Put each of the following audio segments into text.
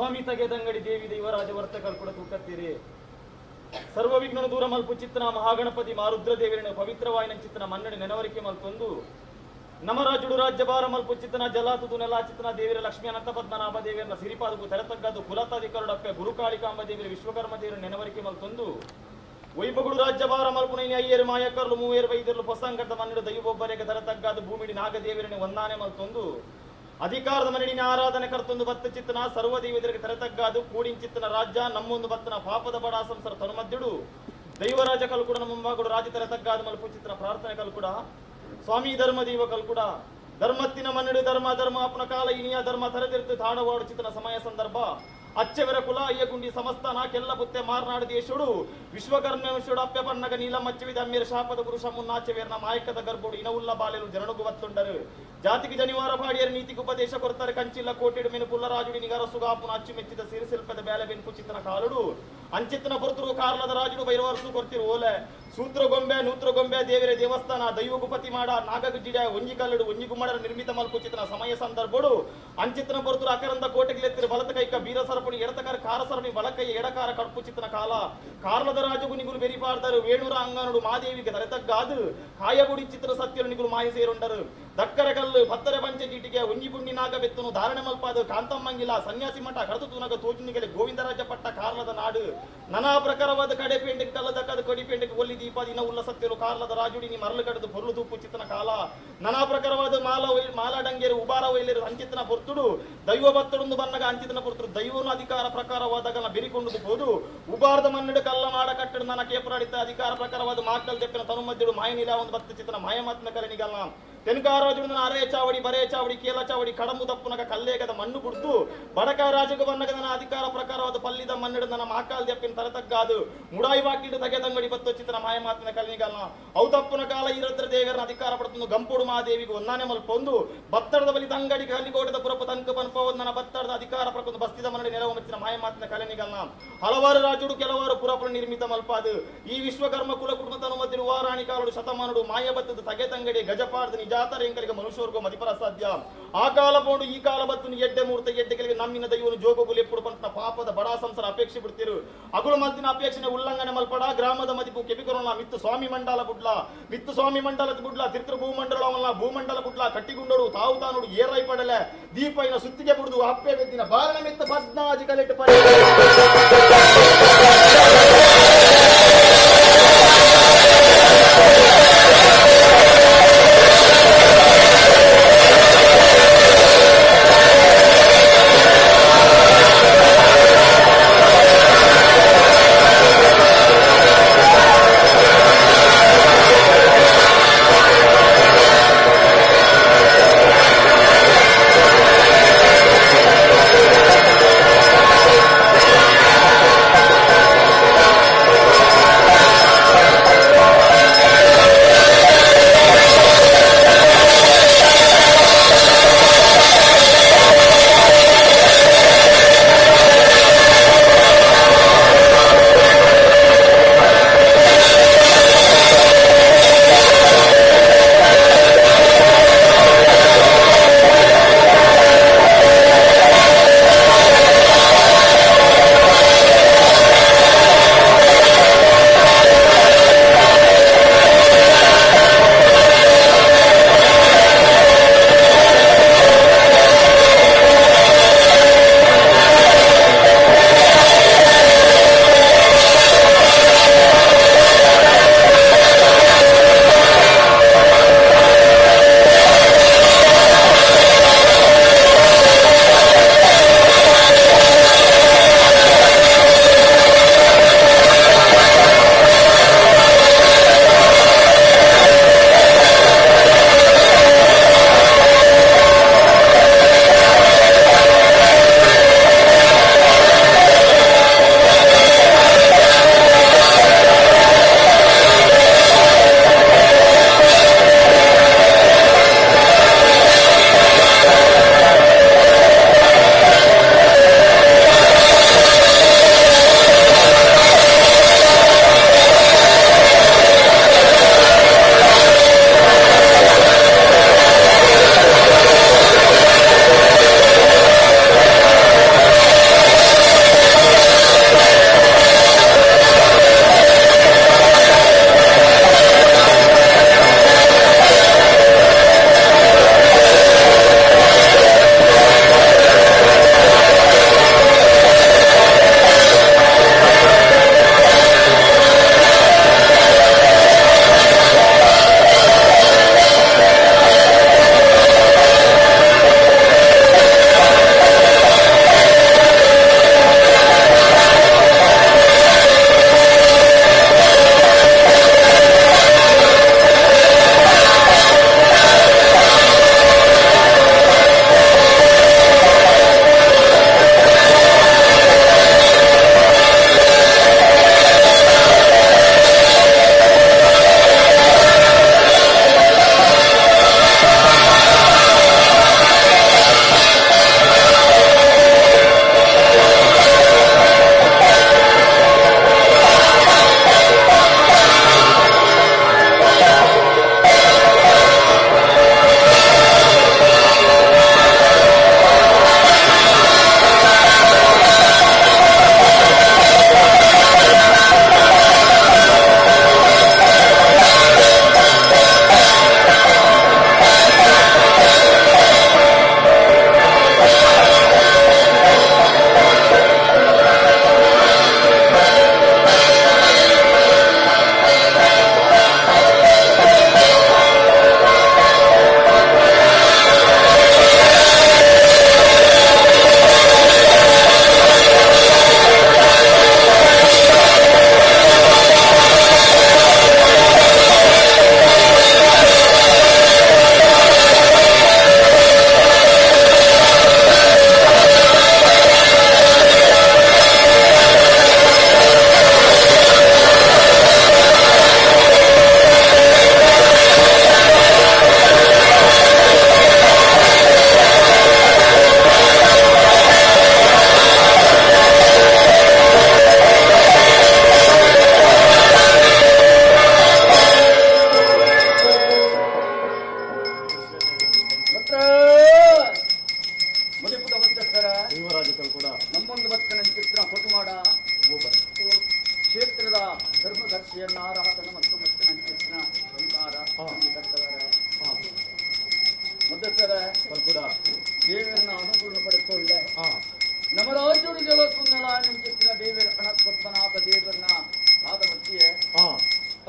ಸ್ವಾಮಿ ತಗೆದಂಗಡಿ ದೇವಿ ದೈವರಾಜ ವರ್ತಕರು ಕೂಡ ತೂಕತ್ತೀರಿ ಸರ್ವ ವಿಘ್ನ ದೂರ ಮಲ್ಪು ಚಿತ್ತನ ಮಹಾಗಣಪತಿ ಮಾರುದ್ರ ದೇವರನ್ನು ಪವಿತ್ರವಾಯಿನ ಚಿತ್ತನ ಮನ್ನಡೆ ನೆನವರಿಕೆ ಮಲ್ತೊಂದು ನಮರಾಜುಡು ರಾಜ್ಯಭಾರ ಮಲ್ಪು ಚಿತ್ತನ ಜಲಾತುದು ನೆಲ ಚಿತ್ತನ ದೇವರ ಲಕ್ಷ್ಮೀ ಅನಂತ ಪದ್ಮನಾಭ ದೇವಿಯರನ್ನ ಸಿರಿಪಾದಕು ತೆರತಗ್ಗದು ಕುಲತಾಧಿಕಾರುಡಪ್ಪೆ ಗುರುಕಾಳಿಕಾಂಬ ದೇವಿಯ ವಿಶ್ವಕರ್ಮ ದೇವರ ನೆನವರಿಕೆ ಮಲ್ತೊಂದು ವೈಭಗುಡು ರಾಜ್ಯಭಾರ ಮಲ್ಪುನೈನಿ ಅಯ್ಯರು ಮಾಯಕರ್ಲು ಮೂವೇರು ವೈದ್ಯರು ಪೊಸಂಕದ ಮನ್ನಡು ದೈವೊಬ್ಬರಿಗೆ ತೆರತಗ್ಗದು ಭೂಮಿಡಿ ನಾಗದೇವರನ್ನು ಒಂದಾನೆ ಮಲ್ತೊಂದು ಅಧಿಕಾರದ ಮರಣಿನ ಆರಾಧನೆ ಕರ್ತೊಂದು ಬತ್ತ ಚಿತ್ತನ ಸರ್ವ ದೇವದರಿಗೆ ತೆರತಗ್ಗಾದು ಕೂಡಿನ ಚಿತ್ತನ ರಾಜ್ಯ ನಮ್ಮೊಂದು ಬತ್ತನ ಪಾಪದ ಬಡ ಸಂಸಾರ ತನುಮದ್ದುಡು ದೈವರಾಜ ಕಲ್ಕುಡ ಮುಂಬಾಗುಡು ರಾಜ ತೆರತಗ್ಗಾದ ಮಲ್ಪು ಚಿತ್ತನ ಪ್ರಾರ್ಥನೆ ಕಲ್ಕುಡ ಸ್ವಾಮಿ ಧರ್ಮ ದೈವ ಕಲ್ಕುಡ ಧರ್ಮತ್ತಿನ ಮನ್ನಡು ಧರ್ಮ ಧರ್ಮ ಅಪನ ಕಾಲ ಇನಿಯ ಧರ್ಮ ತರದಿರ್ತು ತಾಡವಾಡು ಚಿತ್ತನ ಸಮಯ ಸಂದರ್ಭ ಅಚ್ಚವೆರ ಕುಲ ಅಯ್ಯಗುಂಡಿ ಸಮಸ್ತಾನ ಕೆಲ್ಲ ಪುತ್ತೆ ಮಾರ್ನಾಡು ದೇಶುಡು ವಿಶ್ವಕರ್ಮೇಶ್ವಡು ಅಪ್ಪೆ ಪನ್ನಗ ನೀಲ ಮಚ್ಚವಿದ ಅಮ್ಮೇರ ಶಾಪದ ಪುರುಷ ಮುನ್ನಾಚವೇರ್ನ ಮಾಯಕದ ಗರ್ಭುಡು ಇನವುಲ್ಲ ಬಾಲೆಲು ಜನಡುಗು ಬತ್ತುಂಡರು ಜಾತಿಗೆ ಜನಿವಾರ ಪಾಡಿಯರ ನೀತಿಗೆ ಉಪದೇಶ ಕೊಡ್ತಾರೆ ಕಂಚಿಲ್ಲ ಕೋಟಿಡು ಮೆನು ಪುಲ್ಲರಾಜುಡಿ ನಿಗರ ಸುಗಾಪುನ ಅಚ್ಚು ಮೆಚ್ಚಿದ ಸಿರಿಸಿಲ್ಪದ ಬೇಲೆ ಬೆನ್ಕು ಚಿತ್ತನ ಕಾಲುಡು ಅಂಚಿತ್ತನ ಪುರುತರು ಕಾರ್ಲದ ರಾಜುಡು ಬೈರವರ್ಸು ಕೊಡ್ತಿರು ಓಲೆ ಸೂತ್ರಗೊಂಬೆ ನೂತ್ರಗೊಂಬೆ ದೇವರೇ ದೇವಸ್ಥಾನ ದೈವಗುಪತಿ ಮಾಡ ನಾಗಗುಜ್ಜಿಡ ಒಂಜಿ ಕಲ್ಲಡು ಒಂಜಿ ಗುಮ್ಮಡರ ನಿರ್ಮಿತ ಮಲ್ಪು ಚಿತ್ತನ ಸಮಯ ಸಂದರ್ಭಡು ಅಂಚಿತ್ತನ ಪುರುತರು ಅಕರಂದ ಕೋಟೆಗಿಲೆತ್ತಿರು ಬಲತ ಕೈಕ ಬೀರ ಸರಪಣಿ ಎಡತಕಾರ ಕಾರ ಸರಪಣಿ ಬಲಕೈ ಎಡಕಾರ ಕಡ್ಪು ಚಿತ್ತನ ಕಾಲ ಕಾರ್ಲದ ರಾಜು ನಿಗುಲು ಬೆರಿಪಾರ್ದರು ವೇಣೂರ ಅಂಗನಡು ಮಾದೇವಿಗೆ ತರೆತಗ್ಗಾದು ಕಾಯಗುಡಿ ಚಿತ್ರ ಸತ್ಯರು ನಿಗುಲು ಮಾಯ ಸೇರುಂಡರು ದಕ್ಕರೆ ಕಲ್ಲು ಭತ್ತರೆ ಪಂಚ ಜೀಟಿಗೆ ಒಂಜಿ ಗುಂಡಿ ನಾಗ ಬೆತ್ತನು ಧಾರಣೆ ಮಲ್ಪಾದ ಕಾಂತಮ್ಮಂಗಿಲ ಸನ್ಯಾಸಿ ಮಠ ಕಡತು ತೂನಗ ತೋಜುನಿಗೆ ಗೋವಿಂದರಾಜ ಪಟ್ಟ ಕಾರ್ಲದ ನಾಡು ನಾನಾ ಪ್ರಕಾರವಾದ ಕಡೆ ಪೇಂಟಿಗೆ ಕಲ್ಲದಕ್ಕದ ಕೊಡಿ ಪೇಂಟಿಗೆ ಒಲ್ಲಿ ದೀಪ ದಿನ ಉಲ್ಲ ಸತ್ಯರು ಕಾರ್ಲದ ರಾಜುಡಿ ನೀ ಮರಳು ಕಡದು ಪೊರ್ಲು ತೂಪು ಚಿತ್ತನ ಕಾಲ ನಾನಾ ಪ್ರಕಾರವಾದ ಮಾಲ ಡಂಗೇರು ಉಬಾರ ವೈಲೇರು ಅಂಚಿತನ ಪೊರ್ತುಡು ದೈವ ಭಕ್ತಡೊಂದು ಬನ್ನಗ ಅಂಚಿತನ ಪೊರ್ತರು ದೈವನ ಅಧಿಕಾರ ಪ್ರಕಾರವಾದಾಗ ಬೆರಿಕೊಂಡು ಹೋದು ಉಬಾರದ ಮನ್ನಡು ಕಲ್ಲ ಮಾಡ ಕಟ್ಟಡ ನನ್ನ ಕೇಪರಾಡಿತ ಅಧಿಕಾರ ಪ್ರಕಾರವಾದ ಮಾಕಲ್ ತೆಪ್ಪಿನ ತನುಮದ್ದುಡು ಮಾಯನಿಲ ಒಂದು ಭಕ್ತ ಚಿತ್ತನ ಮಾಯಮಾತ್ಮ ಕರಣಿಗಲ್ಲ ತೆನ್ಕಾರಾಜುನ ಅರೆ ಚಾವಡಿ ಬರೆ ಚಾವಡಿ ಕೇಲ ಚಾವಡಿ ಕಡಮು ತಪ್ಪುನಗ ಕಲ್ಲೇಗದ ಮಣ್ಣು ಕುಡ್ದು ಬಡಕ ರಾಜಗ ಬನ್ನಗ ನನ್ನ ಅಧಿಕಾರ ಪ್ರಕಾರವಾದ ಪಲ್ಲಿದ ಮನ್ನಡು ನನ್ನ ಮಾಕಾಲ್ ದೆಪ್ಪಿನ ತರತಗ್ಗಾದು ಮುಡಾಯಿ ಬಾಕಿಡು ತಗೆದಂಗಡಿ ಬತ್ತು ಚಿತ್ತನ ಮಾಯಮಾತಿನ ಕಲ್ನಿಗಲ್ಲ ಅವು ತಪ್ಪುನ ಕಾಲ ಈರದ್ರ ದೇವರನ್ನ ಅಧಿಕಾರ ಪಡ್ತು ಗಂಪುಡು ಮಹಾದೇವಿಗೆ ಒಂದಾನೆ ಮಲ್ಪೊಂದು ಬತ್ತಡದ ಬಲಿ ತಂಗಡಿ ಕಲ್ಲಿಗೋಟದ ಪುರಪ ತನಕ ಪನ್ಪೋದ್ ನನ್ನ ಬತ್ತಡದ ಅಧಿಕಾರ ಪ್ರಕೊಂಡು ಬಸ್ತಿದ ಮನ್ನಡಿ ನೆಲವು ಮೆಚ್ಚಿನ ಮಾಯಮಾತಿನ ಕಲೆನಿಗಲ್ಲ ಹಲವಾರು ರಾಜುಡು ಕೆಲವಾರು ಪುರಪುರ ನಿರ್ಮಿತ ಮಲ್ಪಾದು ಈ ವಿಶ್ವಕರ್ಮ ಕುಲ ಕುಟುಂಬತನು ಮಧ್ಯರು ವಾರಾಣಿ ಕಾಲಡು ಶತಮಾನುಡು ಮಾಯಬತ್ತದ ತಗೆತಂಗಡಿ ಗಜಪಾರ್ದ ಜಾತರ ಎಂಕಲಿಗೆ ಮನುಷ್ಯರ್ಗೋ ಮದಿಪರ ಸಾಧ್ಯ ಆ ಕಾಲ ಬೋಡು ಈ ಕಾಲ ಬತ್ತು ಎಡ್ಡೆ ಮೂರ್ತ ಎಡ್ಡೆಗಳಿಗೆ ನಮ್ಮಿನ ದೈವನು ಜೋಗಗುಲಿ ಎಪ್ಪುಡು ಪಂತ ಪಾಪದ ಬಡ ಸಂಸಾರ ಅಪೇಕ್ಷೆ ಬಿಡ್ತಿರು ಅಗುಳು ಮಲ್ತಿನ ಅಪೇಕ್ಷೆ ಉಲ್ಲಂಘನೆ ಮಲ್ಪಡ ಗ್ರಾಮದ ಮದಿಪು ಕೆಪಿಕೊರೋಣ ಮಿತ್ತು ಸ್ವಾಮಿ ಮಂಡಲ ಬುಡ್ಲ ಮಿತ್ತು ಸ್ವಾಮಿ ಮಂಡಲದ ಬುಡ್ಲ ತಿರ್ತ್ರ ಭೂಮಂಡಲ ಭೂಮಂಡಲ ಬುಡ್ಲ ಕಟ್ಟಿಗುಂಡೋಡು ತಾವು ತಾನುಡು ಏರೈ ಪಡಲೆ ದೀಪೈನ ಸುತ್ತಿಗೆ ಬಿಡುದು ಅಪ್ಪೆ ಬೆದ್ದಿನ ಬಾರಣ ಮಿತ್ತ ಬದ್ನಾಜಿ ಕಲೆಟ್ಟು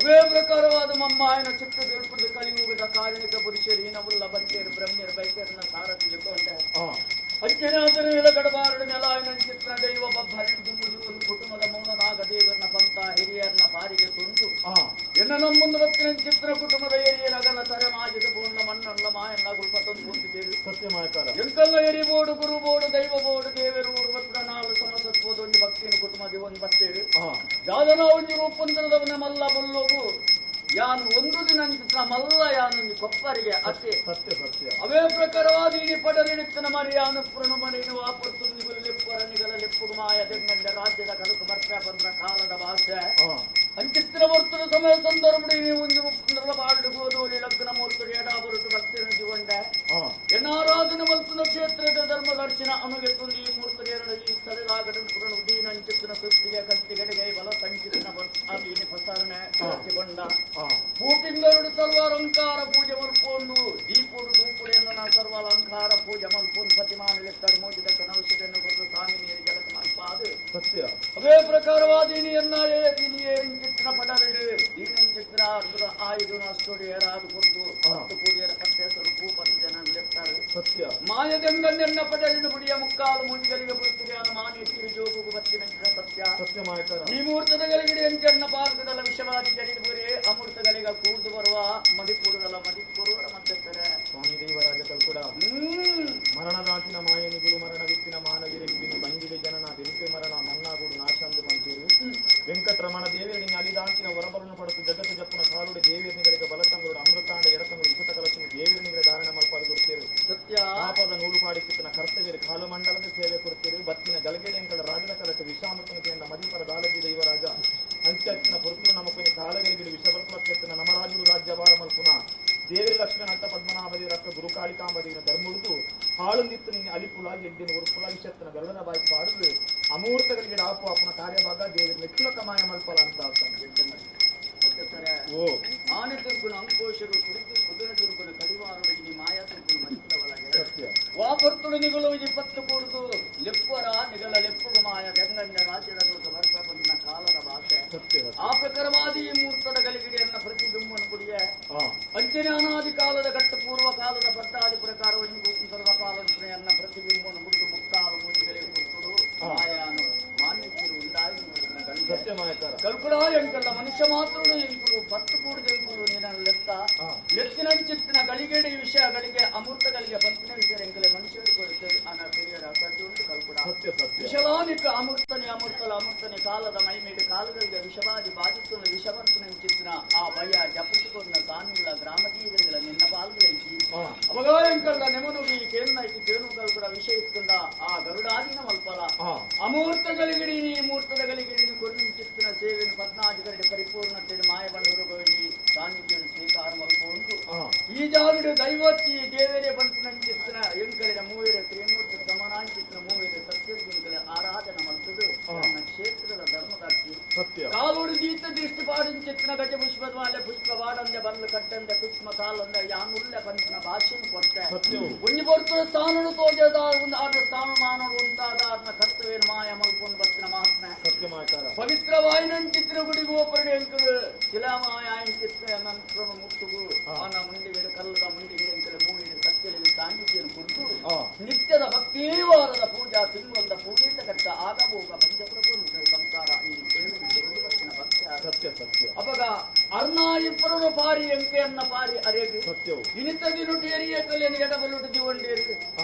ಅವೇ ಪ್ರಕಾರವಾದ ಮಮ್ಮಾಯನ ಚಿತ್ತ ತಿಳ್ಕೊಂಡು ಕಲಿಯುಗದ ಕಾರಣಿಕ ಪುರುಷರು ಹೀನವುಳ್ಳ ಬಂಟೇರು ಬ್ರಹ್ಮ್ಯರು ಬೈಕರನ್ನ ಸಾರಥಿ ಕೊಂಡೆ ಅಜ್ಞಾತನ ಗಡಬಾರಡ ನೆಲಾಯನ ಚಿತ್ರ ದೈವ ಬಬ್ಬರಿದು ಒಂದು ಕುಟುಂಬದ ಮೌನನಾಗ ದೇವರನ್ನ ಪಂತ ಹಿರಿಯರನ್ನ ಪಾರಿಗೆ ತುಂಡು ಎನ್ನ ನಮ್ಮೊಂದು ಭಕ್ತಿನ ಚಿತ್ರ ಕುಟುಂಬದ ಹಿರಿಯರ ಅಗಲ ತರ ಮಾಜಿದ ಪೂರ್ಣ ಮಣ್ಣಲ್ಲ ಮಾಯನ್ನ ಗುಲ್ಪತೊಂದು ಹೊಂದಿದ್ದೇವೆ ಸತ್ಯಮಾಯ್ತಾರ ಎಂಕಲ್ಲ ಹಿರಿ ಬೋಡು ಗುರು ಬೋಡು ದೈವ ಬೋಡು ದೇವರು ಉರ್ವತ್ರ ನಾಳು ಸಮಸತ್ವದ ಒಂದು ಭಕ್ತಿನ ಕುಟುಂಬದ ಒಂದು ಬರ್ತೇವೆ ಯಾದನ ಒಂದು ರೂಪಂತರದವನ ಮಲ್ಲ ಬಲ್ಲೋಗು ಯಾನು ಒಂದು ದಿನ ಮಲ್ಲ ಯಾನೊಂದು ಕೊಪ್ಪರಿಗೆ ಅತ್ತೆ ಸತ್ಯ ಸತ್ಯ ಅವೇ ಪ್ರಕಾರವಾದ ಇಡೀ ಪಡಲಿಡಿತನ ಮರಿಯಾನು ಪ್ರಣಮನೇನು ವಾಪತ್ತು ಲೆಪ್ಪರ ನಿಗಲ ಲೆಪ್ಪು ಮಾಯ ತೆಂಗಂಡ ರಾಜ್ಯದ ಕಡಕು ಬರ್ತ ಬಂದ್ರ ಕಾಲದ ಭಾಷೆ ಅಂಚಿತ್ರ ವರ್ತನ ಸಮಯ ಸಂದರ್ಭ ಒಂದು ಮುಪ್ಪಂದ್ರಲ ಬಾಳ್ಡುಗೋದು ಲಗ್ನ ಮೂರ್ತು ಏಡಾಬರುಟು ಭಕ್ತಿಯನ್ನು ಜೀವಂಡೆ ಎನ್ನಾರಾಧನ ಮಲ್ಪನ ಕ್ಷೇತ್ರದ ಧರ್ಮ ದರ್ಶನ ಅನುಗೆತ್ತು ಈ ಮೂರ್ತು ಎರಡು ಈ ಸ್ಥಳದಾಗಡ ಪುರಣ ಉದೀನ ಅಂಚಿತ್ತಿನ ಸುತ್ತಿಗೆ ಕತ್ತಿಗಡೆಗೆ ಬಲ ಸಂಚಿತನ ಅಧೀನ ಪ್ರಸಾರಣೆ ಕಟ್ಟಿಕೊಂಡ ಪೂಟಿಂಗರುಡು ಸರ್ವಾಲಂಕಾರ ಪೂಜೆ ಮಲ್ಪೊಂಡು ದೀಪುಡು ದೂಪುಡೆಯನ್ನು ನಾ ಸರ್ವಾಲಂಕಾರ ಪೂಜೆ ಮಲ್ಪೊಂಡು ಪ್ರತಿಮಾನಲೆತ್ತರ ಮೋಜಿದ ಕನೌಷಧಿಯನ್ನು ಕೊಟ್ಟು ಸ್ವಾಮಿ ನೀರು ಜಗತ್ ಮಲ್ಪಾದು ಸತ್ಯ ಅವೇ ಪ್ರಕಾರವಾದ ಚಿತ್ರ ಪಡವಿಡು ದೀನಂ ಚಿತ್ರ ಆಯುಧ ಅಷ್ಟೋಡಿ ಏರಾದು ಕೊಟ್ಟು 10 ಕೋಟಿಯರ ಕತ್ತೆ ಸ್ವರೂಪು 10 ಜನ ಲೆಪ್ತಾರೆ ಸತ್ಯ ಮಾಯದೆಂಗನ್ನೆನ್ನ ಪಡಲಿನ ಬುಡಿಯ ಮುಕ್ಕಾಲು ಮುಜಿಗಳಿಗೆ ಬರುತ್ತದೆ ಅನ್ನ ಮಾನಿ ತಿರುಜೋಗು ಬತ್ತಿನ ಸತ್ಯ ಸತ್ಯಮಾಯ್ತಾರ ಈ ಮುಹೂರ್ತದ ಗಳಿಗೆಡೆ ಎಂಚನ್ನ ಭಾರತದಲ್ಲ ವಿಷವಾದಿ ಜಡಿಬುರಿ ಅಮೃತಗಳಿಗ ಕೂರ್ದು ಬರುವ ಮದಿಪೂಡದಲ್ಲ ಮದಿಪೂರ್ವರ ಮತ್ತೆ ಸ್ವಾಮಿ ದೇವರಾಜ ಕಲ್ಕುಡ ಮರಣದಾಂತಿನ ಮಾಯನಿಗಳು ಮರಣವಿತ್ತಿನ ಮಾನವೀರಿಗೆ ಬಂಗಿಗೆ ಜನನ ಬೆರಿಕೆ ಮರಣ ಮನ್ನಾಗುಡು ನಾಶಂದು ಬಂತೀರು ವೆಂಕಟರಮಣ ದೇವಿಯರಿಗೆ ಅಲಿದಾಂತಿನ ಹೊರಬರನ್ನು ಪಡೆದು ಜಗತ್ತು ಜಪ್ಪನ ಕಾಲುಡೆ ದೇವಿಯನಿಗಳಿಗೆ ಬಲತಂಗರುಡು ಅಮೃತಾಂಡ ಎಡತಂಗರು ವಿಷತ ಕಲಸಿನ ದೇವಿಯನಿಗೆ ಧಾರಣ ಮಲ್ಪಾಡು ಕೊಡ್ತೀರು ಸತ್ಯ ಪಾಪದ ನೂಲು ಪಾಡಿಸಿತನ ಕರ್ತವ್ಯ ಕಾಲು ಮಂಡಲದ ಸೇವೆ ಕೊಡ್ತೀರು ಬತ್ತಿನ ಗಲಗೆಡೆಂಕಳ ರಾಜನ ಕಲಕ್ಕೆ ವಿಷಾಮೃತನ ಮದಿಪರ ದಾಲಜಿ ದೈವರಾಜ ಅಂತ್ಯತ್ತಿನ ಪುರುಷರು ನಮ್ಮ ಕೊನೆ ಕಾಲಗಳಿಗೆ ವಿಷಭರ್ತನ ನಮರಾಜುಡು ರಾಜ್ಯಭಾರ ಮಲ್ಪುನ ದೇವಿ ಲಕ್ಷ್ಮಣ ಅಂತ ಪದ್ಮನಾಭದಿ ರಕ್ಕ ಗುರುಕಾಳಿಕಾಂಬದಿನ ಧರ್ಮುಡುದು ಹಾಳುಂದಿತ್ತು ನಿನ್ನ ಅಲಿಪುಲ ಎಡ್ಡಿನ ಉರುಪುಲ ವಿಷತ್ತನ ಗರುಡನ ಬಾಯಿ ಪಾಡುದು ಅಮೂರ್ತಗಳಿಗೆ ಆಪು ಅಪ್ಪನ ಕಾರ್ಯಭಾಗ ದೇವಿ ಮೆಚ್ಚುಲ ಕಮಾಯ ಮಲ್ಪಲ ಅಂತ ಓ ಆನೆ ತುರ್ಪುನ ಅಂಕೋಶರು ಕುರಿತು ಕುದುರ ತುರ್ಪುನ ಕಡಿವಾರೊಳಗೆ ಮಾಯಾ ತುರ್ಪುನ ಮನುಷ್ಯರೊಳಗೆ ಸತ್ಯ ವಾಪರ್ತುಡು ನಿಗಳು 20 ಕೂಡುದು ಲೆಪ್ಪರ ನಿಗಳ ಲೆಪ್ಪುಗ ಮಾಯ ಬೆಂಗಣ್ಣ ರಾಜ್ಯದ ದೂತ ಬರ್ತ ಬಂದಿನ ಕಾಲದ ಭಾಷೆ ಸತ್ಯ ಆ ಪ್ರಕಾರವಾದ ಈ ಮುಹೂರ್ತದ ಗಲಿಗಿಡಿಯನ್ನ ಪ್ರತಿಬಿಂಬನ ಕುಡಿಯ ಅಂಜನೆ ಅನಾದಿ ಕಾಲದ ಘಟ್ಟ ಪೂರ್ವ ಕಾಲದ ಪದ್ದಾದಿ ಪ್ರಕಾರವನ್ನು ಕಾಲನ್ನ ಪ್ರತಿಬಿಂಬನ ಮುಟ್ಟು ಮುಕ್ತಾಲ ಮೂಜಿಗಳಿಗೆ ಕೊಟ್ಟರು ಮಾಯಾನು ಮಾನ್ಯರು ಉಂಟಾಗಿ ಸತ್ಯಮಾಯ್ತಾರ ಕಲ್ಪುಡ ಎಂಕಲ್ಲ ಮನುಷ್ಯ ಮಾತ್ರ ಎಂಕುಳು 10 ಕೂಡಿದ ಎಂಕುಳು ನಿನ್ನ ಲೆತ್ತ ಲೆತ್ತಿನ ಚಿತ್ತಿನ ಗಳಿಗೆಡೆ ವಿಷಯಗಳಿಗೆ ಅಮೃತಗಳಿಗೆ ಬಂತಿನ ವಿಷಯ ಎಂಕಲೆ ಮನುಷ್ಯರು ಕೊಡುತ್ತದೆ ಅನ್ನ ಹಿರಿಯರ ಸತ್ಯುಂಟು ಕಲ್ಪುಡ ಸತ್ಯ ಸತ್ಯ ವಿಷಲಾನಿಕ ಅಮೃತನೆ ಕಾಲದ ಮೈಮೇಡು ಕಾಲಗಳಿಗೆ ವಿಷವಾದಿ ಬಾಧಿಸುವ ವಿಷವಂತನ ಚಿತ್ತಿನ ಆ ಭಯ ಜಪಿಸಿಕೊಂಡ ಸ್ವಾಮಿಗಳ ಗ್ರಾಮದೀವರಿಗಳ ನಿನ್ನ ಪಾಲ್ಗಳೆಂಚಿ ಅವಾಗ ಎಂಕಲ್ಲ ನೆಮನುಗಿ ಕೇನ್ನೈತಿ ಕೇನುಗಳು ಕೂಡ ವಿಷಯ ಇತ್ತುಂಡ ಆ ಗರುಡಾದಿನ ಮಲ್ಪಲ ಅಮೂರ್ತ ಗಳಿಗಿಡಿ ಈ ಮೂರ್ತದ ಗಳಿಗಿಡಿ ಕೊರ್ನಿ ಚಿತ್ತಿನ ಸೇವೆಯನ್ನು 14 ಪರಿಪೂರ್ಣತೆ ಮಾಯ ಬಂಡೂರುಗೋಗಿ ಸಾನ್ನಿಧ್ಯವನ್ನು ಸ್ವೀಕಾರ ಮಲ್ಕೊಂಡು ಈ ಜಾಗಡು ದೈವತ್ತಿ ದೇವರೇ ಬಂತು ಚಿತ್ತಿನ ಎಂಕಲಿನ ಮೂವೇರ ತ್ರಿಮೂರ್ತಿ ಸಮಾನಾಂಚಿತ್ತಿನ ಮೂವೇರ ಸತ್ಯಗಳ ಆರಾಧನ ಮಲ್ತದು ನನ್ನ ಕ್ಷೇತ್ರದ ಧರ್ಮದಾಕ್ಷಿ ಸತ್ಯ ಕಾಲುಡು ಗೀತ ದೃಷ್ಟಿ ಪಾಡಿನ ಚಿತ್ತಿನ ಗಜ ಪುಷ್ಪದ್ವಾಲೆ ಪುಷ್ಪ ಬಾಡಂದೆ ಬರ್ಲು ಕಟ್ಟಂದೆ ಪುಷ್ಪ ಕಾಲಂದ ಯಾನುಳ್ಳೆ ಪಂಚಿನ ಭಾಷೆಯನ್ನು ಕೊಟ್ಟೆ ಒಂಜಿ ಬರ್ತುವ ಸ್ಥಾನನು ತೋಜದ ಒಂದು ಆದ ಸ್ಥಾನಮಾನಗಳು ಉಂಟಾದ ಅದನ್ನ ಕರ್ತವ್ಯನ ಮಾಯ ಮಲ್ಕೊಂಡು ಬರ್ತಿನ ಮಹಾತ್ಮ ಸತ್ಯಮಾಯ್ತಾರ ಪವಿತ್ರವಾಯಿನ ಚಿತ್ರ ಗುಡಿಗೂ ಒಬ್ಬರಡೆ ಎಂಕಲು ಶಿಲಾಮಾಯ ಚಿತ್ರ ನನ್ನ ಮುಟ್ಟುಗು ಆನ ಮುಂಡಿಗೆ ಕಲ್ಲದ ಮುಂಡಿಗೆ ಎಂಕಲೆ ಮೂಡಿಗೆ ಸತ್ಯದಲ್ಲಿ ಸಾನ್ನಿಧ್ಯವನ್ನು ಕುರಿತು ನಿತ್ಯದ ಭಕ್ತಿವಾರದ ಪೂಜಾ ತಿಂಗಳದ ಪೂಜಿತ ಕಟ್ಟ ಆಗಬೋಗ ಪಂಚಪ್ರಭು ಸಂಸಾರ ಈ ಬರ್ತಿನ ಭಕ್ತಿ ಸತ್ಯ ಸತ್ಯ ಅವಾಗ ಅರ್ನಾಯಿಪರನು ಪಾರಿ ಎಂಕೆಯನ್ನ ಪಾರಿ ಅರೆದು ಸತ್ಯವು ಇನಿತ ದಿನುಟಿ ಎರಿಯ ಕಲೆಯನ್ನು ಎಡಬಲುಟು ದಿವಂಡೇರಿ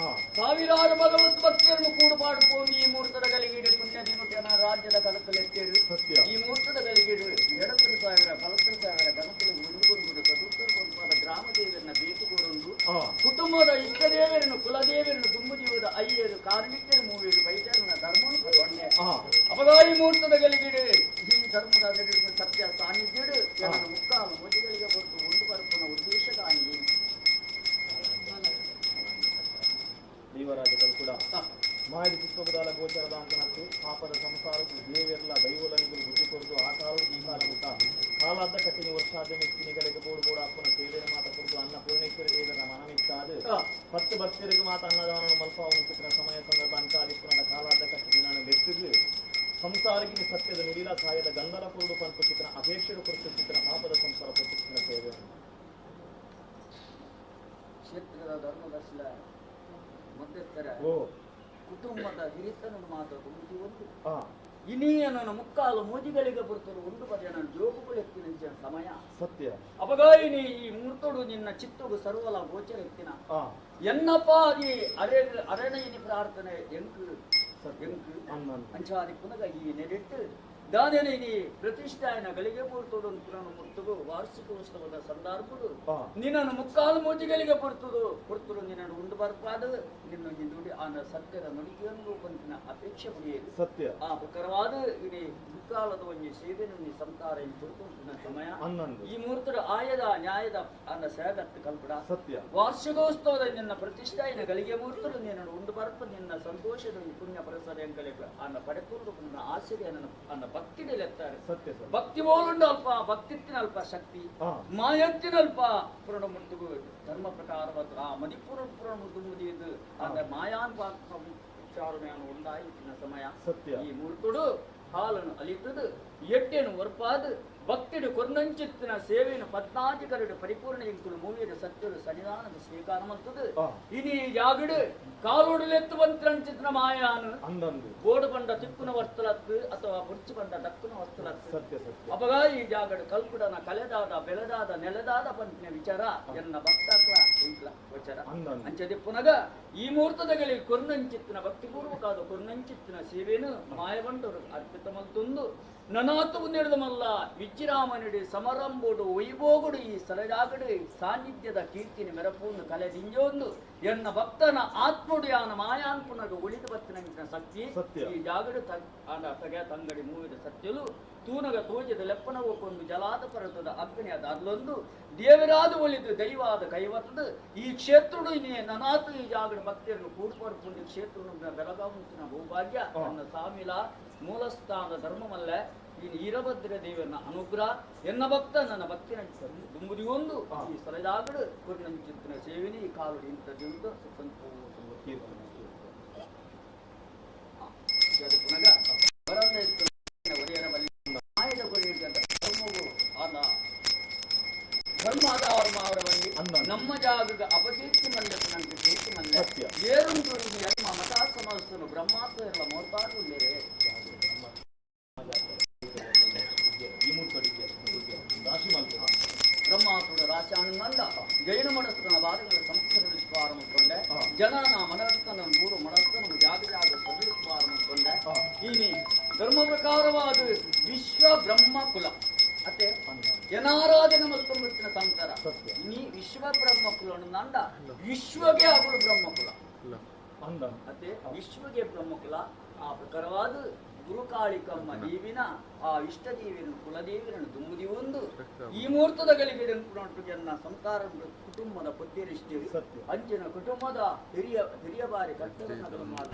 ಸಾವಿರಾರು ಭಗವತ್ ಭಕ್ತರನ್ನು ಕೂಡು ಪಾಡುಕೊಂಡು ಈ ಮುಹೂರ್ತದ ಗಲಿಗೀಡು ಪುಣ್ಯ ದಿನುಟಿಯನ್ನ ರಾಜ್ಯದ ಕಲಕಲೆತ್ತೇರು ಸತ್ಯ ಈ ಮುಹೂರ್ತದ ಗಲಿಗೀಡು 2,000 40,000 ಗಣಪತಿ ಮುಂದುಕೊಂಡು ಚತುರ್ಥರ ಗ್ರಾಮ ದೇವರನ್ನ ಬೇಟುಕೊಂಡು ಕುಟುಂಬದ ಇಷ್ಟ ದೇವರನ್ನು ಕುಲದೇವರನ್ನು ತುಂಬು ಜೀವದ ಅಯ್ಯರು ಕಾರ್ಮಿಕರು ಮೂವೇರು ಬೈಟರನ್ನ ಧರ್ಮವನ್ನು ಕೊಂಡೆ ಅವಾಗ ಈ ಮುಹೂರ್ತದ ಗಲಿಗೀಡು ಈ ಧರ್ಮದ ನಡೆಯುವ ಸತ್ಯ ಸಾನ್ನಿಧ್ಯಡು ಜನರ ಮುಕ್ಕಾಲು ಮೋಜಿಗಳಿಗೆ ಹೊರತು ಒಂದು ಬರ್ಪನ ಉದ್ದೇಶಕ್ಕಾಗಿ ದೇವರಾಜ ಕಲ್ಕುಡ ಮಾಹಿತಿ ಚಿತ್ರಬುದಾಲ ಗೋಚರದ ಅಂತನತ್ತು ಪಾಪದ ಸಂಸಾರಕ್ಕೂ ದೇವೆಲ್ಲ ದೈವಲನಿಗಳು ಬುದ್ಧಿ ಕೊಡ್ದು ಆ ಕಾಲ ಈ ಕಾಲ ಮುಟ್ಟ ಕಾಲಾದ ಕಟ್ಟಿನ ವರ್ಷಾದ ಮೆಚ್ಚಿನಿಗಳಿಗೆ ಬೋಡು ಬೋಡು ಹಾಕೋಣ ಸೇವೆ ಮಾತ ಕೊಡ್ದು ಅನ್ನ ಪೂರ್ಣೇಶ್ವರಿ ದೇವರ ಮನಮಿಟ್ಟಾದ 10 ಭಕ್ತರಿಗೆ ಮಾತ ಅನ್ನದಾನ ಮಲ್ಪಾವನ ಚಿತ್ರ ಸಮಯ ಸಂದರ್ಭ ಅಂಕಾಲಿಪುರದ ಕಾಲಾದ ಕಟ್ಟಿನ ನಾನು ಬೆಟ್ಟಿದ್ದು ಸಂಸಾರಕ್ಕೆ ಸತ್ಯದ ನುಡಿಲ ಸಾಯದ ಗಂಧಲ ಪುರುಡು ಪಂತು ಚಿತ್ರ ಅಪೇಕ್ಷೆಡು ಕುರಿತು ಚಿತ್ರ ಪಾಪದ ಹಿರಿತನ ಮಾತಾಡುವುದು ಒಂದು ಆ, ಇನಿಯನ ಮುಕ್ಕಾಲು ಮೂಜಿಗಳಿಗೆ ಬರುತ್ತದೆ ಒಂದು ಬದಿಯ ನನ್ನ ಜೋಗುಗಳೆತ್ತಿನ ಸಮಯ ಸತ್ಯ ಅಪಗಾಯಿನಿ ಈ ಮೂರ್ತೋಡು ನಿನ್ನ ಚಿತ್ತುಗು ಸರ್ವಲ ಗೋಚರ ಎತ್ತಿನ ಆ, ಎನ್ನಪ್ಪ ಈ ಅರಣಯಿನಿ ಪ್ರಾರ್ಥನೆ ಎಂಕು ಎಂಕು ಅನ್ನನ್ ಅಂಚಾದಿ ಪುನಗ ಈ ನೆರೆಟ್ಟು ದಾನೇನಿ ಪ್ರತಿಷ್ಠಾಯನ ಗಳಿಗೆ ಪೂರ್ತೋಡು ಪುರಾಣ ಮುರ್ತುಗು ವಾರ್ಷಿಕೋತ್ಸವದ ಸಂದರ್ಭಗಳು ಆ, ನಿನ್ನನ್ನು ಮುಕ್ಕಾಲು ಮೂಜಿಗಳಿಗೆ ಪುರ್ತುಡು ನಿನ್ನನ್ನು ಉಂಡು ಬರ್ಪಾದ ನಿನ್ನ ಹಿಂದುಡಿ ಆ ಸತ್ಯದ ನುಡಿಕೆಯನ್ನು ಪಂಚಿನ ಅಪೇಕ್ಷೆ ಪಡೆಯಲು ಸತ್ಯ ಆ ಪ್ರಕಾರವಾದ ಇಡೀ ಮುಕ್ಕಾಲದ ಒಂದು ಸೇವೆಯನ್ನು ಸಂತಾರ ಪುರ್ತುನ ಸಮಯ ಅನ್ನಂದು ಈ ಮುಹೂರ್ತದ ಆಯದ ನ್ಯಾಯದ ಅನ್ನ ಸೇಗತ್ತು ಕಲ್ಪಡ ಸತ್ಯ ವಾರ್ಷಿಕೋತ್ಸವದ ನಿನ್ನ ಪ್ರತಿಷ್ಠಾಯಿನ ಗಳಿಗೆ ಮುಹೂರ್ತರು ನಿನ್ನನ್ನು ಉಂಡು ಬರ್ಪ ನಿನ್ನ ಸಂತೋಷದ ಈ ಪುಣ್ಯ ಪರಸರ ಎಂಗಳಿಗೆ ಅನ್ನ ಪಡೆಕೊಂಡು ನನ್ನ ಆಶ್ಚರ್ಯ ಅನ್ನ ಭಕ್ತಿಡೆಲೆತ್ತಾರೆ ಸತ್ಯ ಸರ್ ಭಕ್ತಿ ಬೋಲುಂಡು ಅಲ್ಪ ಭಕ್ತಿತ್ತಿನ ಅಲ್ಪ ಶಕ್ತಿ ಆ, ಮಾಯತ್ತಿನಲ್ಪ ಪುರಾಣ ಮುಟ್ಟುಗು ಧರ್ಮ ಪ್ರಕಾರವಾದ ಆ ಮದಿಪುರ ಪುರಾಣ ಮುಟ್ಟು ಮುದಿಯದು ಆದ ಮಾಯಾನ್ ವಿಚಾರಣೆಯನ್ನು ಉಂಟಾಯಿತಿನ ಸಮಯ ಸತ್ಯ ಈ ಮೂರ್ತುಡು ಹಾಲನ್ನು ಅಲಿತದು ಎಟ್ಟೆನು ಒರ್ಪಾದ ಭಕ್ತಿಡು ಕೊರ್ನಂಚಿತ್ತಿನ ಸೇವೆಯನ್ನು 14 ಕರಡು ಪರಿಪೂರ್ಣ ಇಂಕುಲು ಮೂವಿಯ ಸತ್ಯರು ಸನ್ನಿಧಾನದ ಸ್ವೀಕಾರ ಮಲ್ತದು ಆ, ಇನಿ ಜಾಗಡು ಕಾಲೋಡಲೆತ್ತುವಂತಿನ ಮಾಯಾನು ಅನ್ನಂದು ಬೋಡು ಬಂಡ ತಿಕ್ಕುನ ವಸ್ತುಲತ್ತು ಅಥವಾ ಬುರ್ಚಿ ಬಂಡ ದಕ್ಕುನ ವಸ್ತುಲತ್ತು ಸತ್ಯ ಸತ್ಯ ಅಪಗ ಈ ಜಾಗಡು ಕಲ್ಕುಡನ ಕಲೆದಾದ ಬೆಳೆದಾದ ನೆಲೆದಾದ ಪಂಚಿನ ವಿಚಾರ ಎನ್ನ ಭಕ್ತಾಕ್ಲ ಇಂಕ್ಲ ವಚರ ಅನ್ನಂದು ಅಂಚದೆ ಪುನಗ ಈ ಮುಹೂರ್ತದಲ್ಲಿ ಕೊರ್ನಂಚಿತ್ತಿನ ಭಕ್ತಿಪೂರ್ವಕಾದ ಕೊರ್ನಂಚಿತ್ತಿನ ಸೇವೆಯನ್ನು ಮಾಯವಂಡರು ಅರ್ಪಿತ ಮಲ್ತೊಂದು ನನಾತು ನಡೆದಮಲ್ಲ ವಿಜ್ಜಿರಾಮನಿಡಿ ಸಮರಂಬೋಡು ವೈಭೋಗುಡು ಈ ಸಲಜಾಗಡು ಸಾನ್ನಿಧ್ಯದ ಕೀರ್ತಿನ ಮೆರಪೂನು ಕಲೆದಿಂಜೊಂದು ಎನ್ನ ಭಕ್ತನ ಆತ್ಮುಡಿಯಾನ ಮಾಯಾನ್ ಪುನಗ ಉಳಿದು ಬತ್ತಿನ ಶಕ್ತಿ ಸತ್ಯ. ಈ ಜಾಗಡು ತಗೆ ತಂಗಡಿ ಮೂವಿದ ಸತ್ಯಲು ತೂನಗ ತೋಜದ ಲೆಪ್ಪನವಕ್ಕೊಂದು ಜಲಾದ ಪರತದ ಅಗ್ನಿಯಾದ ಅಲ್ಲೊಂದು ದೇವರಾದ ಒಲಿದು ದೈವಾದ ಕೈವತ್ತದ ಈ ಕ್ಷೇತ್ರಡು ಇನ್ನೇ ನನಾತು ಈ ಜಾಗಡ ಭಕ್ತಿಯನ್ನು ಕೂಡ್ಪರ್ಪುಂಡು ಕ್ಷೇತ್ರ ಬೆಳಗಾವಿನ ಭೂಭಾಗ್ಯ ನನ್ನ ಸಾಮಿಲ ಮೂಲಸ್ಥಾನದ ಧರ್ಮವಲ್ಲ ಈ ಈರಭದ್ರ ದೇವನ ಅನುಗ್ರಹ ಎನ್ನ ಭಕ್ತ ನನ್ನ ಭಕ್ತಿನ ದುಂಬುದಿಗೊಂದು ಈ ಸಲಜಾಗಡು ಕೊರ್ನಂಚಿತ್ತಿನ ಸೇವಿನಿ ಈ ಕಾಲು ಇಂಥದ್ದು ಪುನಗ ಬರಂದ ಒಡೆಯರ ಬಲಿ ಆಯದ ಕೊರಿಯಂತ ಧರ್ಮವು ಆದ ಧರ್ಮ ಅವರ ಬಲ್ಲಿ ನಮ್ಮ ಜಾಗದ ಅಪಕೀರ್ತಿ ಮಲ್ಲ ನನಗೆ ಕೀರ್ತಿ ಮಲ್ಲ ಸತ್ಯ. ಏರುಂಟು ಯತ್ಮ ಮತಾ ಸಮಸ್ತನು ಬ್ರಹ್ಮಾಸ್ತ್ರ ಎಲ್ಲ ಮೋರ್ತಾರು ಈ ಮೂರ್ತಡಿಕೆ ರಾಶಿ ಮಲ್ಪುರ ಬ್ರಹ್ಮಾಸುರ ರಾಶಾನಂದ ಜೈನ ಮನಸ್ಕನ ಬಾಧಗಳ ಸಂಸ್ಕರಿಸುವ ಆರಂಭಿಕೊಂಡೆ ಜನನ ಮನಸ್ಕನ ಮೂರು ಮನಸ್ಕನ ಜಾಗ ಜಾಗ ಸಲ್ಲಿಸುವ ಆರಂಭಿಕೊಂಡೆ ಇನಿ ಧರ್ಮ ಪ್ರಕಾರವಾದ ವಿಶ್ವ ಬ್ರಹ್ಮ ಕುಲ ಅತ್ತೆ ಜನಾರಾಧನೆ ಮಲ್ಕೊಂಡ್ಬಿಟ್ಟಿನ ಸಂಸಾರ ಸತ್ಯ. ಇನಿ ವಿಶ್ವ ಬ್ರಹ್ಮ ಕುಲ ನಂದ ವಿಶ್ವಗೆ ಆಗಲು ಬ್ರಹ್ಮ ಕುಲ ಅಂದ ಅತ್ತೆ ವಿಶ್ವಗೆ ಬ್ರಹ್ಮ ಕುಲ ಆ ಪ್ರಕಾರವಾದ ಗುರುಕಾಳಿಕಮ್ಮ ದೇವಿನ ಆ ಇಷ್ಟ ದೇವಿಯನ್ನು ಕುಲದೇವಿಯನ್ನು ತುಂಬುದಿ ಒಂದು ಈ ಮುಹೂರ್ತದ ಗಳಿಗೆ ಜನ ಸಂಸಾರ ಕುಟುಂಬದ ಪೊತ್ತೇರಿಸ್ತೀವಿ ಸತ್ಯ. ಅಂಚಿನ ಕುಟುಂಬದ ಹಿರಿಯ ಬಾರಿ ಕರ್ತವ್ಯಗಳನ್ನು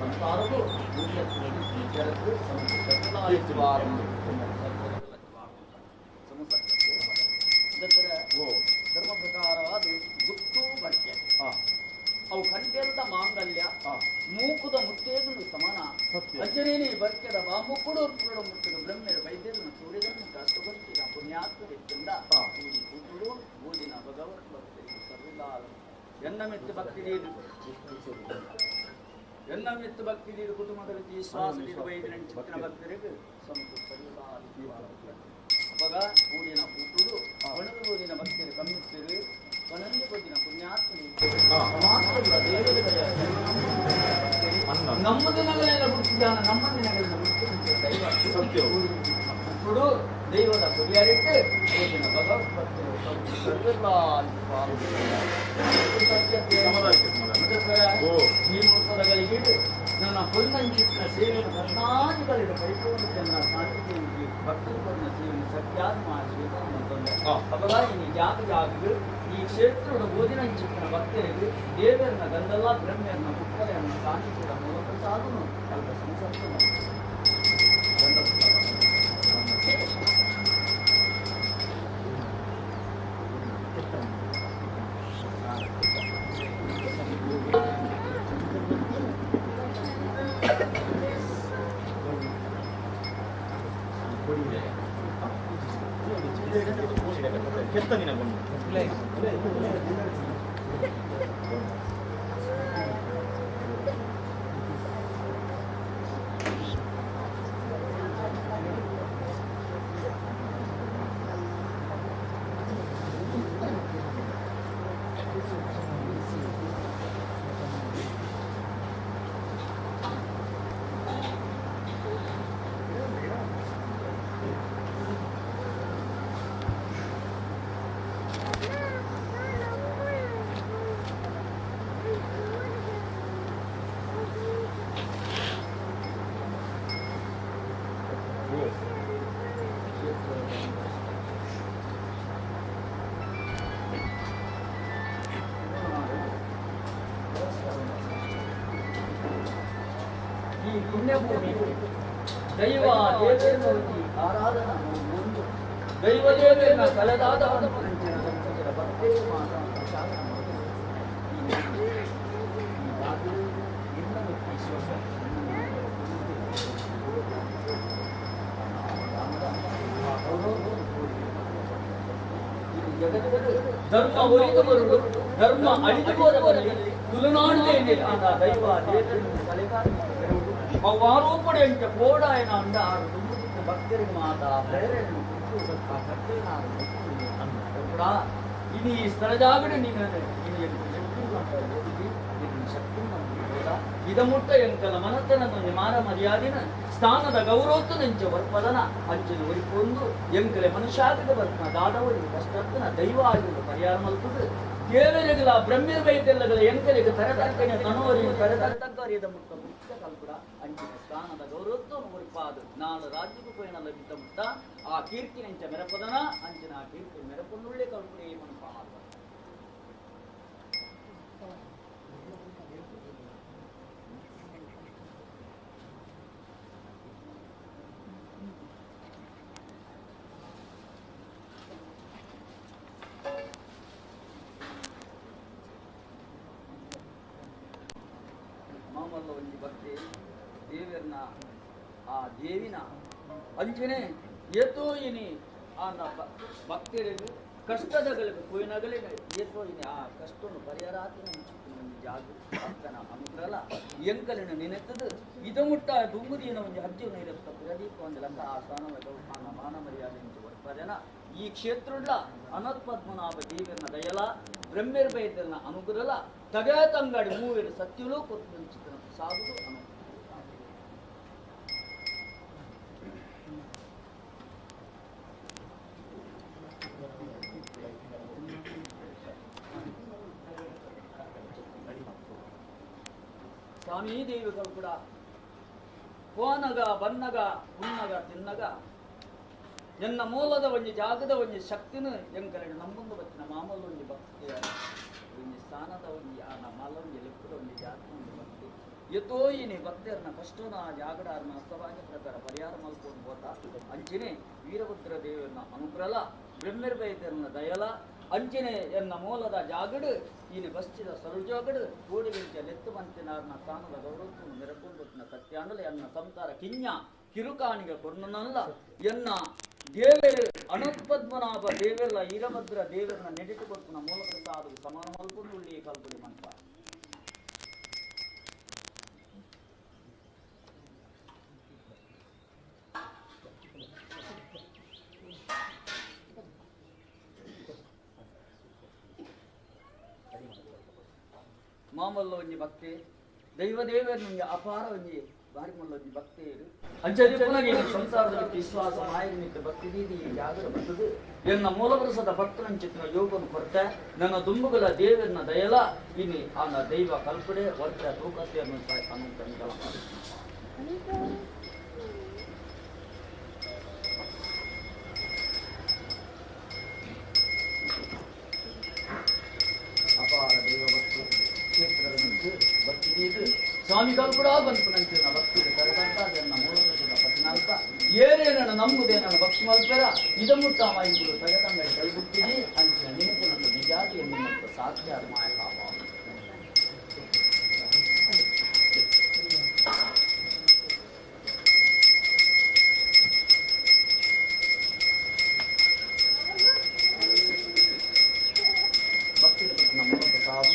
ಸಂಸಾರವು ಓ ಧರ್ಮ ಪ್ರಕಾರವಾದ ಗುಟ್ಟು ಬಟ್ಟೆ ಆ, ಅವು ಕಂಠೆಲ್ದ ಮಾಂಗಲ್ಯ ಆ, ಮೂಕುದ ಮುತ್ತೇದನು ಸಮಾನ ಸತ್ಯ. ಅಜ್ಜನೇನಿ ಬರ್ಕೆದ ಬಾಮುಕ್ಕುಡು ಪುರಡ ಮುಟ್ಟದ ಬ್ರಹ್ಮೆರ ವೈದ್ಯರನ್ನು ಸೂರ್ಯದನ್ನು ಕಷ್ಟಪಡಿಸಿದ ಪುಣ್ಯಾತ್ಮರಿಂದ ಆ. ಕೂಟುಡು ಊದಿನ ಭಗವತ್ ಭಕ್ತರಿಗೆ ಸರ್ವದಾಲ ಎನ್ನ ಮೆತ್ತು ಭಕ್ತಿ ನೀಡು ಎನ್ನ ಮೆತ್ತು ಭಕ್ತಿ ನೀಡು ಕುಟುಂಬದಲ್ಲಿ ಶ್ವಾಸ ನೀಡು ವೈದ್ಯನ ಚಿತ್ತಿನ ಭಕ್ತರಿಗೆ ಸಂತು ಸರ್ವದಾಲ ಅಪಗ ಊದಿನ ಕೂಟುಡು ಒಣದ ಊದಿನ ಭಕ್ತಿಯರು ಕಮ್ಮಿಸಿರು ಒಣಂದು ಕೊದ್ದಿನ ಪುಣ್ಯಾತ್ಮ ಆ, ಅನ್ನ ನಮ್ಮ ದಿನಗಳೆಲ್ಲ ಹುಟ್ಟಿದ್ದಾನ ನಮ್ಮ ದಿನಗಳೆಲ್ಲ ಹುಟ್ಟಿದ ದೈವ ಸತ್ಯವು. ಹುಡು ದೈವದ ಕುಡಿಯಾರಿಟ್ಟು ಓದಿನ ಭಗವತ್ಪತ್ತು ಓ. ಈ ಮುಖದಗಳಿಗಿಟ್ಟು ನನ್ನ ಪುರ್ಣಂಚಿತ್ರ ಸೇವೆಯನ್ನು ಕರ್ನಾಟಕಗಳಿಗೆ ಪರಿಪೂರ್ಣತೆಯನ್ನು ಸಾಧಿಸಿ ಭಕ್ತರು ಬಂದ ಸೇವೆಯನ್ನು ಸತ್ಯಾದ ಮಾಡಿ ಆ. ಅಪಗಾಯಿನಿ ಜಾಗಗಳು ಈ ಕ್ಷೇತ್ರದ ಓದಿನಂಚಿತ್ತಿನ ಭಕ್ತರಿಗೆ ದೇವರನ್ನ ಗಂಧಲ್ಲ ಬ್ರಹ್ಮೆಯನ್ನ ಮುಕ್ಕಲೆಯನ್ನು ಸಾಧಿಸಿದ ಮೂಲಕ ಸಾಧನು ಅಲ್ಪ ಸಂಸತ್ತು ಕೆತ್ತನಿನ ಗೊಂಡು ಈ ಪುಣ್ಯಭೂಮಿ ದೈವ ದೇವೇಂದ್ರವಾಗಿ ಆರಾಧನಾ ಒಂದು ದೈವ ದೇವೇಂದ್ರ ಕಲೆದಾದ ಭಕ್ತಿ ಮಾತಾ ಧರ್ಮ ಒಲಿದವರು ಧರ್ಮ ಅಳಿದುವವರಲ್ಲಿ ತುಲನಾಡುತ್ತೇನೆ ಆದ ದೈವ ದೇವರನ್ನು ಕಲೆಗಾರ ಆರೋಪಣೆ ಅಂತ ಕೋಡಾಯನ ಅಂಡ ಭಕ್ತರಿಗೆ ಮಾತ ಪ್ರೇರಣೆ ಇನಿ ಸ್ಥಳದಾಗಡೆ ನೀನು ಶಕ್ತಿ ಇದ ಮುಟ್ಟ ಎಂಕಲ ಮನತನ ಮಾನ ಮರ್ಯಾದಿನ ಸ್ಥಾನದ ಗೌರವತ್ತು ನೆಂಚ ವರ್ಪದನ ಅಂಚಿನ ಒರಿಕೊಂಡು ಎಂಕಲೆ ಮನುಷ್ಯಾಗದ ಬರ್ನ ದಾದವರಿಗೆ ಕಷ್ಟನ ದೈವ ಆಗಿರುವ ಪರಿಹಾರ ಮಲ್ಪದು ದೇವರೆಗಳ ಬ್ರಹ್ಮಿರ್ ವೈದ್ಯಗಳ ಎಂಕಲಿಗೆ ತರತಕ್ಕನೆ ತನೋರಿ ತರತಕ್ಕರಿಯದ ಮುಟ್ಟ ಮುಕ್ತ ಕಲ್ಪುಡ ಅಂಚಿನ ಸ್ಥಾನದ ಗೌರವತ್ತು ಒರಿಪಾದು ನಾಳು ರಾಜ್ಯಕ್ಕೂ ಪಯಣ ಲಭಿತ ಮುಟ್ಟ ಆ ಕೀರ್ತಿ ನೆಂಚ ಮೆರಪದನ ಅಂಚಿನ ಆ ಕೀರ್ತಿ ಮೆರಪನ್ನುಳ್ಳೆ ಕಲ್ಪುಡೆ ಮನಪ ಒಂದು ಭಕ್ತಿ ದೇವರನ್ನ ಆ ದೇವಿನ ಅಂಚನೆ ಏತೋ ಇನಿ ಆ ಭಕ್ತರಿಗೆ ಕಷ್ಟದಗಳಿಗೆ ಕೊಯ್ನಗಲೇ ಏತೋ ಇನಿ ಆ ಕಷ್ಟವನ್ನು ಪರಿಹಾರ ಒಂದು ಜಾಗ ಭಕ್ತನ ಅನುಗ್ರಹ ಎಂಕಲಿನ ನೆನೆತದು ಇದ ಮುಟ್ಟ ದುಂಗುದಿನ ಒಂದು ಹಜ್ಜು ನೀರತ್ತ ಪ್ರದೀಪ ಒಂದಲಂತ ಆ ಸ್ಥಾನದ ಮಾನ ಮರ್ಯಾದೆ ವರ್ಪದನ ಈ ಕ್ಷೇತ್ರವುಳ್ಳ ಅನತ್ಪದ್ಮನಾಭ ದೇವರನ್ನ ದಯಲ ಬ್ರಹ್ಮೇರ್ ಬೈದ್ಯನ ಅನುಗ್ರಹ ತಗೇ ತಂಗಾಡಿ ಮೂವೇರು ಸತ್ಯುಲು ಕೊಟ್ಟು ಚಿತ್ರನ ಸಾಗುದು ಅನು ಸ್ವಾಮಿ ದೇವಿಗಳು ಕೂಡ ಹೋನಗ ಬನ್ನಗ ಉನ್ನಗ ತಿನ್ನಗ ಎನ್ನ ಮೂಲದ ಒಂಜಿ ಜಾಗದ ಒಂಜಿ ಶಕ್ತಿನ ಎಂಕರಡು ನಮ್ಮೊಂದು ಬತ್ತಿನ ಮಾಮೂಲು ಒಂಜಿ ಭಕ್ತಿ ಒಂಜಿ ಸ್ಥಾನದ ಒಂಜಿ ಆ ನಮ್ಮಲ್ಲ ಒಂಜಿ ಲೆಕ್ಕದ ಒಂಜಿ ಜಾತಿ ಒಂಜಿ ಭಕ್ತಿ ಎತ್ತೋ ಇನಿ ಭಕ್ತರನ್ನ ಕಷ್ಟನ ಜಾಗಡಾರನ ಅಸ್ತವಾದ ಪ್ರಕಾರ ಪರಿಹಾರ ಮಲ್ಕೊಂಡು ಹೋತ ಅಂಚಿನೆ ವೀರಭದ್ರ ದೇವರನ್ನ ಅನುಗ್ರಹ ಬ್ರಹ್ಮರ್ ಬೈದ್ಯರನ್ನ ದಯಲ ಅಂಚಿನೆ ಎನ್ನ ಮೂಲದ ಜಾಗಡು ಇನಿ ಬಸ್ತಿದ ಸರುಜೋಗಡು ಕೋಡಿಗಿಂಚ ಲೆತ್ತು ಮಂತಿನಾರ್ನ ಸ್ಥಾನದ ಗೌರವವನ್ನು ಮೆರಕೊಂಡು ಸತ್ಯಾಂಡಲ ಎನ್ನ ಸಂಸಾರ ಕಿಂಜ ಕಿರುಕಾಣಿಗೆ ಕೊರ್ನಲ್ಲ ಎನ್ನ ದೇವರು ಅನುಪದ್ಮನಾಭ ದೇವೆಲ್ಲ ಈರಭದ್ರ ದೇವರನ್ನ ನೆಡಿಟುಕೊಟ್ಟು ಮೂಲ ಪ್ರಸಾದ ಸಮಾನ ಮಲ್ಕೊಂಡು ಉಳ್ಳಿ ಕಲ್ಪಡಿ ಮಂತ್ರ ಮಾಮಲ್ಲ ಒಂಜಿ ಭಕ್ತಿ ದೈವ ದೇವರನಿಗೆ ಅಪಾರ ಒಂಜಿ ಬಾರಿ ಮಲ್ಲ ಒಂಜಿ ಭಕ್ತಿ ಅಂಚದಿ ಪುನಗೆ ಸಂಸಾರದಲ್ಲಿ ವಿಶ್ವಾಸ ಮಾಯನಿದ್ದ ಭಕ್ತಿ ದೀದಿ ಜಾಗರ ಬರ್ತದೆ ಎನ್ನ ಮೂಲಪ್ರಸದ ಭಕ್ತನಂಚಿತ್ತಿನ ಯೋಗವನ್ನು ಕೊರತೆ ನನ್ನ ದುಂಬುಗಳ ದೇವರನ್ನ ದಯಲ ಇನಿ ಆ ದೈವ ಕಲ್ಪಡೆ ವರ್ತ ತೂಕತೆಯನ್ನು ಅನ್ನುವಂತ ಅಪಾರ ದೈವ ಭಕ್ತಿ ಕ್ಷೇತ್ರದ ಭಕ್ತಿ ಸ್ವಾಮಿಗಳು ಕೂಡ ಬಂತು ನಂಚಿನ ಭಕ್ತಿ ಕರೆದಂತ ಅದನ್ನ ಮೂಲದ ಪತ್ನಾಲ್ಕ ಏನೇನ ನಮ್ಮದೇ ನನ್ನ ಭಕ್ತಿ ಮಲ್ಪೆರ ಇದ ಮುಟ್ಟ ಮಾಹಿತಿ ತಗದಂಗ ಕೈಗುಟ್ಟಿದಿ ಅಂಚಿನ ನಿನಕು ನನ್ನ ನಿಜಾತಿ ನಿನ್ನಂತ ಸಾಧ್ಯ ಮಾಯ ಕಾಪ ಭಕ್ತಿ ನಮ್ಮ ಮೂಲಕ ಸಾಬು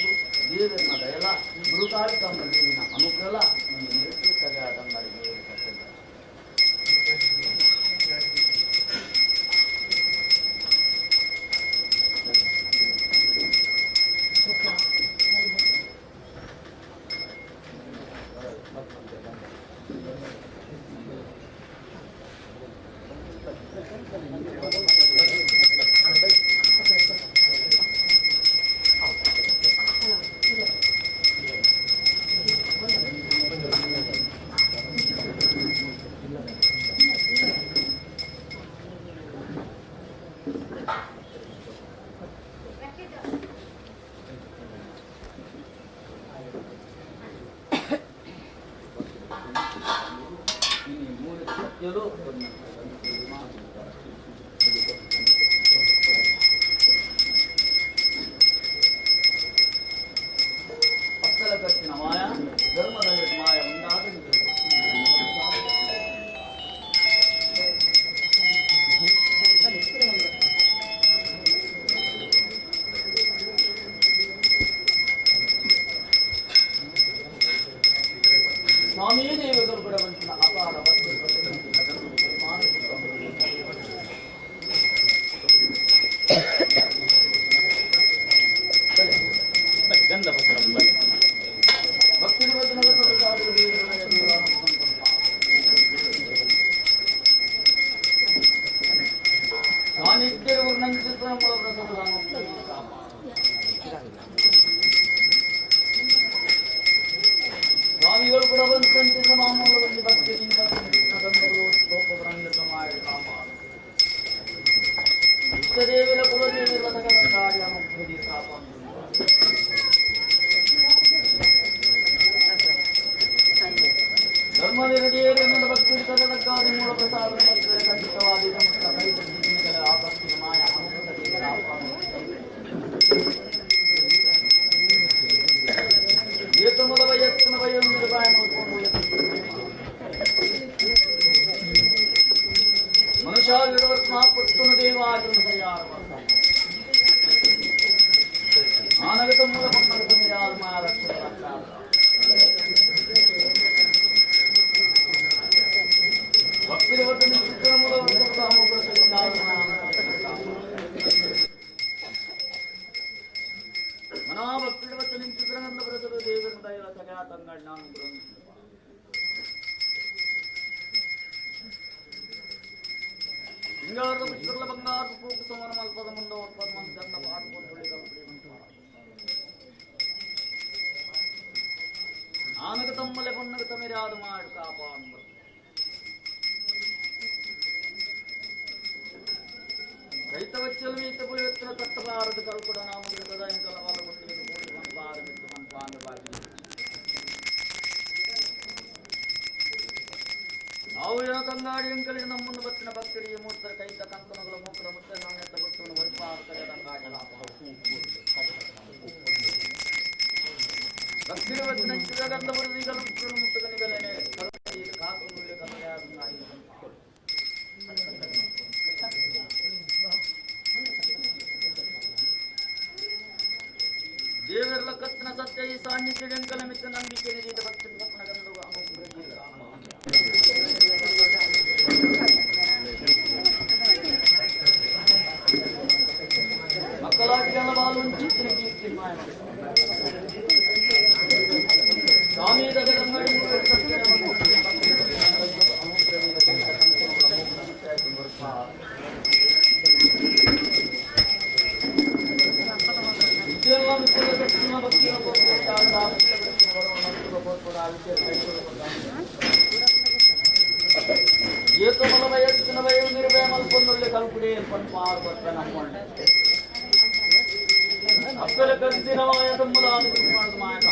అక్కల కట్టిన మాయ ధర్మద మాయ ఉండాలి. స్వామి దేవతలు కూడా వంచిన అపార భక్తులు వచ్చిన సాన్నిధ్య వర్ణించుతున్న స్వామిಗಳು ಕೂಡ ಬಂದು ಮಾಮೂಲು ಒಂದು ಭಕ್ತಿಯಿಂದ ಇಷ್ಟದೇವಿಲ ಕುಲದೇವಿರ ಸಕಲ ಕಾರ್ಯ ಮುಖ್ಯದಿ ಧರ್ಮನಿರಡಿಯೇರಿ ನನ್ನ ಭಕ್ತಿ ಸಕಲ ಕಾರ್ಯ ಮೂಲ ಪ್ರಸಾದ ಖಂಡಿತವಾದಿ ಸಮಸ್ತ ಕೈ ಆಪತ್ತಿ ಮಾಯ ये तो मतलब यत्न भयं निर्भय मनुष्याविवर्त्मा पुत्तुन देवाजुर्यार आनगतं मूलपन्नगतं यार्मा रक्षकरक्षा भक्तिवर्तन चित्तमूलवर्तकामोग्रसंकारणा ಮನಾಭಕ್ತಿವತ್ತು ನಿಂತಿದ್ರಂದ ಬರೆಸಲು ದೇವರ ದಯ ಸಗಾ ತಂಗಡ್ ನಾನು ಹಿಂಗಾರದ ಪುಷ್ಕರಲ ಬಂಗಾರ ಪೂಕು ಸಮರ ಮಲ್ಪದ ಮುಂದ ಒಪ್ಪದ ಮಂದಿ ಗಂಧ ಪಾಠ ಆನಗ ತಮ್ಮಲೆ ಪೊನ್ನಗ ತಮಿರಾದ ಮಾಡಿ ಕಾಪಾಡ ರೈತ ವಚ್ಚಲು ಮೀತ ಪುಳಿವೆತ್ತಿನ ತಟ್ಟಬಾರದು ಕಲ್ಪಡ ನಾಮದ ಇಂಕಲ ವಾರ ಕೊಟ್ಟಿಗೆ ಮೂಡಿ ಮನ್ಪಾದ ಮಿತ್ತು ಮನ್ಪಾದ ಬಾಗಿ ನಾವು ಏನೋ ತಂಗಾಡಿ ಅಂಕಲಿಗೆ ನಮ್ಮನ್ನು ಬತ್ತಿನ ಭಕ್ತರಿಗೆ ಮೂರ್ತರ ಕೈತ ಕಂಕಣಗಳ ಮೂಕರ ಮುತ್ತೆ ನಾಣ್ಯತ ಭಕ್ತವನ್ನು ವೈಪಾರ್ತದೆ ತಂಗಾಡಿ ಭಕ್ತಿರ ವಚನ ಚಿರಗಂಧ ಬರುದಿಗಲು ಮುಟ್ಟಗನಿಗಲೇನೆ ಕಾಕು ಮುಳ್ಳೆ ಕನ್ನಡ ದೇವರ ಕತ್ತನ ಸತ್ಯ ಈ ಸಾನ್ನಿಧ್ಯ ಅಂಕಲ ಮಿತ್ರ ನಂಬಿಕೆ ನಿಧಿತ ಭಕ್ತಿ ಭಕ್ತನ ಗಂಧವ ಮಕ್ಕಳಾಟಿಗಳ ಬಾಲು ಚಿತ್ರ ಕೀರ್ತಿ ಮಾಯ ಸ್ವಾಮಿ ದಗದಂಗಡಿ ये तो मतलब यत्न भय निर्भय मल्पन्नुल्ले कल्पुडे पन्पार बत्त नम्मोंडे अक्कल कंसिनवाय तम्मुलाद कुमार माय का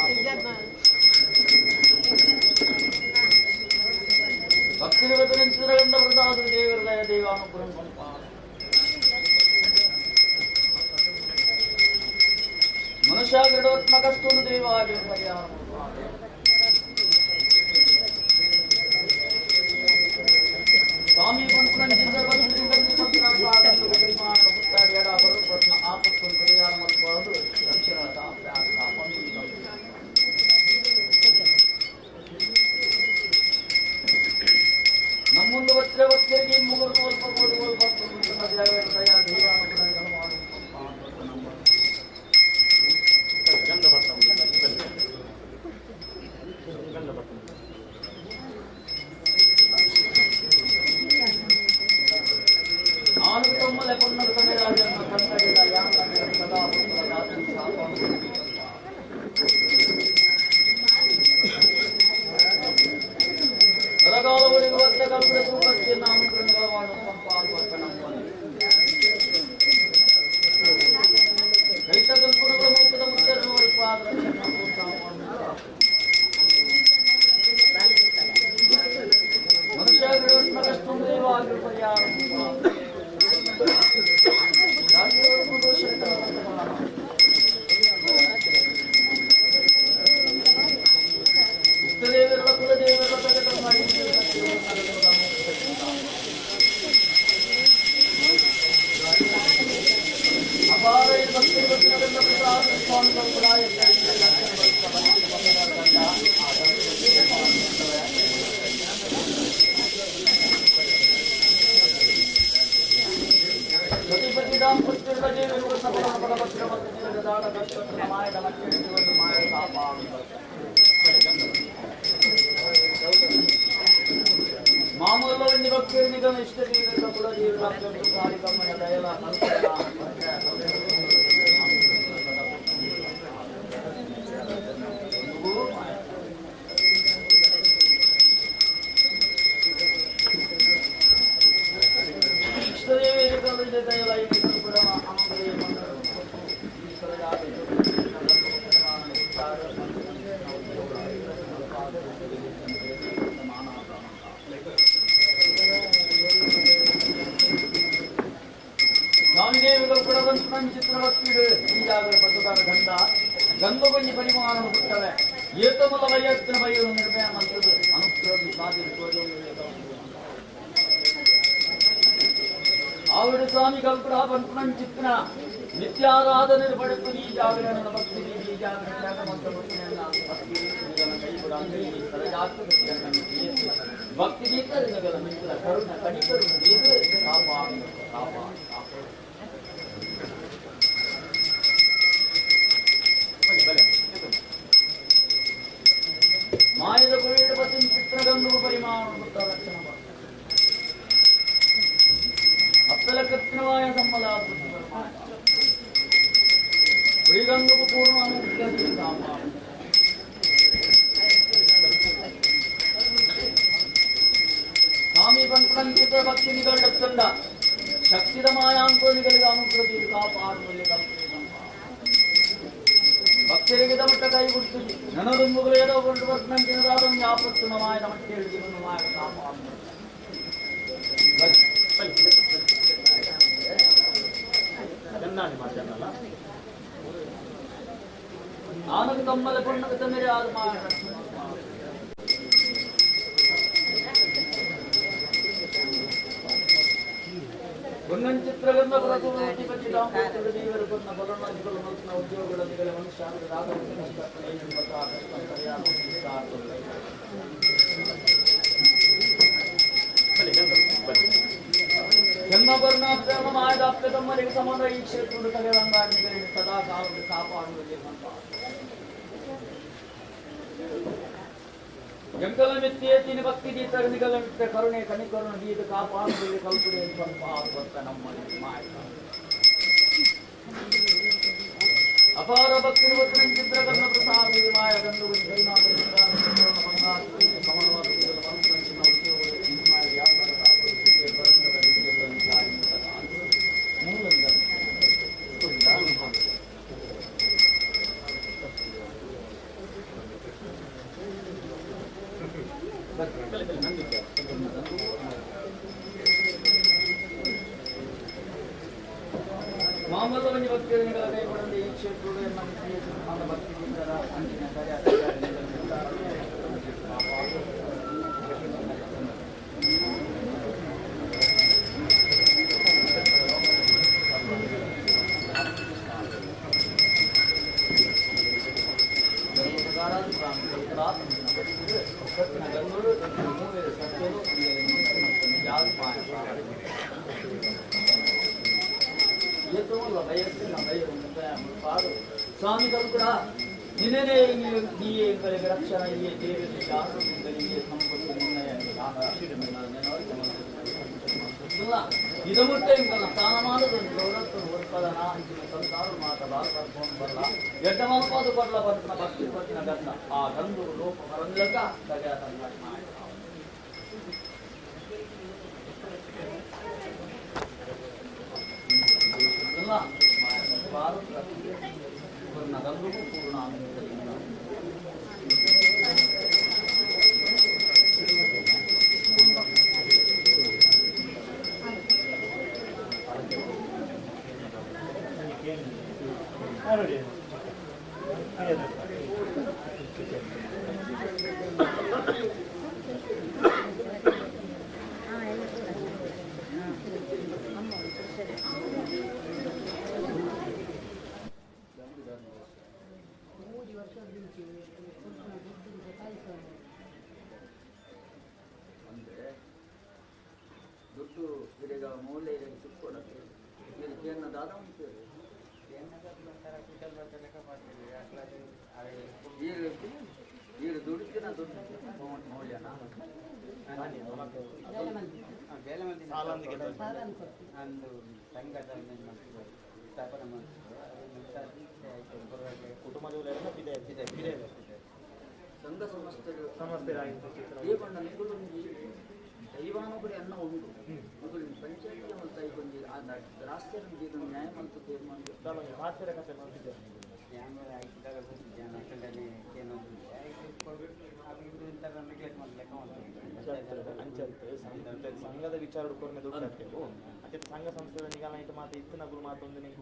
भक्ति वचन चिरगंध प्रसाद देवर दय देवानुपुरम पन्पार मनुष्य गृहोत्मकस्तुनु देवागे पर्यार स्वामी पंचंचिंद्र भक्ति भक्ति मंत्र स्वागत परिमाण पुत्र येडा बरुपत्न आपत्तुन परियार मल्पadu रक्षणता प्यार आपन्नु नम्मुंदु वच्चे वच्चेगे मुगुरु वल्पकोडु वल्पत्तुन मध्यवे दया देवानुपुरम मानु गंध भट्टम गंध भट्टम మామూలులో ఇన్ని భక్తులు నిగమ ఇష్ట జీవితం కూడా జీవితం కార్యక్రమ దయల ఇష్టదేవి దయల కూడా ಸ್ವಾಮಿದೇವಿಗಳು ಕೂಡ ಒಂದು ಚಿತ್ರವತ್ತಿಡು ಈ ಜಾಗರ ಪಟ್ಟುದಾರ ಗಂಧ ಗಂಧಗೊಂಜಿ ಪರಿಮಾಣವನ್ನು ಬಿಟ್ಟವೆ ಏತಮಲ ವಯಸ್ಸಿನ ಬೈರು ನಿರ್ಭಯ ಮಂತ್ರದ ಅನುಪ್ರತಿ ಸಾಧಿಸುವುದು ಆವಿಡ ಸ್ವಾಮಿಗಳು ಕೂಡ ಬಂತು ಚಿತ್ರ ನಿತ್ಯಾರಾಧನೆ ಪಡೆದು ಈ ಜಾಗರ ನನ್ನ ಭಕ್ತಿ ಈ ಜಾಗರ ತ್ಯಾಗ ಮಂತ್ರ ಭಕ್ತಿ ಕೈ ಕೂಡ ಭಕ್ತಿ ಗೀತಗಳ ಮಿತ್ರ ಕರುಣ ಕಣಿಕರು ಮಾಯದ ಕೋವಿಡ್ ಬತ್ತಿನ ಚಿತ್ರಗಂಧು ಪರಿಮಾಣ ರಕ್ಷಣೆ ಅಪ್ಪಲ ಕೃತ್ರಿಮಾಯ ಸಂಬಳ ಶ್ರೀಗಂಧು ಪೂರ್ಣ ಸ್ವಾಮಿ ಪಂಚಪಂಚಿತ ಭಕ್ತಿ ನಿಗಂಡ ಶಕ್ತಿದ ಮಾಯಾಂಕೋಲಿಗಳಿಗೆ ಅನುಕೃತಿ ಕಾಪಾಡುವಲ್ಲಿ ಭಕ್ತರಿಗೆ ಮಟ್ಟ ಕೈ ಬಿಡ್ತು ನನದುಂಬುಗಳು ಏನೋ ಕೊಂಡು ಬರ್ತಿನದಾದ ಒಂದು ಆಪತ್ತು ಮಾಯದ ಮಟ್ಟ ಹೇಳಿಕೆ ಒಂದು ಮಾಯ ಕಾಪಾಡು ಆನಂದ ತಮ್ಮದ ಕೊಂಡದ ಮೇರೆ ಆದ ಮಾಯ ಒಂದೊಂದು ಚಿತ್ರಗಂಧ ಪ್ರತಿಪತಿ ದಾಂಪತ್ಯದ ದೇವರು ಕೊನ್ನ ಬಲನಾದಿಗಳು ಮನಸ್ಸಿನ ಉದ್ಯೋಗಗಳೊಂದಿಗೆ ಮನುಷ್ಯರದ ಜನ್ಮಪರ್ಣಾಪ್ತಮ ಮಾಯದಾಪ್ತ ತಮ್ಮರಿಗೆ ಸಂಬಂಧ ಈ ಕ್ಷೇತ್ರದ ಕಲೆರಂಗಾಣಿಗಳಿಗೆ ಸದಾ ಕಾಪಾಡುವುದೇ ಜಂಗಲ ಮಿತ್ಯೇತಿನ ಭಕ್ತಿ ಗೀತ ನಿಗಲ ಮಿತ್ರ ಕರುಣೆ ಕನಿಕರುಣ ಗೀತ ಕಾಪಾಡುವುದೇ ಕಲ್ಪನೆ ಸ್ವಲ್ಪ ಆಗುತ್ತ ನಮ್ಮ ಮಾಯ ಅಪಾರ ಭಕ್ತಿ ವಚನ ಚಿತ್ರಕರ್ಣ ಪ್ರಸಾದ ಮಾಯ ಗಂಧು ಮಾಮೂಲು ಭಕ್ತಿಗಳ ಕೈಗೊಂಡು ಈ ಕ್ಷೇತ್ರಗಳು ನಮ್ಮ ಭಕ್ತಿಗಿಂತರ ಅಂಚಿನ ಸ್ವಾಮಿಗಳು ಕೂಡ ನಿನ್ನೆ ನೀಯೇ ರಕ್ಷಣ ಈ ದೇವರಿಗೆ ಆರೋಗ್ಯಗಳಿಗೆ ಸಂಪತ್ತು ಇದು ಮುಟ್ಟೆ ಇಂಕಲ್ಲ ಸ್ಥಾನಮಾನದೊಂದು ಗೌರವ ಉತ್ಪಾದನ ಅಂಚಿನ ಸಂಸಾರ ಮಾತ ಬಾಲ್ಪರ್ಕೊಂಡು ಬರಲ್ಲ ಎಡ್ಡ ಮನಪಾದು ಬರಲ ಬರ್ತಿನ ಭಕ್ತಿ ಕೊಟ್ಟಿನ ಗಂಧ ಆ ಗಂಧು ಲೋಪ ಬರಂದ್ಲಕ ತಗ ಸಂಘಟನೆ ಮಾಡಿ पूर्ण गंगू पूर्ण ಇದೀಗ ಮೂಲೆ ಸಿಕ್ಕೊಡಕ್ಕೆ ಇದು ಕೇನ ದಾದ ಉಂಟು ಈಗ ದುಡಿತಿನ ದುಡ್ಡು ಮೌಲ್ಯನ ಒಂದು ಸಂಘದ ಸ್ಥಾಪನೆ ಸಂಘ ಸಂಸ್ಥೆಗಳು ನಿಗುಲುಂಜಿ ದೈವಾನುಗುಡಿ ಅನ್ನ ಉಂಟು ನಿಗುಲು ಪಂಚಾಯತ್ ಮಲ್ತ ಇಗೊಂಜಿ ಆ ರಾಷ್ಟ್ರ ನ್ಯಾಯ ಮಲ್ತು ತೀರ್ಮಾನ ಸಂಘದ ವಿಚಾರ ಕೊರ್ನೆ ದುಡ್ಡು ಹಾಕ್ತೇವೆ ಅದೇ ಸಂಘ ಸಂಸ್ಥೆಗಳ ನಿಗಾಲ ಇಟ್ಟು ಮಾತು ಇತ್ತು ನಗುರು ಮಾತೊಂದು ನಿಂಗೆ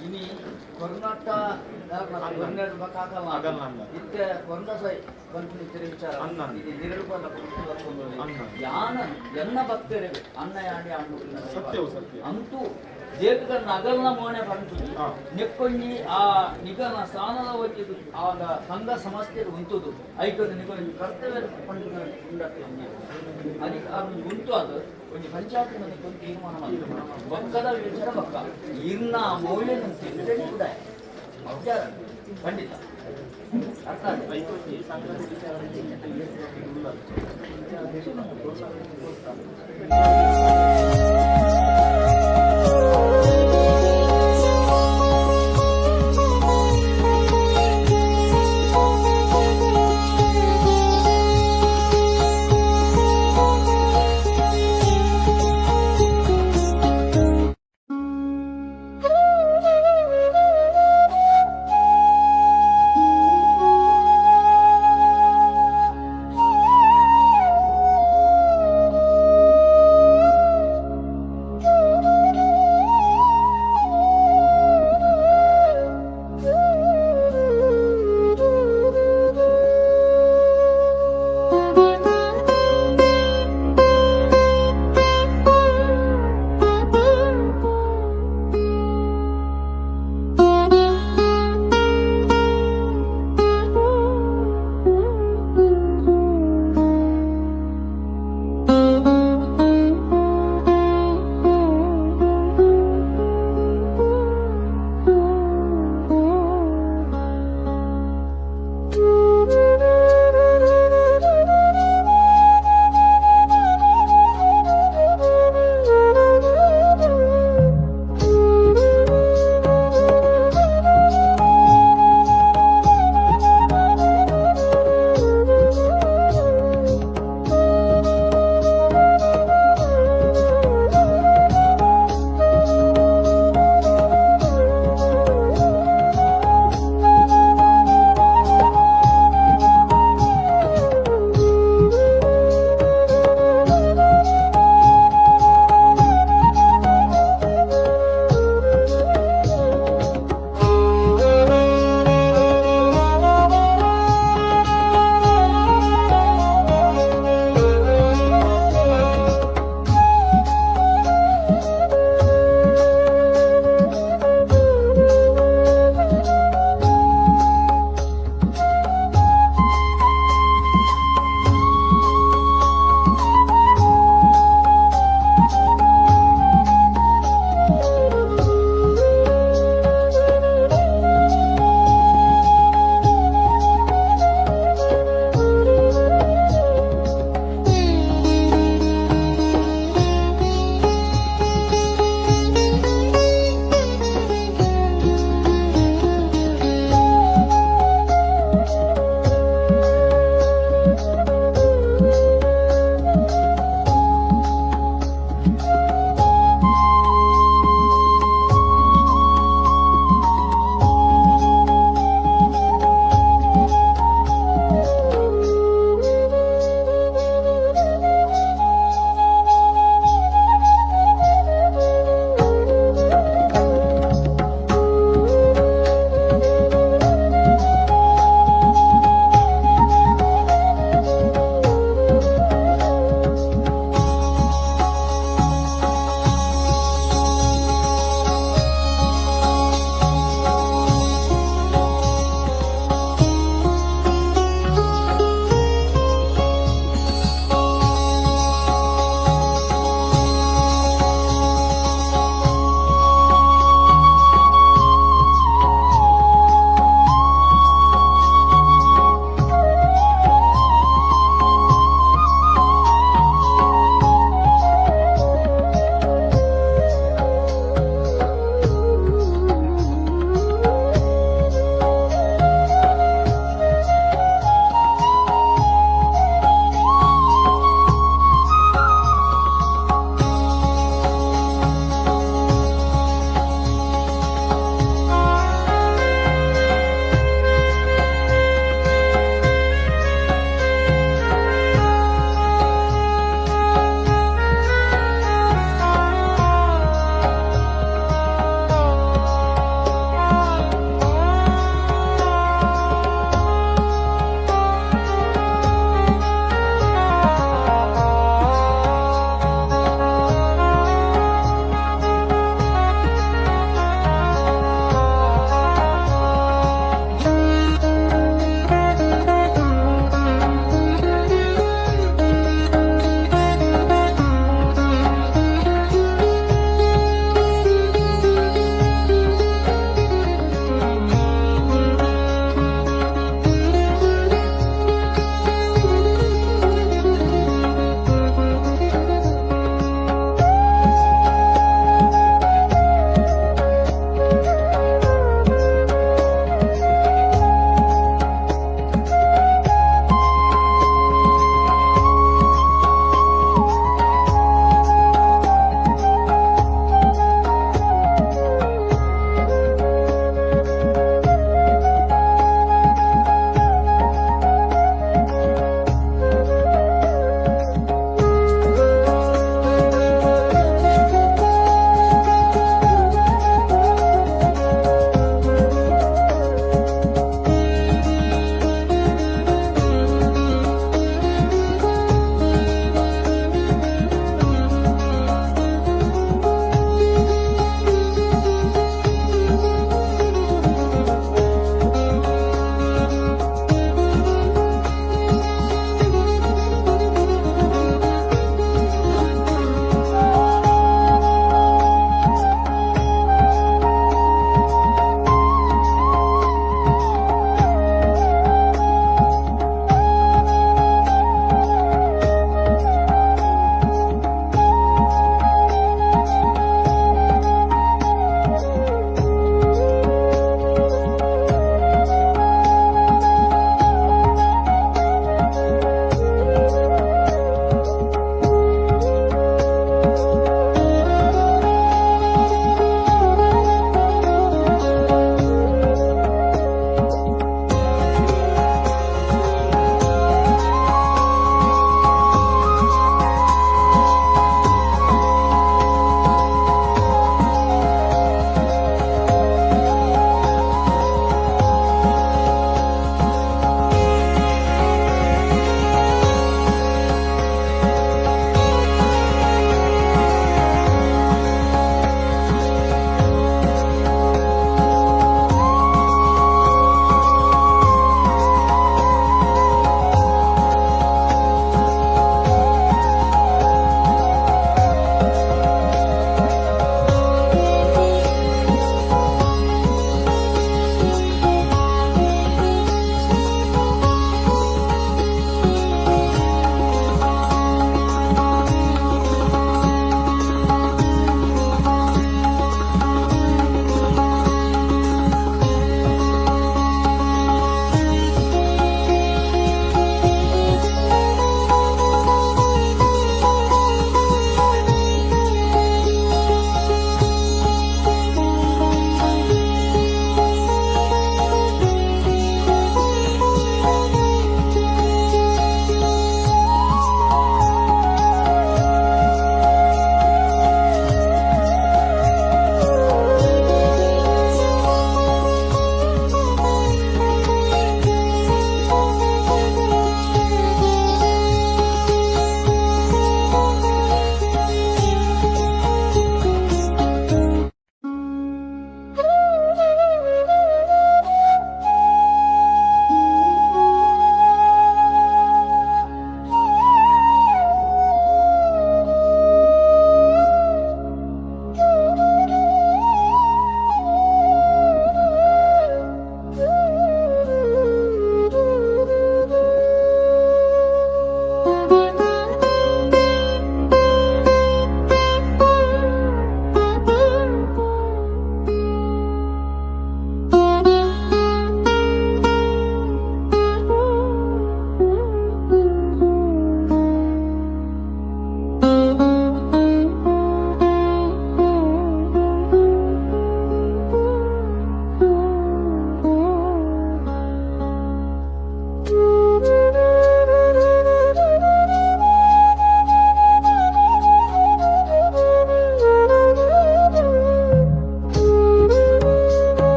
ini Kornata benar bakal itu Korna saya bantu bicara ini diri pada Yana Yana bakter Anna yani Antu ದೇವರ ನಗರನ ಮೋನೆ ಬಂತು ನೆಕ್ಕೊಂಡಿ ಆ ನಿಗನ ಸ್ಥಾನದ ವಚ್ಚಿ ಆಗ ಸಂಘ ಸಮಸ್ಯೆ ಉಂಟುದು ಐಕೊಂಡು ನಿಗನ ಕರ್ತವ್ಯ ಪಂಡಿತ ಉಂಡಕ್ಕೆ ಅಧಿಕಾರ ಉಂಟು ಅದು ಒಂದು ಪಂಚಾಯತ್ ಕೊಂಡು ತೀರ್ಮಾನ ಮಾಡಿದ್ರು ಒಕ್ಕದ ವಿಚಾರ ಪಕ್ಕ ಇನ್ನ ಮೌಲ್ಯ ತಿಂದ್ರೆ ಕೂಡ ವಿಚಾರ ಖಂಡಿತ ಅರ್ಥ ಆಯ್ತು ಸಂಘದ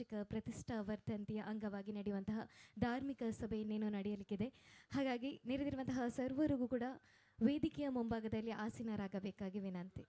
ವಾರ್ಷಿಕ ಪ್ರತಿಷ್ಠಾ ವರ್ಧಂತಿಯ ಅಂಗವಾಗಿ ನಡೆಯುವಂತಹ ಧಾರ್ಮಿಕ ಸಭೆ ಇನ್ನೇನು ನಡೆಯಲಿಕ್ಕಿದೆ. ಹಾಗಾಗಿ ನೆರೆದಿರುವಂತಹ ಸರ್ವರಿಗೂ ಕೂಡ ವೇದಿಕೆಯ ಮುಂಭಾಗದಲ್ಲಿ ಆಸೀನರಾಗಬೇಕಾಗಿ ವಿನಂತಿ.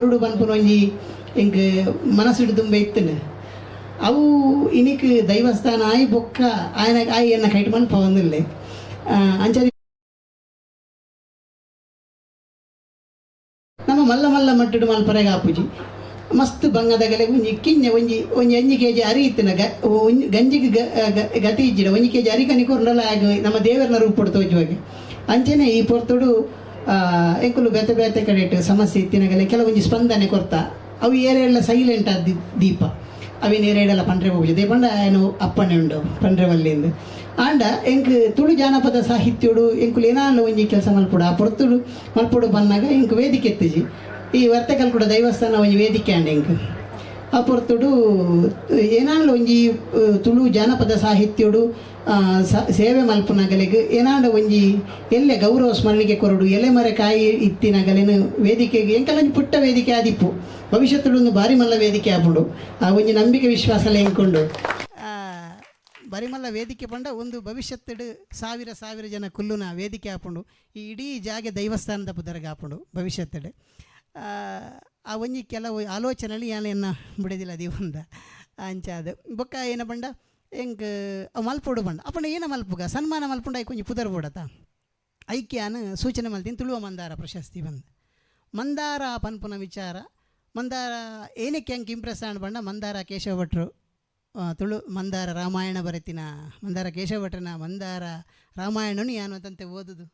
ಪನ್ಪುನ ಒಂಜಿ ಎಂಕ್ ಮನಸ್ಸುಡು ತುಂಬ ಇತ್ತನೆ ಅವು ಇನಿಕ್ ದೈವಸ್ಥಾನ ಆಯಿ ಬೊಕ್ಕ ಆಯನ ಆಯಿ ಎನ್ನ ಕೈಟ್ ಮನ್ಪ ಒಂದಿಲ್ಲೆ ಅಂಚರಿ ನಮ್ಮ ಮಲ್ಲ ಮಲ್ಲ ಮಟ್ಟುಡು ಮಲ್ಪರೆಗೆ ಆಪುಜಿ ಮಸ್ತ್ ಬಂಗದಗಲೆ ಒಂಜಿ ಕಿಂಜ ಒಂಜಿ ಒಂಜಿ 5 kg ಅರಿ ಇತ್ತಿನ ಗಂಜಿಗೆ ಗತಿ ಇಜ್ಜಿಡ 1 kg ಅರಿ ಕನಿ ಕೊರ್ಡಲ್ಲ ಆಗ ನಮ್ಮ ದೇವರನ್ನ ರೂಪಡು ತೋಜುವಾಗೆ ಅಂಚನೆ ಈ ಪೊರ್ತುಡು ಎಂಕುಲು ಬೇತೆ ಬೇತೆ ಕಡೆ ಸಮಸ್ಯೆ ಇತ್ತಿನಗಲೆ ಕೆಲವೊಂಜಿ ಸ್ಪಂದನೆ ಕೊರ್ತಾ ಅವು ಏರೆಲ್ಲ ಸೈಲೆಂಟ್ ಆದ ದೀಪ ಅವಿನ ಏರೆಡೆಲ್ಲ ಪಂಡ್ರೆ ಹೋಗ್ಲಿ ದೇಪಂಡ ಏನು ಅಪ್ಪಣೆ ಉಂಡು ಪಂಡ್ರೆ ಮಲ್ಲಿಂದ ಆಂಡ ಎಂಕ್ ತುಳು ಜಾನಪದ ಸಾಹಿತ್ಯಡು ಎಂಕುಲು ಏನಾಲ ಒಂಜಿ ಕೆಲಸ ಮಲ್ಪುಡು ಆ ಪೊರ್ತುಡು ಮಲ್ಪುಡು ಬಂದಾಗ ಎಂಕ್ ವೇದಿಕೆ ಎತ್ತಿಜಿ ಈ ವರ್ತಕಲ್ ಕೂಡ ದೈವಸ್ಥಾನ ಒಂಜಿ ವೇದಿಕೆ ಅಂಡ ಎಂಕ್ ಆ ಪೊರ್ತುಡು ಏನಾಲ ಒಂಜಿ ತುಳು ಜಾನಪದ ಸಾಹಿತ್ಯಡು ಸೇವೆ ಮಲ್ಪುನಗಲೆಗ್ ಏನಾಂಡ ಒಂಜಿ ಎಲ್ಲೆ ಗೌರವ ಸ್ಮರಣಿಗೆ ಕೊರಡು ಎಲೆ ಮರೆ ಕಾಯಿ ಇತ್ತಿನಗಲೆನು ವೇದಿಕೆಗೆ ಎಂಕಲ್ಲ ಒಂಜಿ ಪುಟ್ಟ ವೇದಿಕೆ ಆದಿಪ್ಪು ಭವಿಷ್ಯತ್ತುಡು ಒಂದು ಬಾರಿ ಮಲ್ಲ ವೇದಿಕೆ ಆಪುಂಡು ಆ ಒಂಜಿ ನಂಬಿಕೆ ವಿಶ್ವಾಸಲ ಎಂಕೊಂಡು ಬರಿಮಲ್ಲ ವೇದಿಕೆ ಪಂಡ ಒಂದು ಭವಿಷ್ಯತ್ತಡು ಸಾವಿರ ಜನ ಕುಲ್ಲುನ ವೇದಿಕೆ ಆಪುಂಡು ಈ ಇಡೀ ಜಾಗೆ ದೈವಸ್ಥಾನದ ಪುದರಗ ಆಪುಂಡು ಭವಿಷ್ಯತ್ತಡು ಆ ಒಂಜಿ ಕೆಲವು ಆಲೋಚನೆಯಲ್ಲಿ ಯಾನೆನ್ನ ಬಿಡೋದಿಲ್ಲ ದೇವಂದ ಅಂಚಾದ ಬೊಕ್ಕ ಏನ ಪಂಡ ಎಂಕ್ ಮಲ್ಪೊಡು ಬಂಡ ಅಪ್ಪಣ ಏನ ಮಲ್ಪುಗ ಸನ್ಮಾನ ಮಲ್ಪುಂಡ ಐ ಕೊಂಚ ಪುದರ್ ಬೋಡತ ಐಕ್ಯಾನ ಸೂಚನೆ ಮಲ್ತೀನಿ ತುಳುವ ಮಂದಾರ ಪ್ರಶಸ್ತಿ ಬಂದು ಮಂದಾರ ಪನ್ಪುನ ವಿಚಾರ ಮಂದಾರ ಏನಕ್ಕೆ ಹೆಂಗೆ ಇಂಪ್ರೆಸ್ ಆಂಡ್ ಬಂಡ ಮಂದಾರ ಕೇಶವ ಭಟ್ರು ತುಳು ಮಂದಾರ ರಾಮಾಯಣ ಬರೆತಿನ ಮಂದಾರ ಕೇಶವ ಭಟ್ರನ ಮಂದಾರ ರಾಮಾಯಣನು ಯಾನು ಅಂತಂತೆ ಓದುದು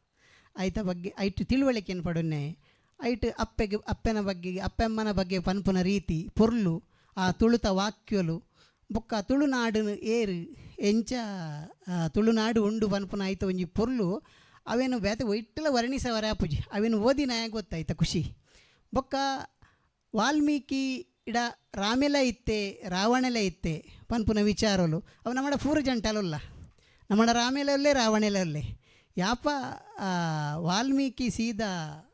ಐತ ಬಗ್ಗೆ ಐಟು ತಿಳುವಳಿಕೆಯನ್ನು ಪಡುನ್ನೆ ಐಟು ಅಪ್ಪನ ಬಗ್ಗೆ ಅಪ್ಪಮ್ಮನ ಬಗ್ಗೆ ಪನ್ಪುನ ರೀತಿ ಪೊರ್ಲು ಆ ತುಳುತ ವಾಕ್ಯಲು ಬೊಕ್ಕ ತುಳುನಾಡು ಏರು ಎಂಚ ತುಳುನಾಡು ಉಂಡು ಪನ್ಪುನ ಆಯ್ತು ಒಂಜಿ ಪೊರ್ಲು ಅವೇನು ಬೇತೆ ಒಯ್ಟಲ ವರ್ಣಿಸವರ ಆಪುಜಿ ಅವೇನು ಓದಿ ನಾಯ ಗೊತ್ತಾಯ್ತ ಖುಷಿ ಬೊಕ್ಕ ವಾಲ್ಮೀಕಿ ಇಡ ರಾಮೆಲ ಇತ್ತೆ ರಾವಣೆಲ ಇತ್ತೆ ಪನ್ಪುನ ವಿಚಾರಲು ಅವು ನಮ್ಮಡ ಪೂರ ಜಂಟಲಲ್ಲ ನಮ್ಮಡ ರಾಮೆಲಲ್ಲೇ ರಾವಣೆಲಲ್ಲೇ ಯಾಪ ವಾಲ್ಮೀಕಿ ಸೀದಾ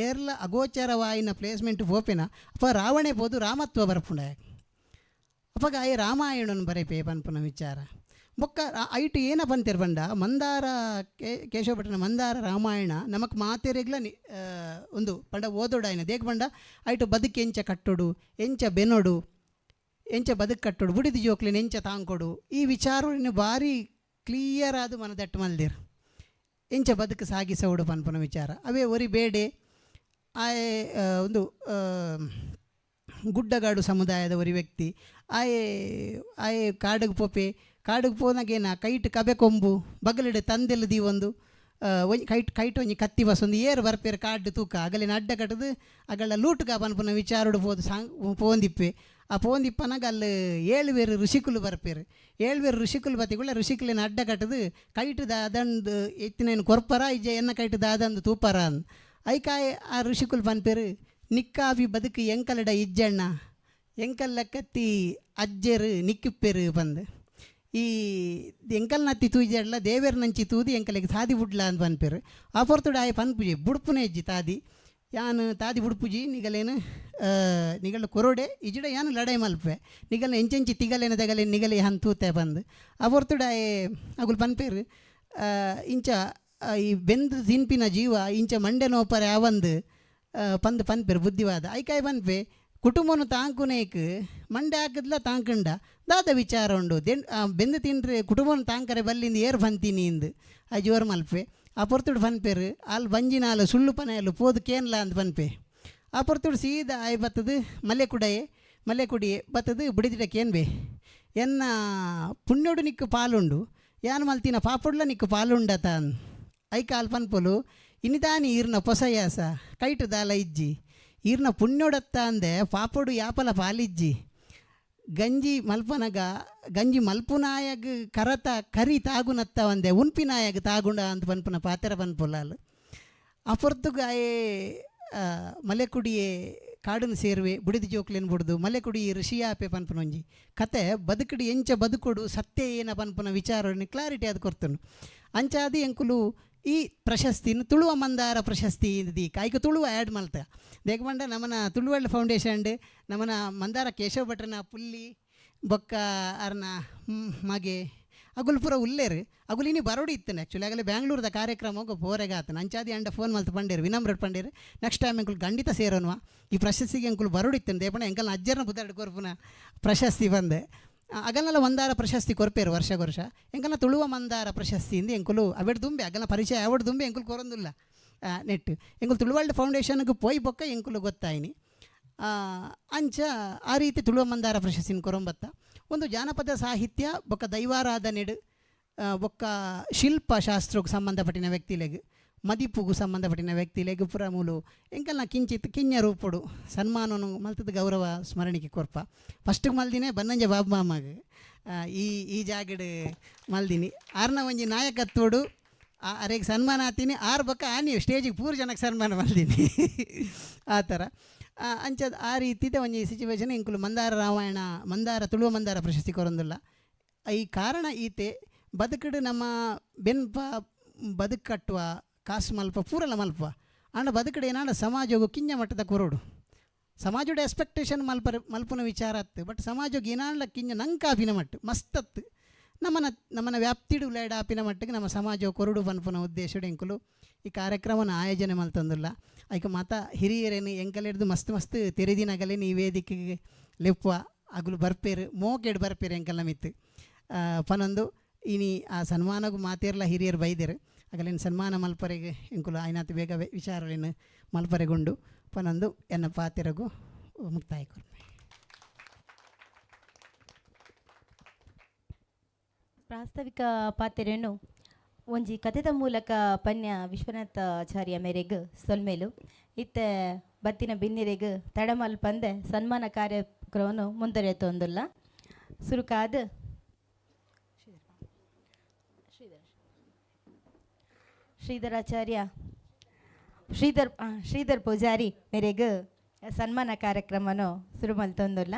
ಏರ್ಲ ಅಗೋಚರವಾಯಿನ ಪ್ಲೇಸ್ಮೆಂಟ್ ಪೋಪೆನ ಅಪ್ಪ ರಾವಣೆ ಪೋದು ರಾಮತ್ವ ಬರ್ಪುಂಡ ಅಪ್ಪಗ ಆಯೆ ರಾಮಾಯಣನ ಬರೆಪೆ ಪನ್ಪುನ ವಿಚಾರ ಬೊಕ್ಕ ಐಟು ಏನ ಪಂತಿರ್ ಬಂಡ ಮಂದಾರ ಕೇಶವ ಭಟ್ರನ ಮಂದಾರ ರಾಮಾಯಣ ನಮಕ್ ಮಾತೆರೆಗ್ಲ ಒಂದು ಪಂಡ ಓದೋಡಾಯಿನ ದೇಕ್ ಬಂಡ ಐಟು ಬದುಕು ಎಂಚ ಕಟ್ಟೋಡು ಎಂಚ ಬೆನೋಡು ಎಂಚ ಬದುಕು ಕಟ್ಟೋಡು ಬುಡಿದು ಜೋಕ್ಲಿನ ಎಂಚ ತಾಂಕೊಡು ಈ ವಿಚಾರ ಭಾರಿ ಕ್ಲಿಯರ್ ಆದ ಮನದಟ್ಟು ಮಲ್ದಿರ್ ಎಂಚ ಬದುಕು ಸಾಗಿಸೋಡು ಪನ್ಪುನ ವಿಚಾರ ಅವೇ ಒರಿ ಬೇಡೆ ಆಯೆ ಒಂದು ಗುಡ್ಡಗಾಡು ಸಮುದಾಯದ ಒರಿ ವ್ಯಕ್ತಿ ಆಯೆ ಕಾಡಿಗೆ ಪೋಪೆ ಕಾಡಿಗೆ ಪೋನಾಗೇನ ಕೈಟ್ ಕಬೆ ಕೊಂಬು ಬಗಲಿಡು ತಂದೆಲು ದೀವೊಂದು ಕೈಟ್ ಒಂಜಿ ಕತ್ತಿ ಬಸೊಂದು ಏರು ಬರ್ಪೇರು ಕಾಡು ತೂಕ ಅಗಲಿನ ಅಡ್ಡ ಕಟ್ಟದು ಅಗಳ ಲೂಟ್ಗ ಪನ್ಪುನ ವಿಚಾರಡು ಪೋದು ಪೋಂದಿಪ್ಪೆ ಆ ಪೋಂದಿಪ್ಪನಾಗ ಅಲ್ಲಿ 7 ಬೇರು ಋಷಿಕುಲು ಬರ್ಪೇರು 7 ಬೇರು ಋಷಿಕುಲು ಬತ್ತಿಗಳ ಋಷಿಕುಲಿನ ಅಡ್ಡ ಕಟ್ಟದು ಕೈಟು ದಾದಂದು ಎತ್ತಿನೇನು ಕೊರ್ಪರ ಇಜ್ಜ ಎನ್ನ ಕೈಟು ದಾದಂದು ತೂಪರ ಅಂದ್ ಐಕಾಯ್ ಆ ಋಷಿಕುಲು ಪನ್ಪೇರು ನಿಕ್ಕಾವಿ ಬದುಕು ಎಂಕಲಡ ಇಜ್ಜಣ್ಣ ಎಂಕಲ್ಲ ಕತ್ತಿ ಅಜ್ಜರು ನಿಕ್ಕಿಪ್ಪೇರು ಬಂದು ಈ ಎಂಕಲ್ ನತ್ತಿ ತೂಜಲ್ಲ ದೇವೇರ್ ನಂಚಿ ತೂದಿ ಎಂಕಲಿಗೆ ತಾದಿ ಬುಡ್ಲ ಅಂತ ಪನ್ಪೇರು ಆ ಪೊರ್ತುಡು ಆಯ್ ಪನ್ಪುಜಿ ಬುಡ್ಪುನೆ ಇಜ್ಜಿ ತಾದಿ ಯಾನು ತಾದಿ ಬುಡ್ಪುಜಿ ನಿಗಲೇನು ನಿಗಲ ಕೊರೋಡೆ ಇಜಿಡ ಯಾನು ಲಡೈ ಮಲ್ಪೆ ನಿಗಲ್ನ ಎಂಚೆಂಚಿ ತಿಗಲೇನ ದಗಲೇನು ನಿಗಲೆ ಹನ್ ತೂತೆ ಬಂದು ಆ ಪೊರ್ತುಡು ಆಯೆ ಅಗುಲು ಪನ್ಪೇರು ಇಂಚ ಈ ಬೆಂದು ತಿನ್ಪಿನ ಜೀವ ಇಂಚ ಮಂಡೆ ನೋಪರೆ ಅವಂದು ಪಂದು ಪನ್ಪೇರು ಬುದ್ಧಿವಾದ ಐಕಾಯ್ ಪನ್ಪೆ ಕುಟುಂಬನು ತಾಂಕುನೇಕ್ ಮಂಡೆ ಹಾಕಿದ್ಲ ತಾಂಕಂಡ ದಾದ ವಿಚಾರ ಉಂಡು ಬೆಂದು ತಿಂಡ್ರೆ ಕುಟುಂಬನ ತಾಂಕರೆ ಬಲ್ಲಿಂದ ಏರು ಬಂತೀನಿ ಇಂದು ಆ ಜೋರು ಮಲ್ಪೆ ಆ ಪೊರ್ತುಡು ಪನ್ಪೇರು ಅಲ್ಲಿ ಬಂಜಿನಾಲ ಸುಳ್ಳು ಪನೆಯಲು ಪೋದು ಕೇನ್ಲ ಅಂತ ಪನ್ಪೆ ಆ ಪೊರ್ತುಡು ಸೀದಾ ಆಯ್ ಬತ್ತದು ಮಲ್ಲೆ ಕುಡಿಯೆ ಬತ್ತದು ಬಿಡಿದಿಡಕ್ಕೆ ಏನು ಬೇ ಎನ್ನ ಪುಣ್ಯೋಡು ನಿಕ್ಕು ಪಾಲುಂಡು ಯಾನು ಮಲ್ತಿನ ಪಾಪುಡ್ಲ ನಿಕ್ಕು ಪಾಲುಂಡತ ಐ ಕಾಲ್ ಪನ್ಪೊಲು ಇನ್ನಿದಾನಿ ಈರ್ನ ಪೊಸಯಾಸ ಕೈಟು ದಾಲ ಇಜ್ಜಿ ಈರ್ನ ಪುಣ್ಯೋಡತ್ತ ಅಂದೆ ಪಾಪುಡು ಯಾಪಲ ಪಾಲಿಜ್ಜಿ ಗಂಜಿ ಮಲ್ಪುನಾಯಗ್ ಕರತ ಕರಿ ತಾಗುನತ್ತ ಒಂದೆ ಉನ್ಪಿನಾಯಗ್ ತಾಗುಂಡ ಅಂತ ಪನ್ಪುನ ಪಾತೆರ ಪನ್ಪುಲಾಲು ಆ ಪೊರ್ತುಗಾಯೇ ಮಲೆಕುಡಿಯೇ ಕಾಡನ್ನು ಸೇರುವೆ ಬುಡಿದು ಜೋಕ್ಲೇನು ಬುಡ್ದು ಮಲೆಕುಡಿ ಋಷಿಯಾಪೆ ಪನ್ಪುನೊಂಜಿ ಕತೆ ಬದುಕಡಿ ಎಂಚ ಬದುಕೊಡು ಸತ್ಯ ಏನ ಪನ್ಪುನ ವಿಚಾರವನ್ನು ಕ್ಲಾರಿಟಿ ಅದು ಕೊರ್ತನು ಅಂಚಾದಿ ಎಂಕುಲು ಈ ಪ್ರಶಸ್ತಿನ ತುಳುವ ಮಂದಾರ ಪ್ರಶಸ್ತಿ ದಿ ಕಾಯ್ಕ ತುಳುವ ಆ್ಯಡ್ ಮಲ್ತ ದೇಗಮಂಡ ನಮ್ಮನ ತುಳುವಳ್ಳ ಫೌಂಡೇಶನ್ ನಮ್ಮನ ಮಂದಾರ ಕೇಶವ ಭಟ್ರನ ಪುಲ್ಲಿ ಬೊಕ್ಕ ಅರ್ನ ಮಗೆ ಅಗುಲು ಪೂರ ಉಲ್ಲೇರು ಅಗುಲು ಇನಿ ಬರೋಡಿ ಇತ್ತನೆ ಆ್ಯಕ್ಚುಲಿ ಆಗಲೇ ಬ್ಯಾಂಗ್ಳೂರ್ದ ಕಾರ್ಯಕ್ರಮಕ್ಕೆ ಪೋರೆಗೆ ಆತನ ಅಂಚಾದಿ ಅಂಡ ಫೋನ್ ಮಲ್ತು ಪಂಡೇರು ವಿನಮ್ರ ಪಂಡೇರು ನೆಕ್ಸ್ಟ್ ಟೈಮ್ ಎಂಕುಲು ಖಂಡಿತ ಸೇರೋನ್ವಾ ಈ ಪ್ರಶಸ್ತಿಗೆ ಎಂಕುಲು ಬರೋಡಿ ಇತ್ತನೆ ದೇಪಣ ಎಂಕಲ್ನ ಅಜ್ಜರ್ನ ಬುದ್ದಾಡಿ ಕೊರ್ಪುನ ಪ್ರಶಸ್ತಿ ಬಂದೆ ಅಗಲ್ನೆಲ್ಲ ಮಂದಾರ ಪ್ರಶಸ್ತಿ ಕೊರ್ಪೇರು ವರ್ಷ ಎಂಕಲ್ನ ತುಳುವ ಮಂದಾರ ಪ್ರಶಸ್ತಿಯಿಂದ ಎಂಕುಲು ಅವೆಡ್ ದುಂಬೆ ಅಗಲ್ನ ಪರಿಚಯ ಅವಡ್ ದುಂಬೆ ಎಂಕುಲು ಕೊರೊಂದಿಲ್ಲ ನೆಟ್ ಎಂಕುಲು ತುಳುವಲ್ಡ್ ಫೌಂಡೇಶನ್ಗೆ ಪೋಯ್ ಬೊಕ್ಕ ಎಂಕುಲು ಗೊತ್ತಾಯಿನಿ ಅಂಚ ಆ ರೀತಿ ತುಳುವ ಮಂದಾರ ಪ್ರಶಸ್ತಿನ ಕೊರೊಂಬತ್ತ ಒಂದು ಜಾನಪದ ಸಾಹಿತ್ಯ ಬೊಕ್ಕ ದೈವಾರಾಧನೆಡು ಬೊಕ್ಕ ಶಿಲ್ಪಶಾಸ್ತ್ರಕ್ಕೆ ಸಂಬಂಧಪಟ್ಟಿನ ವ್ಯಕ್ತಿಲೆಗ್ ಮದಿಪುಗೂ ಸಂಬಂಧಪಟ್ಟಿನ ವ್ಯಕ್ತಿಲೆಗ್ ಪುರ ಮೂಲು ಎಂಕಲ್ನ ಕಿಂಚಿತ್ ಕಿಂಜ ರೂಪಡು ಸನ್ಮಾನನು ಮಲ್ತದ ಗೌರವ ಸ್ಮರಣಿಕೆ ಕೊರ್ಪ ಫಸ್ಟಿಗೆ ಮಲ್ದಿನೇ ಬನ್ನಂಜ ಬಾಬು ಮಾಮಾಗ ಈ ಜಾಗಡ್ ಮಲ್ದಿನಿ ಆರ್ನ ಒಂಜಿ ನಾಯಕತ್ವಡು ಅರೆಗೆ ಸನ್ಮಾನ ಆತೀನಿ ಆರು ಬೊಕ್ಕ ನೀವು ಸ್ಟೇಜಿಗೆ ಪೂರ ಜನಕ್ಕೆ ಸನ್ಮಾನ ಮಲ್ದಿನಿ ಆ ಥರ ಅಂಚದ ಆ ರೀತಿದ ಒಂಜಿ ಸಿಚುವೇಶನ್ ಇಂಕುಲು ಮಂದಾರ ತುಳುವ ಮಂದಾರ ಪ್ರಶಸ್ತಿ ಕೊರೊಂದಿಲ್ಲ ಈ ಕಾರಣ ಈತೆ ಬದುಕಡು ನಮ್ಮ ಬೆನ್ಪ ಬದುಕು ಕಟ್ಟುವ ಕಾಸು ಮಲ್ಪ ಪೂರಲ್ಲ ಮಲ್ಪ ಆಂಡ ಬದುಕಡು ಏನಾಂಡ ಸಮಾಜವು ಕಿಂಜ ಮಟ್ಟದ ಕೊರಡು ಸಮಾಜದ ಎಕ್ಸ್ಪೆಕ್ಟೇಷನ್ ಮಲ್ಪುನ ವಿಚಾರ ಅತ್ತು ಬಟ್ ಸಮಾಜಕ್ಕೆ ಏನಾಂಡ್ಲ ಕಿಂಜ ನಂಕಾಪಿನ ಮಟ್ಟು ಮಸ್ತತ್ತು ನಮ್ಮನ ವ್ಯಾಪ್ತಿಡು ಉಲಾಯ್ಡ ಆಪಿನ ಮಟ್ಟಿಗೆ ನಮ್ಮ ಸಮಾಜ ಕೊರಡು ಪನ್ಪುನ ಉದ್ದೇಶಡು ಎಂಕುಲು ಈ ಕಾರ್ಯಕ್ರಮನ ಆಯೋಜನೆ ಮಲ್ತಂದಿಲ್ಲ ಐಕ ಮಾತ ಹಿರಿಯರೇನು ಎಂಕಲೆಡ್ದು ಮಸ್ತ್ ತೆರೆದಿನಗಲೇ ಈ ವೇದಿಕೆಗೆ ಲೆಪ್ಪುವ ಅಗುಲು ಬರ್ಪೇರು ಮೋಕೆಡು ಬರ್ಪೇರು ಎಂಕಲ್ನ ಮಿತ್ತು ಪನೊಂದು ಇನಿ ಆ ಸನ್ಮಾನಗೂ ಮಾತೇರ್ಲ ಹಿರಿಯರು ಬೈದೇರು ಆಗಲೇನು ಸನ್ಮಾನ ಮಲ್ಪರೆಗೆ ಎಂಕುಲು ಆಯ್ನಾತ್ ಬೇಗ ವಿಚಾರಗಳೇನು ಮಲ್ಪರೆಗೊಂಡು ಪನೊಂದು ಎನ್ನ ಪಾತೆರಗೂ ಮುಕ್ತಾಯ ಕೊರ್ಪೆ. ಪ್ರಾಸ್ತಾವಿಕ ಪಾತೆರೆಯನ್ನು ಒಂಜಿ ಕಥೆದ ಮೂಲಕ ಪನ್ಯ ವಿಶ್ವನಾಥಾಚಾರ್ಯ ಮೇರೆಗ್ ಸೊಲ್ಮೇಲು ಇತ್ತ ಬತ್ತಿನ ಬಿನ್ನಿರೆಗ್ ತಡಮಲ್ ಪಂದೆ ಸನ್ಮಾನ ಕಾರ್ಯಕ್ರಮವನ್ನು ಮುಂದುವರೆತೊಂದುಲ್ಲ ಸುರುಕಾದ ಶ್ರೀಧರ್ ಪೂಜಾರಿ ಮೇರೆಗ್ ಸನ್ಮಾನ ಕಾರ್ಯಕ್ರಮವನ್ನು ಶುರು ಮಲ್ತೊಂದುಲ್ಲ.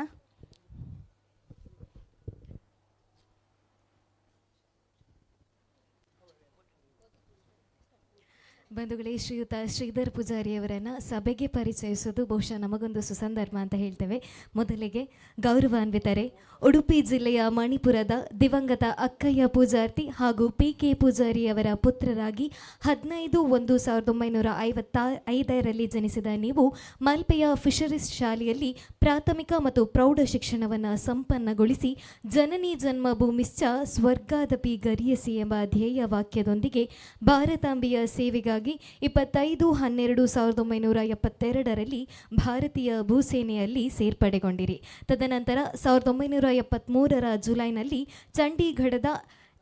ಬಂಧುಗಳೇ, ಶ್ರೀಯುತ ಶ್ರೀಧರ್ ಪೂಜಾರಿಯವರನ್ನು ಸಭೆಗೆ ಪರಿಚಯಿಸೋದು ಬಹುಶಃ ನಮಗೊಂದು ಸುಸಂದರ್ಭ ಅಂತ ಹೇಳ್ತೇವೆ. ಮೊದಲಿಗೆ ಗೌರವಾನ್ವಿತರೆ, ಉಡುಪಿ ಜಿಲ್ಲೆಯ ಮಣಿಪುರದ ದಿವಂಗತ ಅಕ್ಕಯ್ಯ ಪೂಜಾರ್ತಿ ಹಾಗೂ PK ಪೂಜಾರಿಯವರ ಪುತ್ರರಾಗಿ 15/1/1955 ಜನಿಸಿದ ನೀವು ಮಲ್ಪೆಯ ಫಿಶರೀಸ್ ಶಾಲೆಯಲ್ಲಿ ಪ್ರಾಥಮಿಕ ಮತ್ತು ಪ್ರೌಢ ಶಿಕ್ಷಣವನ್ನು ಸಂಪನ್ನಗೊಳಿಸಿ ಜನನಿ ಜನ್ಮಭೂಮಿಶ್ಚ ಸ್ವರ್ಗಾದಪಿ ಗರಿಯಸಿ ಎಂಬ ಧ್ಯೇಯ ವಾಕ್ಯದೊಂದಿಗೆ ಭಾರತಾಂಬೆಯ ಸೇವೆಗಾಗಿ 25/12/1972 ಭಾರತೀಯ ಭೂಸೇನೆಯಲ್ಲಿ ಸೇರ್ಪಡೆಗೊಂಡಿರಿ. ತದನಂತರ 1973 ಜುಲೈನಲ್ಲಿ ಚಂಡೀಗಢದ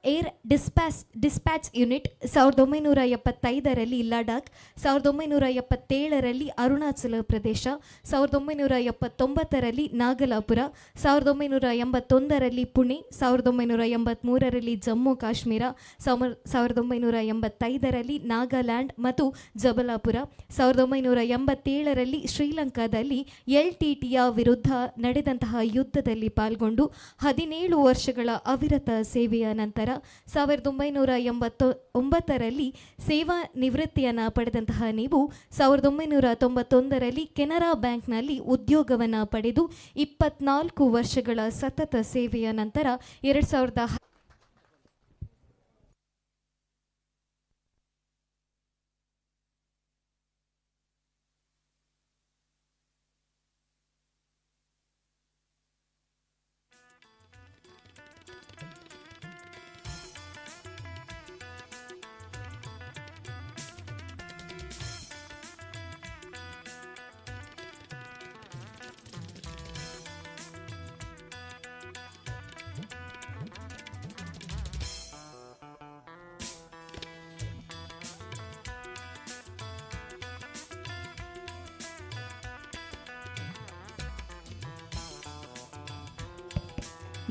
air dispatch unit, 1975 Ladakh, 1977 Arunachal Pradesh, 1979 Nagalapura, 1981 Pune, 1983 Jammu Kashmir, 1985 Nagaland ಮತ್ತು ಜಬಲಾಪುರ, 1987 ಶ್ರೀಲಂಕಾದಲ್ಲಿ LTTಯ ವಿರುದ್ಧ ನಡೆದಂತಹ ಯುದ್ಧದಲ್ಲಿ ಪಾಲ್ಗೊಂಡು 17 ವರ್ಷಗಳ ಅವಿರತ ಸೇವೆಯ ನಂತರ 1989 ಸೇವಾ ನಿವೃತ್ತಿಯನ್ನು ಪಡೆದಂತಹ ನೀವು 1991 ಕೆನರಾ ಬ್ಯಾಂಕ್ನಲ್ಲಿ ಉದ್ಯೋಗವನ್ನು ಪಡೆದು 24 ವರ್ಷಗಳ ಸತತ ಸೇವೆಯ ನಂತರ 2010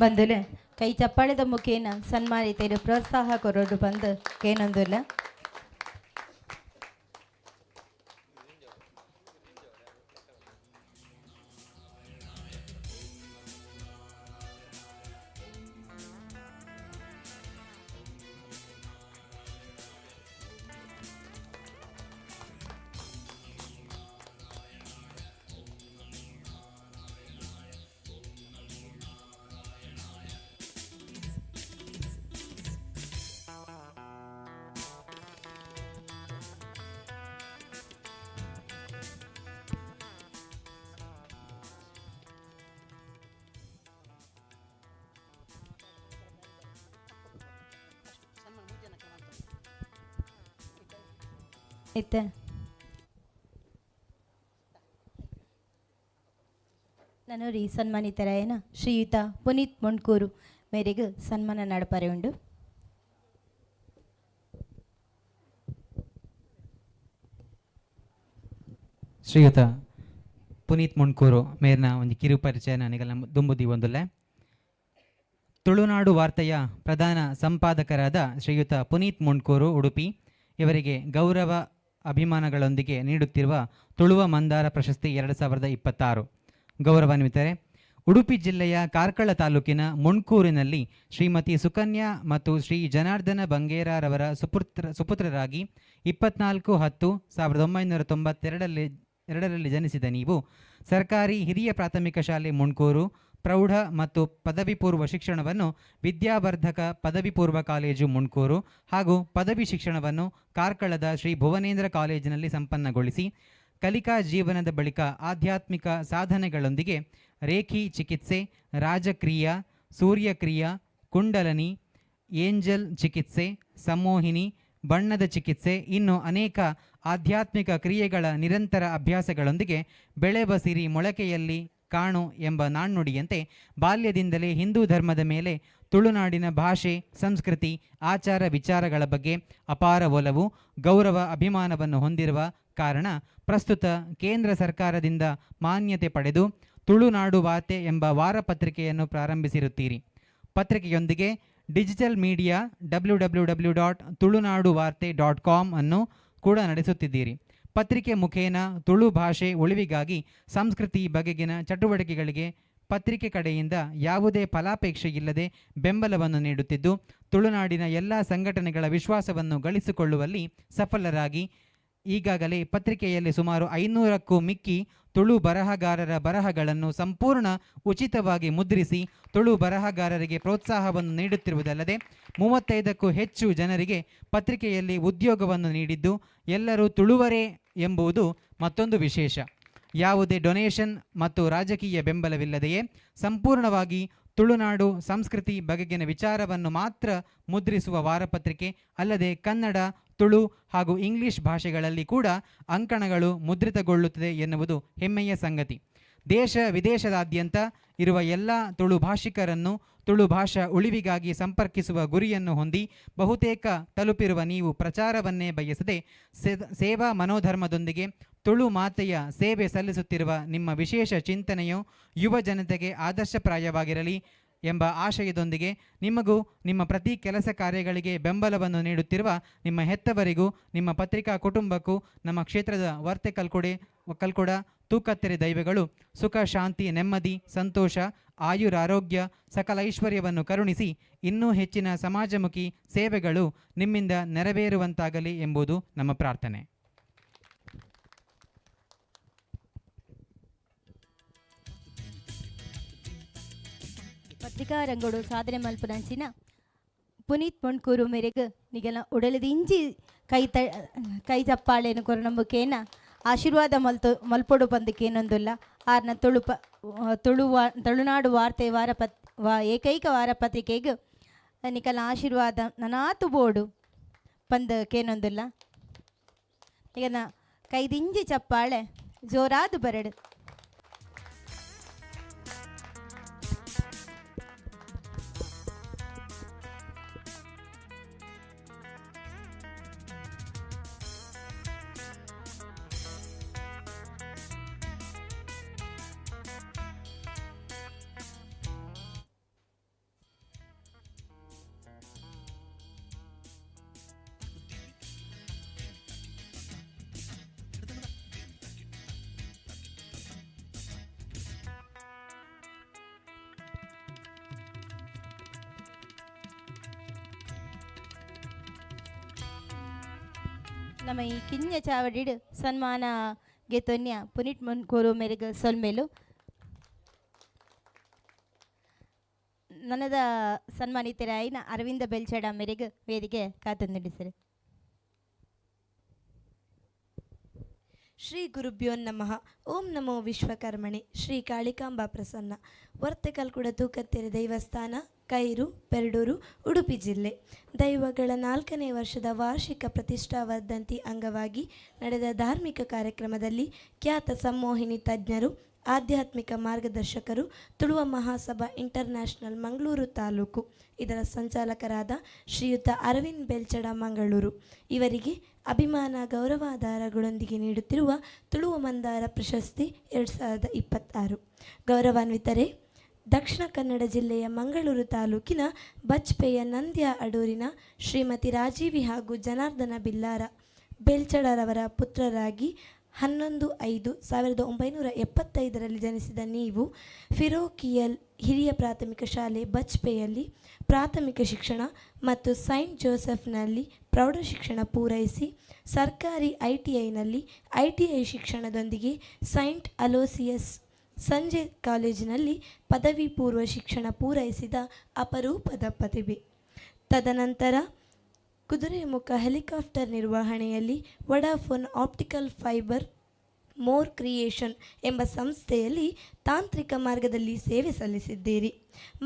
ಬಂದುಲೆ ಕೈ ಚಪ್ಪಾಳೆದ ಮುಖೇನ ಸನ್ಮಾನಿತರು ಪ್ರೋತ್ಸಾಹ ಕೊರೋಡು ಬಂದು ಕೇನೊಂದುಲ್ಲ. ಇತ್ತ ನಾನು ರೀ ಸನ್ಮಾನಿತರಾಯನ ಶ್ರೀಯುತ ಪುನೀತ್ ಮೊಂಡ್ಕೂರು ಮೇರೆಗೆ ಸನ್ಮಾನ ನಡಪರೆ ಉಂಡು. ಶ್ರೀಯುತ ಪುನೀತ್ ಮೊಂಡ್ಕೂರು ಮೇರ್ನ ಒಂದು ಕಿರು ಪರಿಚಯ ನನಗೆಲ್ಲ ದುಂಬುದಿ ಒಂದುಲ್ಲೆ. ತುಳುನಾಡು ವಾರ್ತೆಯ ಪ್ರಧಾನ ಸಂಪಾದಕರಾದ ಶ್ರೀಯುತ ಪುನೀತ್ ಮೊಂಡ್ಕೂರು ಉಡುಪಿ ಇವರಿಗೆ ಗೌರವ ಅಭಿಮಾನಗಳೊಂದಿಗೆ ನೀಡುತ್ತಿರುವ ತುಳುವ ಮಂದಾರ ಪ್ರಶಸ್ತಿ 2026 ಗೌರವಾನ್ವಿತರೆ. ಉಡುಪಿ ಜಿಲ್ಲೆಯ ಕಾರ್ಕಳ ತಾಲೂಕಿನ ಮೊಂಡ್ಕೂರಿನಲ್ಲಿ ಶ್ರೀಮತಿ ಸುಕನ್ಯಾ ಮತ್ತು ಶ್ರೀ ಜನಾರ್ದನ ಬಂಗೇರಾರವರ ಸುಪುತ್ರರಾಗಿ 24/10/1992ರಲ್ಲಿ ಜನಿಸಿದ ನೀವು ಸರ್ಕಾರಿ ಹಿರಿಯ ಪ್ರಾಥಮಿಕ ಶಾಲೆ ಮೊಂಡ್ಕೂರು, ಪ್ರೌಢ ಮತ್ತು ಪದವಿ ಪೂರ್ವ ಶಿಕ್ಷಣವನ್ನು ವಿದ್ಯಾವರ್ಧಕ ಪದವಿ ಪೂರ್ವ ಕಾಲೇಜು ಮೊಂಡ್ಕೂರು ಹಾಗೂ ಪದವಿ ಶಿಕ್ಷಣವನ್ನು ಕಾರ್ಕಳದ ಶ್ರೀ ಭುವನೇಂದ್ರ ಕಾಲೇಜಿನಲ್ಲಿ ಸಂಪನ್ನಗೊಳಿಸಿ ಕಲಿಕಾ ಜೀವನದ ಬಳಿಕ ಆಧ್ಯಾತ್ಮಿಕ ಸಾಧನೆಗಳೊಂದಿಗೆ ರೇಖಿ ಚಿಕಿತ್ಸೆ, ರಾಜಕ್ರಿಯಾ, ಸೂರ್ಯಕ್ರಿಯಾ, ಕುಂಡಲನಿ, ಏಂಜಲ್ ಚಿಕಿತ್ಸೆ, ಸಮೋಹಿನಿ, ಬಣ್ಣದ ಚಿಕಿತ್ಸೆ ಇನ್ನು ಅನೇಕ ಆಧ್ಯಾತ್ಮಿಕ ಕ್ರಿಯೆಗಳ ನಿರಂತರ ಅಭ್ಯಾಸಗಳೊಂದಿಗೆ ಬೆಳೆ ಬಸಿರಿ ಮೊಳಕೆಯಲ್ಲಿ ಕಾಣು ಎಂಬ ನಾಣ್ಣುಡಿಯಂತೆ ಬಾಲ್ಯದಿಂದಲೇ ಹಿಂದೂ ಧರ್ಮದ ಮೇಲೆ ತುಳುನಾಡಿನ ಭಾಷೆ, ಸಂಸ್ಕೃತಿ, ಆಚಾರ ವಿಚಾರಗಳ ಬಗ್ಗೆ ಅಪಾರ ಒಲವು, ಗೌರವ ಅಭಿಮಾನವನ್ನು ಹೊಂದಿರುವ ಕಾರಣ ಪ್ರಸ್ತುತ ಕೇಂದ್ರ ಸರ್ಕಾರದಿಂದ ಮಾನ್ಯತೆ ಪಡೆದು ತುಳುನಾಡು ವಾರ್ತೆ ಎಂಬ ವಾರಪತ್ರಿಕೆಯನ್ನು ಪ್ರಾರಂಭಿಸಿರುತ್ತೀರಿ. ಪತ್ರಿಕೆಯೊಂದಿಗೆ ಡಿಜಿಟಲ್ ಮೀಡಿಯಾ www.tulunaduwarte.com ಅನ್ನು ಕೂಡ ನಡೆಸುತ್ತಿದ್ದೀರಿ. ಪತ್ರಿಕೆ ಮುಖೇನ ತುಳು ಭಾಷೆ ಉಳಿವಿಗಾಗಿ ಸಂಸ್ಕೃತಿ ಬಗೆಗಿನ ಚಟುವಟಿಕೆಗಳಿಗೆ ಪತ್ರಿಕೆ ಕಡೆಯಿಂದ ಯಾವುದೇ ಫಲಾಪೇಕ್ಷೆ ಇಲ್ಲದೆ ಬೆಂಬಲವನ್ನು ನೀಡುತ್ತಿದ್ದು ತುಳುನಾಡಿನ ಎಲ್ಲ ಸಂಘಟನೆಗಳ ವಿಶ್ವಾಸವನ್ನು ಗಳಿಸಿಕೊಳ್ಳುವಲ್ಲಿ ಸಫಲರಾಗಿ ಈಗಾಗಲೇ ಪತ್ರಿಕೆಯಲ್ಲಿ ಸುಮಾರು 500ಕ್ಕೂ ಮಿಕ್ಕಿ ತುಳು ಬರಹಗಾರರ ಬರಹಗಳನ್ನು ಸಂಪೂರ್ಣ ಉಚಿತವಾಗಿ ಮುದ್ರಿಸಿ ತುಳು ಬರಹಗಾರರಿಗೆ ಪ್ರೋತ್ಸಾಹವನ್ನು ನೀಡುತ್ತಿರುವುದಲ್ಲದೆ 35ಕ್ಕೂ ಹೆಚ್ಚು ಜನರಿಗೆ ಪತ್ರಿಕೆಯಲ್ಲಿ ಉದ್ಯೋಗವನ್ನು ನೀಡಿದ್ದು ಎಲ್ಲರೂ ತುಳುವರೇ ಎಂಬುದು ಮತ್ತೊಂದು ವಿಶೇಷ. ಯಾವುದೇ ಡೊನೇಷನ್ ಮತ್ತು ರಾಜಕೀಯ ಬೆಂಬಲವಿಲ್ಲದೆಯೇ ಸಂಪೂರ್ಣವಾಗಿ ತುಳುನಾಡು ಸಂಸ್ಕೃತಿ ಬಗೆಗಿನ ವಿಚಾರವನ್ನು ಮಾತ್ರ ಮುದ್ರಿಸುವ ವಾರಪತ್ರಿಕೆ ಅಲ್ಲದೆ ಕನ್ನಡ, ತುಳು ಹಾಗೂ ಇಂಗ್ಲಿಷ್ ಭಾಷೆಗಳಲ್ಲಿ ಕೂಡ ಅಂಕಣಗಳು ಮುದ್ರಿತಗೊಳ್ಳುತ್ತದೆ ಎನ್ನುವುದು ಹೆಮ್ಮೆಯ ಸಂಗತಿ. ದೇಶ ವಿದೇಶದಾದ್ಯಂತ ಇರುವ ಎಲ್ಲ ತುಳು ಭಾಷಿಕರನ್ನು ತುಳು ಭಾಷಾ ಉಳಿವಿಗಾಗಿ ಸಂಪರ್ಕಿಸುವ ಗುರಿಯನ್ನು ಹೊಂದಿ ಬಹುತೇಕ ತಲುಪಿರುವ ನೀವು ಪ್ರಚಾರವನ್ನೇ ಬಯಸದೆ ಸೇವಾ ಮನೋಧರ್ಮದೊಂದಿಗೆ ತುಳು ಮಾತೆಯ ಸೇವೆ ಸಲ್ಲಿಸುತ್ತಿರುವ ನಿಮ್ಮ ವಿಶೇಷ ಚಿಂತನೆಯು ಯುವ ಜನತೆಗೆ ಆದರ್ಶಪ್ರಾಯವಾಗಿರಲಿ ಎಂಬ ಆಶಯದೊಂದಿಗೆ ನಿಮಗೂ ನಿಮ್ಮ ಪ್ರತಿ ಕೆಲಸ ಕಾರ್ಯಗಳಿಗೆ ಬೆಂಬಲವನ್ನು ನೀಡುತ್ತಿರುವ ನಿಮ್ಮ ಹೆತ್ತವರಿಗೂ ನಿಮ್ಮ ಪತ್ರಿಕಾ ಕುಟುಂಬಕ್ಕೂ ನಮ್ಮ ಕ್ಷೇತ್ರದ ವರ್ತೆ ಕಲ್ಕೊಡ ತೂಕತ್ತೆರೆ ದೈವಗಳು ಸುಖ, ಶಾಂತಿ, ನೆಮ್ಮದಿ, ಸಂತೋಷ, ಆಯುರಾರೋಗ್ಯ, ಸಕಲ ಐಶ್ವರ್ಯವನ್ನು ಕರುಣಿಸಿ ಇನ್ನೂ ಹೆಚ್ಚಿನ ಸಮಾಜಮುಖಿ ಸೇವೆಗಳು ನಿಮ್ಮಿಂದ ನೆರವೇರುವಂತಾಗಲಿ ಎಂಬುದು ನಮ್ಮ ಪ್ರಾರ್ಥನೆ. ಪತ್ರಿಕಾ ರಂಗೋಡು ಸಾಧನೆ ಮಲ್ಪುನಂಚಿನ ಪುನೀತ್ ಮೊಂಡ್ಕೂರು ಮೇರೆಗೆ ನಿಗಲ ಉಡಲದ ಇಂಜಿ ಕೈ ಚಪ್ಪಾಳೆಯನ್ನು ಕೊರನಂಬುಕೇನ ಆಶೀರ್ವಾದ ಮಲ್ಪೊಡು ಬಂದಕ್ಕೇನೊಂದುಲ್ಲ ಆರ್ನ ತುಳುನಾಡು ವಾರ್ತೆ ಏಕೈಕ ವಾರಪತ್ರಿಕೆಗೆ ನಿಕಲ ಆಶೀರ್ವಾದ ನನಾತು ಬೋಡು ಬಂದಕ್ಕೇನೊಂದುಲ್ಲ ಈಗ ಕೈದಿಂಜಿ ಚಪ್ಪಾಳೆ ಜೋರಾದು ಬರಡು. ನಮ್ಮ ಈ ಕಿಂಜ ಚಾವಡಿಡು ಸನ್ಮಾನ ಗೆತೊನ್ಯ ಪುನೀತ್ ಮೊಂಡ್ಕೂರು ಮೇರೆಗೆ ಸೊಲ್ಮೇಲು ನನ್ನದ ಸನ್ಮಾನಿತರಾಯಿನ ಅರವಿಂದ ಬೆಲ್ಚಡ ಮೇರೆಗೆ ವೇದಿಕೆ ಕಾತಂದಿಡಿ ಸರ್. ಶ್ರೀ ಗುರುಭ್ಯೋ ನಮಃ. ಓಂ ನಮೋ ವಿಶ್ವಕರ್ಮಣಿ. ಶ್ರೀ ಕಾಳಿಕಾಂಬಾ ಪ್ರಸನ್ನ. ವರ್ತೆಕಲ್ಕುಡ ತೂಕತ್ತೆರೆ ದೈವಸ್ಥಾನ ಕೈರು ಪೆರಡೂರು ಉಡುಪಿ ಜಿಲ್ಲೆ. ದೈವಗಳ 4ನೇ ವರ್ಷದ ವಾರ್ಷಿಕ ಪ್ರತಿಷ್ಠಾ ವರ್ಧಂತಿ ಅಂಗವಾಗಿ ನಡೆದ ಧಾರ್ಮಿಕ ಕಾರ್ಯಕ್ರಮದಲ್ಲಿ ಖ್ಯಾತ ಸಂಮೋಹಿನಿ ತಜ್ಞರು, ಆಧ್ಯಾತ್ಮಿಕ ಮಾರ್ಗದರ್ಶಕರು, ತುಳುವ ಮಹಾಸಭಾ ಇಂಟರ್ನ್ಯಾಷನಲ್ ಮಂಗಳೂರು ತಾಲೂಕು ಇದರ ಸಂಚಾಲಕರಾದ ಶ್ರೀಯುತ ಅರವಿಂದ್ ಬೆಲ್ಚಡ ಮಂಗಳೂರು ಇವರಿಗೆ ಅಭಿಮಾನ ಗೌರವಾಧಾರಗಳೊಂದಿಗೆ ನೀಡುತ್ತಿರುವ ತುಳುವ ಮಂದಾರ ಪ್ರಶಸ್ತಿ 2026. ಗೌರವಾನ್ವಿತರೇ, ದಕ್ಷಿಣ ಕನ್ನಡ ಜಿಲ್ಲೆಯ ಮಂಗಳೂರು ತಾಲೂಕಿನ ಬಜ್ಪೆಯ ನಂದ್ಯ ಅಡೂರಿನ ಶ್ರೀಮತಿ ರಾಜೀವಿ ಹಾಗೂ ಜನಾರ್ದನ ಬಿಲ್ಲಾರ ಬೆಲ್ಚಡರವರ ಪುತ್ರರಾಗಿ 11/5/1975 ಜನಿಸಿದ ನೀವು ಫಿರೋಕಿಯಲ್ ಹಿರಿಯ ಪ್ರಾಥಮಿಕ ಶಾಲೆ ಬಜ್ಪೆಯಲ್ಲಿ ಪ್ರಾಥಮಿಕ ಶಿಕ್ಷಣ ಮತ್ತು ಸೈಂಟ್ ಜೋಸೆಫ್ನಲ್ಲಿ ಪ್ರೌಢಶಿಕ್ಷಣ ಪೂರೈಸಿ ಸರ್ಕಾರಿ ITIನಲ್ಲಿ ITI ಶಿಕ್ಷಣದೊಂದಿಗೆ ಸೈಂಟ್ ಅಲೋಸಿಯಸ್ ಸಂಜೆ ಕಾಲೇಜಿನಲ್ಲಿ ಪದವಿ ಪೂರ್ವ ಶಿಕ್ಷಣ ಪೂರೈಸಿದ ಅಪರೂಪದ ಪ್ರತಿಭೆ. ತದನಂತರ ಕುದುರೆಮುಖ ಹೆಲಿಕಾಪ್ಟರ್ ನಿರ್ವಹಣೆಯಲ್ಲಿ Vodafone optical fibre more creation ಎಂಬ ಸಂಸ್ಥೆಯಲ್ಲಿ ತಾಂತ್ರಿಕ ಮಾರ್ಗದಲ್ಲಿ ಸೇವೆ ಸಲ್ಲಿಸಿದ್ದೀರಿ.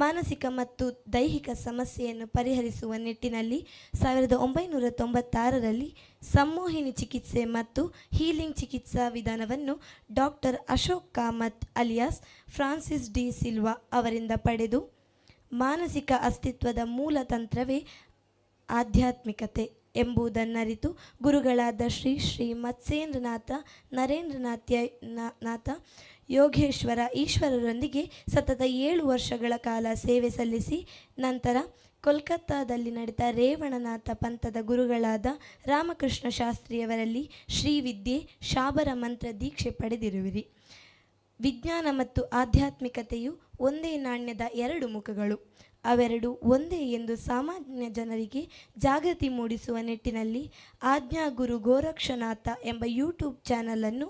ಮಾನಸಿಕ ಮತ್ತು ದೈಹಿಕ ಸಮಸ್ಯೆಯನ್ನು ಪರಿಹರಿಸುವ ನಿಟ್ಟಿನಲ್ಲಿ 1996ರಲ್ಲಿ ಸಂಮೋಹಿನಿ ಚಿಕಿತ್ಸೆ ಮತ್ತು ಹೀಲಿಂಗ್ ಚಿಕಿತ್ಸಾ ವಿಧಾನವನ್ನು doctor Ashok Kamath alias Francis D Silva ಅವರಿಂದ ಪಡೆದು ಮಾನಸಿಕ ಅಸ್ತಿತ್ವದ ಮೂಲ ತಂತ್ರವೇ ಆಧ್ಯಾತ್ಮಿಕತೆ ಎಂಬುದನ್ನರಿತು ಗುರುಗಳಾದ ಶ್ರೀ ಶ್ರೀ ಮತ್ಸ್ಯೇಂದ್ರನಾಥ ನರೇಂದ್ರನಾಥ ಯೋಗೇಶ್ವರ ಈಶ್ವರರೊಂದಿಗೆ ಸತತ 7 ವರ್ಷಗಳ ಕಾಲ ಸೇವೆ ಸಲ್ಲಿಸಿ ನಂತರ ಕೋಲ್ಕತ್ತಾದಲ್ಲಿ ನಡೆದ ರೇವಣನಾಥ ಪಂಥದ ಗುರುಗಳಾದ ರಾಮಕೃಷ್ಣ ಶಾಸ್ತ್ರಿಯವರಲ್ಲಿ ಶ್ರೀವಿದ್ಯೆ ಶಾಬರ ಮಂತ್ರ ದೀಕ್ಷೆ ಪಡೆದಿರುವಿರಿ. ವಿಜ್ಞಾನ ಮತ್ತು ಆಧ್ಯಾತ್ಮಿಕತೆಯು ಒಂದೇ ನಾಣ್ಯದ 2 ಮುಖಗಳು. ಅವೆರಡು ಒಂದೇ ಎಂದು ಸಾಮಾನ್ಯ ಜನರಿಗೆ ಜಾಗೃತಿ ಮೂಡಿಸುವ ನಿಟ್ಟಿನಲ್ಲಿ ಆಜ್ಞಾಗುರು ಗೋರಕ್ಷನಾಥ ಎಂಬ ಯೂಟ್ಯೂಬ್ ಚಾನಲನ್ನು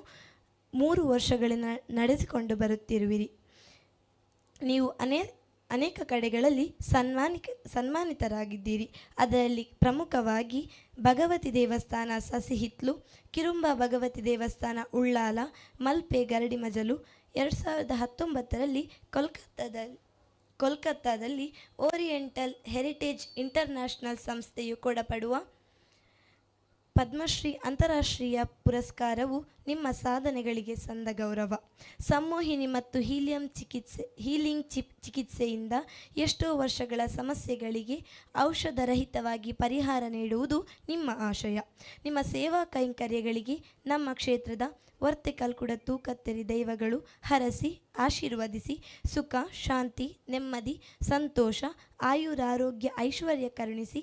3 ವರ್ಷಗಳಿಂದ ನಡೆಸಿಕೊಂಡು ಬರುತ್ತಿರುವಿರಿ. ನೀವು ಅನೇಕ ಕಡೆಗಳಲ್ಲಿ ಸನ್ಮಾನಿತರಾಗಿದ್ದೀರಿ. ಅದರಲ್ಲಿ ಪ್ರಮುಖವಾಗಿ ಭಗವತಿ ದೇವಸ್ಥಾನ ಸಸಿಹಿತ್ಲು, ಕಿರುಂಬ ಭಗವತಿ ದೇವಸ್ಥಾನ ಉಳ್ಳಾಲ, ಮಲ್ಪೆ ಗರಡಿಮಜಲು. 2019ರಲ್ಲಿ ಕೋಲ್ಕತ್ತಾದಲ್ಲಿ ಓರಿಯೆಂಟಲ್ ಹೆರಿಟೇಜ್ ಇಂಟರ್ನ್ಯಾಷನಲ್ ಸಂಸ್ಥೆಯು ಕೊಡಪಡುವ ಪದ್ಮಶ್ರೀ ಅಂತಾರಾಷ್ಟ್ರೀಯ ಪುರಸ್ಕಾರವು ನಿಮ್ಮ ಸಾಧನೆಗಳಿಗೆ ಸಂದ ಗೌರವ. ಸಂಮೋಹಿನಿ ಮತ್ತು ಹೀಲಿಂಗ್ ಚಿಕಿತ್ಸೆಯಿಂದ ಎಷ್ಟೋ ವರ್ಷಗಳ ಸಮಸ್ಯೆಗಳಿಗೆ ಔಷಧರಹಿತವಾಗಿ ಪರಿಹಾರ ನೀಡುವುದು ನಿಮ್ಮ ಆಶಯ. ನಿಮ್ಮ ಸೇವಾ ಕೈಂಕರ್ಯಗಳಿಗೆ ನಮ್ಮ ಕ್ಷೇತ್ರದ ವರ್ತೆಕಲ್ಕುಡ ತೂಕತ್ತೆರಿ ದೈವಗಳು ಹರಸಿ ಆಶೀರ್ವದಿಸಿ ಸುಖ, ಶಾಂತಿ, ನೆಮ್ಮದಿ, ಸಂತೋಷ, ಆಯುರಾರೋಗ್ಯ, ಐಶ್ವರ್ಯ ಕರುಣಿಸಿ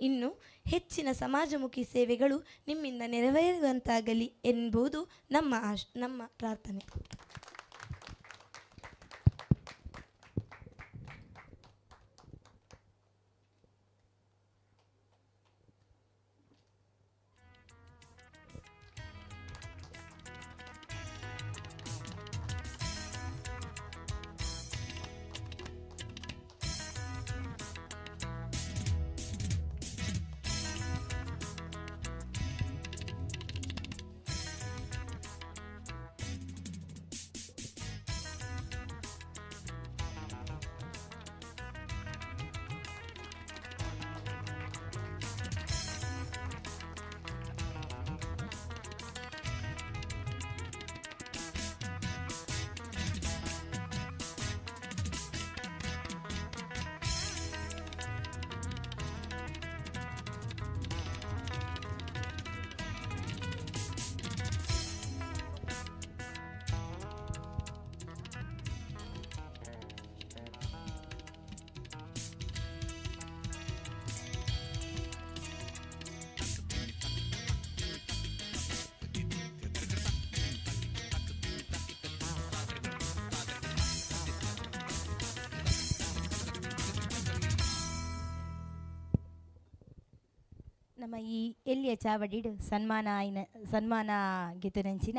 ಇನ್ನು ಹೆಚ್ಚಿನ ಸಮಾಜಮುಖಿ ಸೇವೆಗಳು ನಿಮ್ಮಿಂದ ನೆರವೇರುವಂತಾಗಲಿ ಎಂಬುದು ನಮ್ಮ ಪ್ರಾರ್ಥನೆ. ನಮ್ಮ ಈ ಎಲ್ಲಿಯ ಚಾವಡಿಡು ಸನ್ಮಾನ ಗಿತುನಂಚಿನ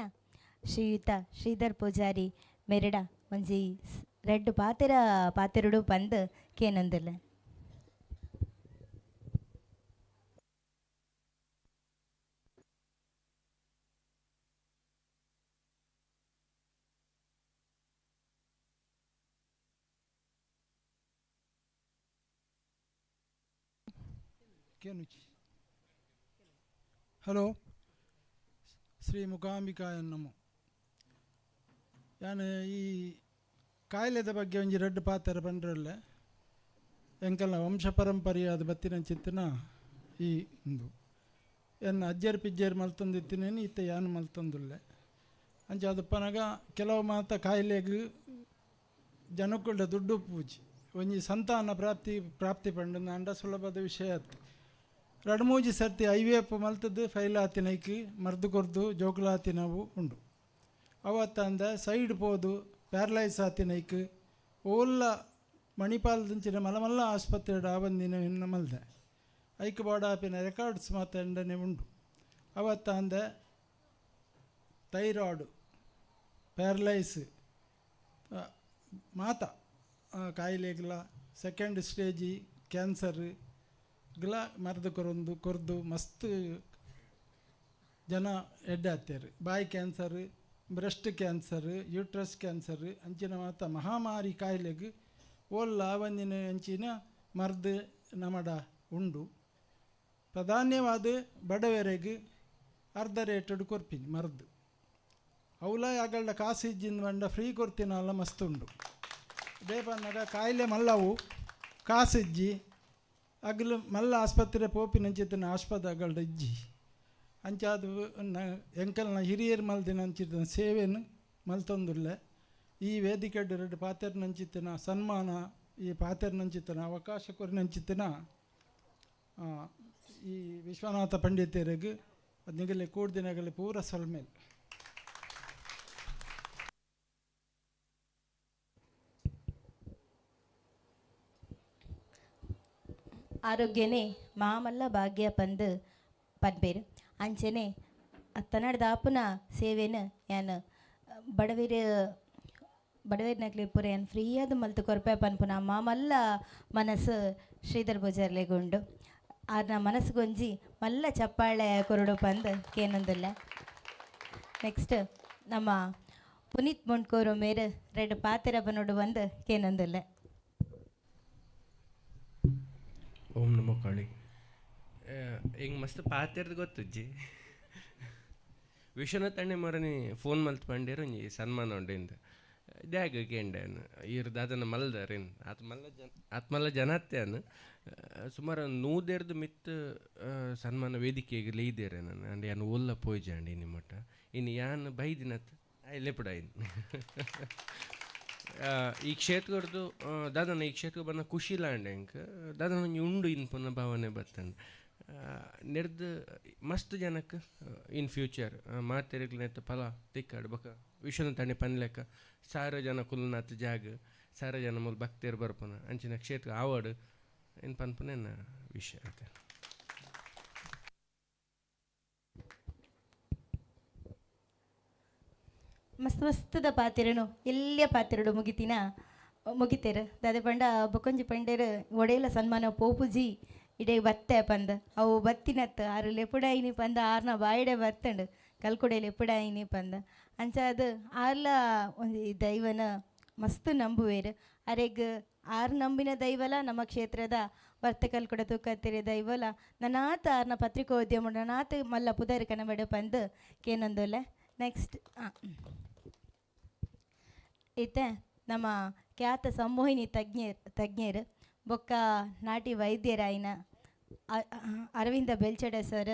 ಶ್ರೀಯುತ ಶ್ರೀಧರ್ ಪೂಜಾರಿ ಮೆರಡ ಒಂಜಿ ರೆಡ್ ಪಾತೆರಡು ಪಂದ್ ಕೇನೊಂದುಲ್ಲ. ಹಲೋ ಶ್ರೀ ಮುಖಾಂಬಿಕಾಯ ನಮೋ. ನಾನು ಈ ಕಾಯಿಲೆದ ಬಗ್ಗೆ ಒಂಜಿ ರೆಡ್ ಪಾತ್ರ ಬಂದ್ರಲ್ಲ ಎಂಕಲ್ನ ವಂಶ ಪರಂಪರೆಯಾದ ಬತ್ತಿನ ಚಿತ್ತನ ಈ ಒಂದು ಎನ್ನ ಅಜ್ಜರ್ ಪಿಜ್ಜರ್ ಮಲ್ತೊಂದಿತ್ತಿನೇನು ಇತ್ತ ಯಾನು ಮಲ್ತೊಂದುಲ್ಲೆ ಅಂಚೆ ಅದಪ್ಪನಾಗ ಕೆಲವು ಮಾತ ಕಾಯಿಲೆಗೆ ಜನಕ್ಕುಳ್ಳ ದುಡ್ಡು ಪೂಜೆ ಒಂಜಿ ಸಂತಾನ ಪ್ರಾಪ್ತಿ ಪಂಡು ಅಂಡ ಸುಲಭದ ವಿಷಯ ಆಯ್ತು. 2-3 ಸರ್ತಿ IVF ಮಲ್ತದ್ದು ಫೈಲ್ ಆತಿನೈಕಿ ಮರ್ದು ಕೊರ್ದು ಜೋಕುಲಾತಿನವು ಉಂಡು. ಅವತ್ತಂದ ಸೈಡ್ ಪೋದು ಪ್ಯಾರಲೈಸ್ ಆತಿನೈಕ್ ಓಲ್ಲ ಮಣಿಪಾಲದಂಚಿನ ಮಲಮಲ್ಲ ಆಸ್ಪತ್ರೆ ಆವಂದಿನ ಇನ್ನು ಮಲ್ದೆ ಐಕ್ ಬಾಡಾಪಿನ ರೆಕಾರ್ಡ್ಸ್ ಮಾತಂಡನೆ ಉಂಡು. ಅವತ್ತಂದ ಥೈರಾಯ್ಡ್ ಪ್ಯಾರಲೈಸ್ ಮಾತ ಕಾಯಿಲೆಗಳ ಸೆಕೆಂಡ್ ಸ್ಟೇಜಿ ಕ್ಯಾನ್ಸರ್ ಗಳ ಮರದ ಕೊರ್ದು ಮಸ್ತ್ ಜನ ಎಡ್ಡೆ ಹತ್ಯಾರು. ಬಾಯಿ cancer, breast cancer, uterus cancer ಅಂಚಿನ ಮಾತ ಮಹಾಮಾರಿ ಕಾಯಿಲೆಗೆ ಓಲ್ಲ ಆವಂದಿನ ಅಂಚಿನ ಮರ್ದು ನಮಡ ಉಂಡು. ಪ್ರಧಾನ್ಯವಾದ ಬಡವರೆಗೆ ಅರ್ಧ ರೇಟೆಡ್ ಕೊರ್ಪಿನಿ ಮರ್ದು ಅವಲ ಯಾಗಳ್ಳ ಕಾಸು ಇಜ್ಜಿಂದ ಬಂಡ ಫ್ರೀ ಕೊರ್ತಿನಲ್ಲ ಮಸ್ತ್ ಉಂಡು. ದೇಪನ್ನಾಗ ಕಾಯಿಲೆ ಮಲ್ಲವು ಕಾಸು ಇಜ್ಜಿ ಅಗಲು ಮಲ್ಲ ಆಸ್ಪತ್ರೆ ಪೋಪಿನಂಚಿತನ ಆಸ್ಪತ್ರೆಗಳ ಇಜ್ಜಿ ಅಂಚಾದು ಎಂಕಲ್ನ ಹಿರಿಯರು ಮಲ್ದಿನ ಅಂಚಿತನ ಸೇವೆಯನ್ನು ಮಲ್ತೊಂದುಲ್ಲ. ಈ ವೇದಿಕೆ 2 ಪಾತೆರ್ನಂಚಿತನ ಸನ್ಮಾನ ಈ ಪಾತೆರ್ನಂಚಿತನ ಅವಕಾಶ ಕೊರಿನಂಚಿತನ ಈ ವಿಶ್ವನಾಥ ಪಂಡಿತರಿಗೆ ನಿಗಲೆ ಕೂಡ್ದಿನಗಲೆ ಪೂರ ಸೊಲ್ಮೇಲೆ ಆರೋಗ್ಯನೇ ಮಾಮಲ್ಲ ಭಾಗ್ಯ ಪಂದು ಪನ್ಪೇರು ಅಂಚನೆ ತನ್ನಡ್ದಾಪುನ ಸೇವೆನ ಯಾನು ಬಡವೇರ್ನಕ್ಲಿ ಪೂರ ಏನು ಫ್ರೀಯಾದ ಮಲ್ತು ಕೊರಪೆ ಪನ್ಪುನ ಮಾಮಲ್ಲ ಮನಸ್ಸು ಶ್ರೀಧರ್ ಪೂಜಾರ್ಲೆಗುಂಡು ಆರ್ನ ಮನಸ್ಸುಗೊಂಜಿ ಮಲ್ಲ ಚಪ್ಪಾಳೆ ಕೊರಡು ಪಂದು ಕೇನೊಂದಿಲ್ಲ. ನೆಕ್ಸ್ಟ್ ನಮ್ಮ ಪುನೀತ್ ಮೊಂಡ್ಕೋರು ಮೇರೆ 2 ಪಾತೆರ ಬನ್ನೋಡು ಬಂದು ಕೇನೊಂದಿಲ್ಲ. ಓಂ ನಮೋ ಕಾಳಿ. ಹಿಂಗೆ ಮಸ್ತ್ ಪಾತೆರ್ದು ಗೊತ್ತಜ್ಜಿ ವಿಶ್ವನಾಥ್ ಅಣ್ಣೆ ಮರನಿ ಫೋನ್ ಮಲ್ತ್ ಪಂಡೇರು ಒಂಜಿ ಸನ್ಮಾನ ಉಂಡಿಂದ ದ್ಯಾಗ ಕೇಂಡೇನು ಇರ್ದು ಅದನ್ನು ಮಲ್ದರೇನು ಆತ್ ಮಲ್ಲ ಜನತ್ತೇನು ಸುಮಾರು 100 ಮಿತ್ತು ಸನ್ಮಾನ ವೇದಿಕೆಗೆ ಲೇಯ್ದೇರೆ ನಾನು ಅಂಡ್ ಯಾನು ಓಲ್ಲ ಪೋಯ್ಜಾಂಡಿ ನಿಮ್ಮಟ್ಟ ಇನ್ನು ಯಾನು ಬೈದಿನತ್ ಲೆಪುಡ ಇನ್ನು ಈ ಕ್ಷೇತ್ರದ್ದು ದಾದನ ಈ ಕ್ಷೇತ್ರ ಬನ್ನ ಖುಷಿಲ ಅಂಡೆಂಕ ದಾದನ ಒಂಜಿ ಉಂಡು ಇನ್ ಪುನಃ ಭಾವನೆ ಬತ್ತಂಡು ನೆರ್ದು ಮಸ್ತ್ ಜನಕ್ಕೆ ಇನ್ ಫ್ಯೂಚರ್ ಮಾತೆರೆಗ್ಲನೆತ್ತ ಫಲ ತಿಕ್ಕಾಡು ಬಕ ವಿಶ್ವನಾಥ ಅಣ್ಣೆ ಪನ್ಲೆಕ್ಕ 1000 ಜನ ಕುಲ್ನಾಥ್ ಜಾಗ 1000 ಜನ ಮೂಲ ಭಕ್ತರು ಬರ್ಪುನ ಅಂಚಿನ ಕ್ಷೇತ್ರ ಆವಾರ್ಡ್ ಏನು ಪನ್ಪುನೇನ ವಿಷಯ ಅಂತ. ಮಸ್ತ್ ಮಸ್ತದ ಪಾತೆರನು ಎಲ್ಲ ಪಾತೆರಡು ಮುಗಿತೇರು ದಾದೆ ಪಂಡ ಬೊಕೊಂಜಿ ಪಂಡೇರು ಒಡೆಯಲ ಸನ್ಮಾನ ಪೋಪುಜಿ ಇಡೇ ಬತ್ತೆ ಪಂದ ಅವು ಬತ್ತಿನತ್ ಆರು ಲೆಪುಡಾಯಿನಿ ಪಂದ ಆರ್ನ ಬಾಯಿಡೆ ಬತ್ತಂಡು ಕಲ್ಕೊಡೆ ಲೆಪುಡಾಯಿನಿ ಪಂದ ಅಂಚ ಅದು ಆರ್ಲ ಒಂದು ದೈವನ ಮಸ್ತ್ ನಂಬುವೇರು ಅರೆಗ್ ಆರು ನಂಬಿನ ದೈವಲ ನಮ್ಮ ಕ್ಷೇತ್ರದ ವರ್ತಕಲ್ ಕೂಡ ತೂಕತ್ತಿರ ದೈವಲ ನನಾತ ಆರ್ನ ಪತ್ರಿಕೋದ್ಯಮ ನನಾತ ಮಲ್ಲ ಪುದರ್ ಕನಬಡ ಪಂದು ಕೇನೊಂದುಲ್ಲ. ನೆಕ್ಸ್ಟ್ ಇತ್ತೆ ನಮ್ಮ ಖ್ಯಾತ ಸಂಮೋಹಿನಿ ತಜ್ಞರು ಬೊಕ್ಕ ನಾಟಿ ವೈದ್ಯರಾಯಿನ ಅರವಿಂದ ಬೆಲ್ಚಡೆ ಸರ್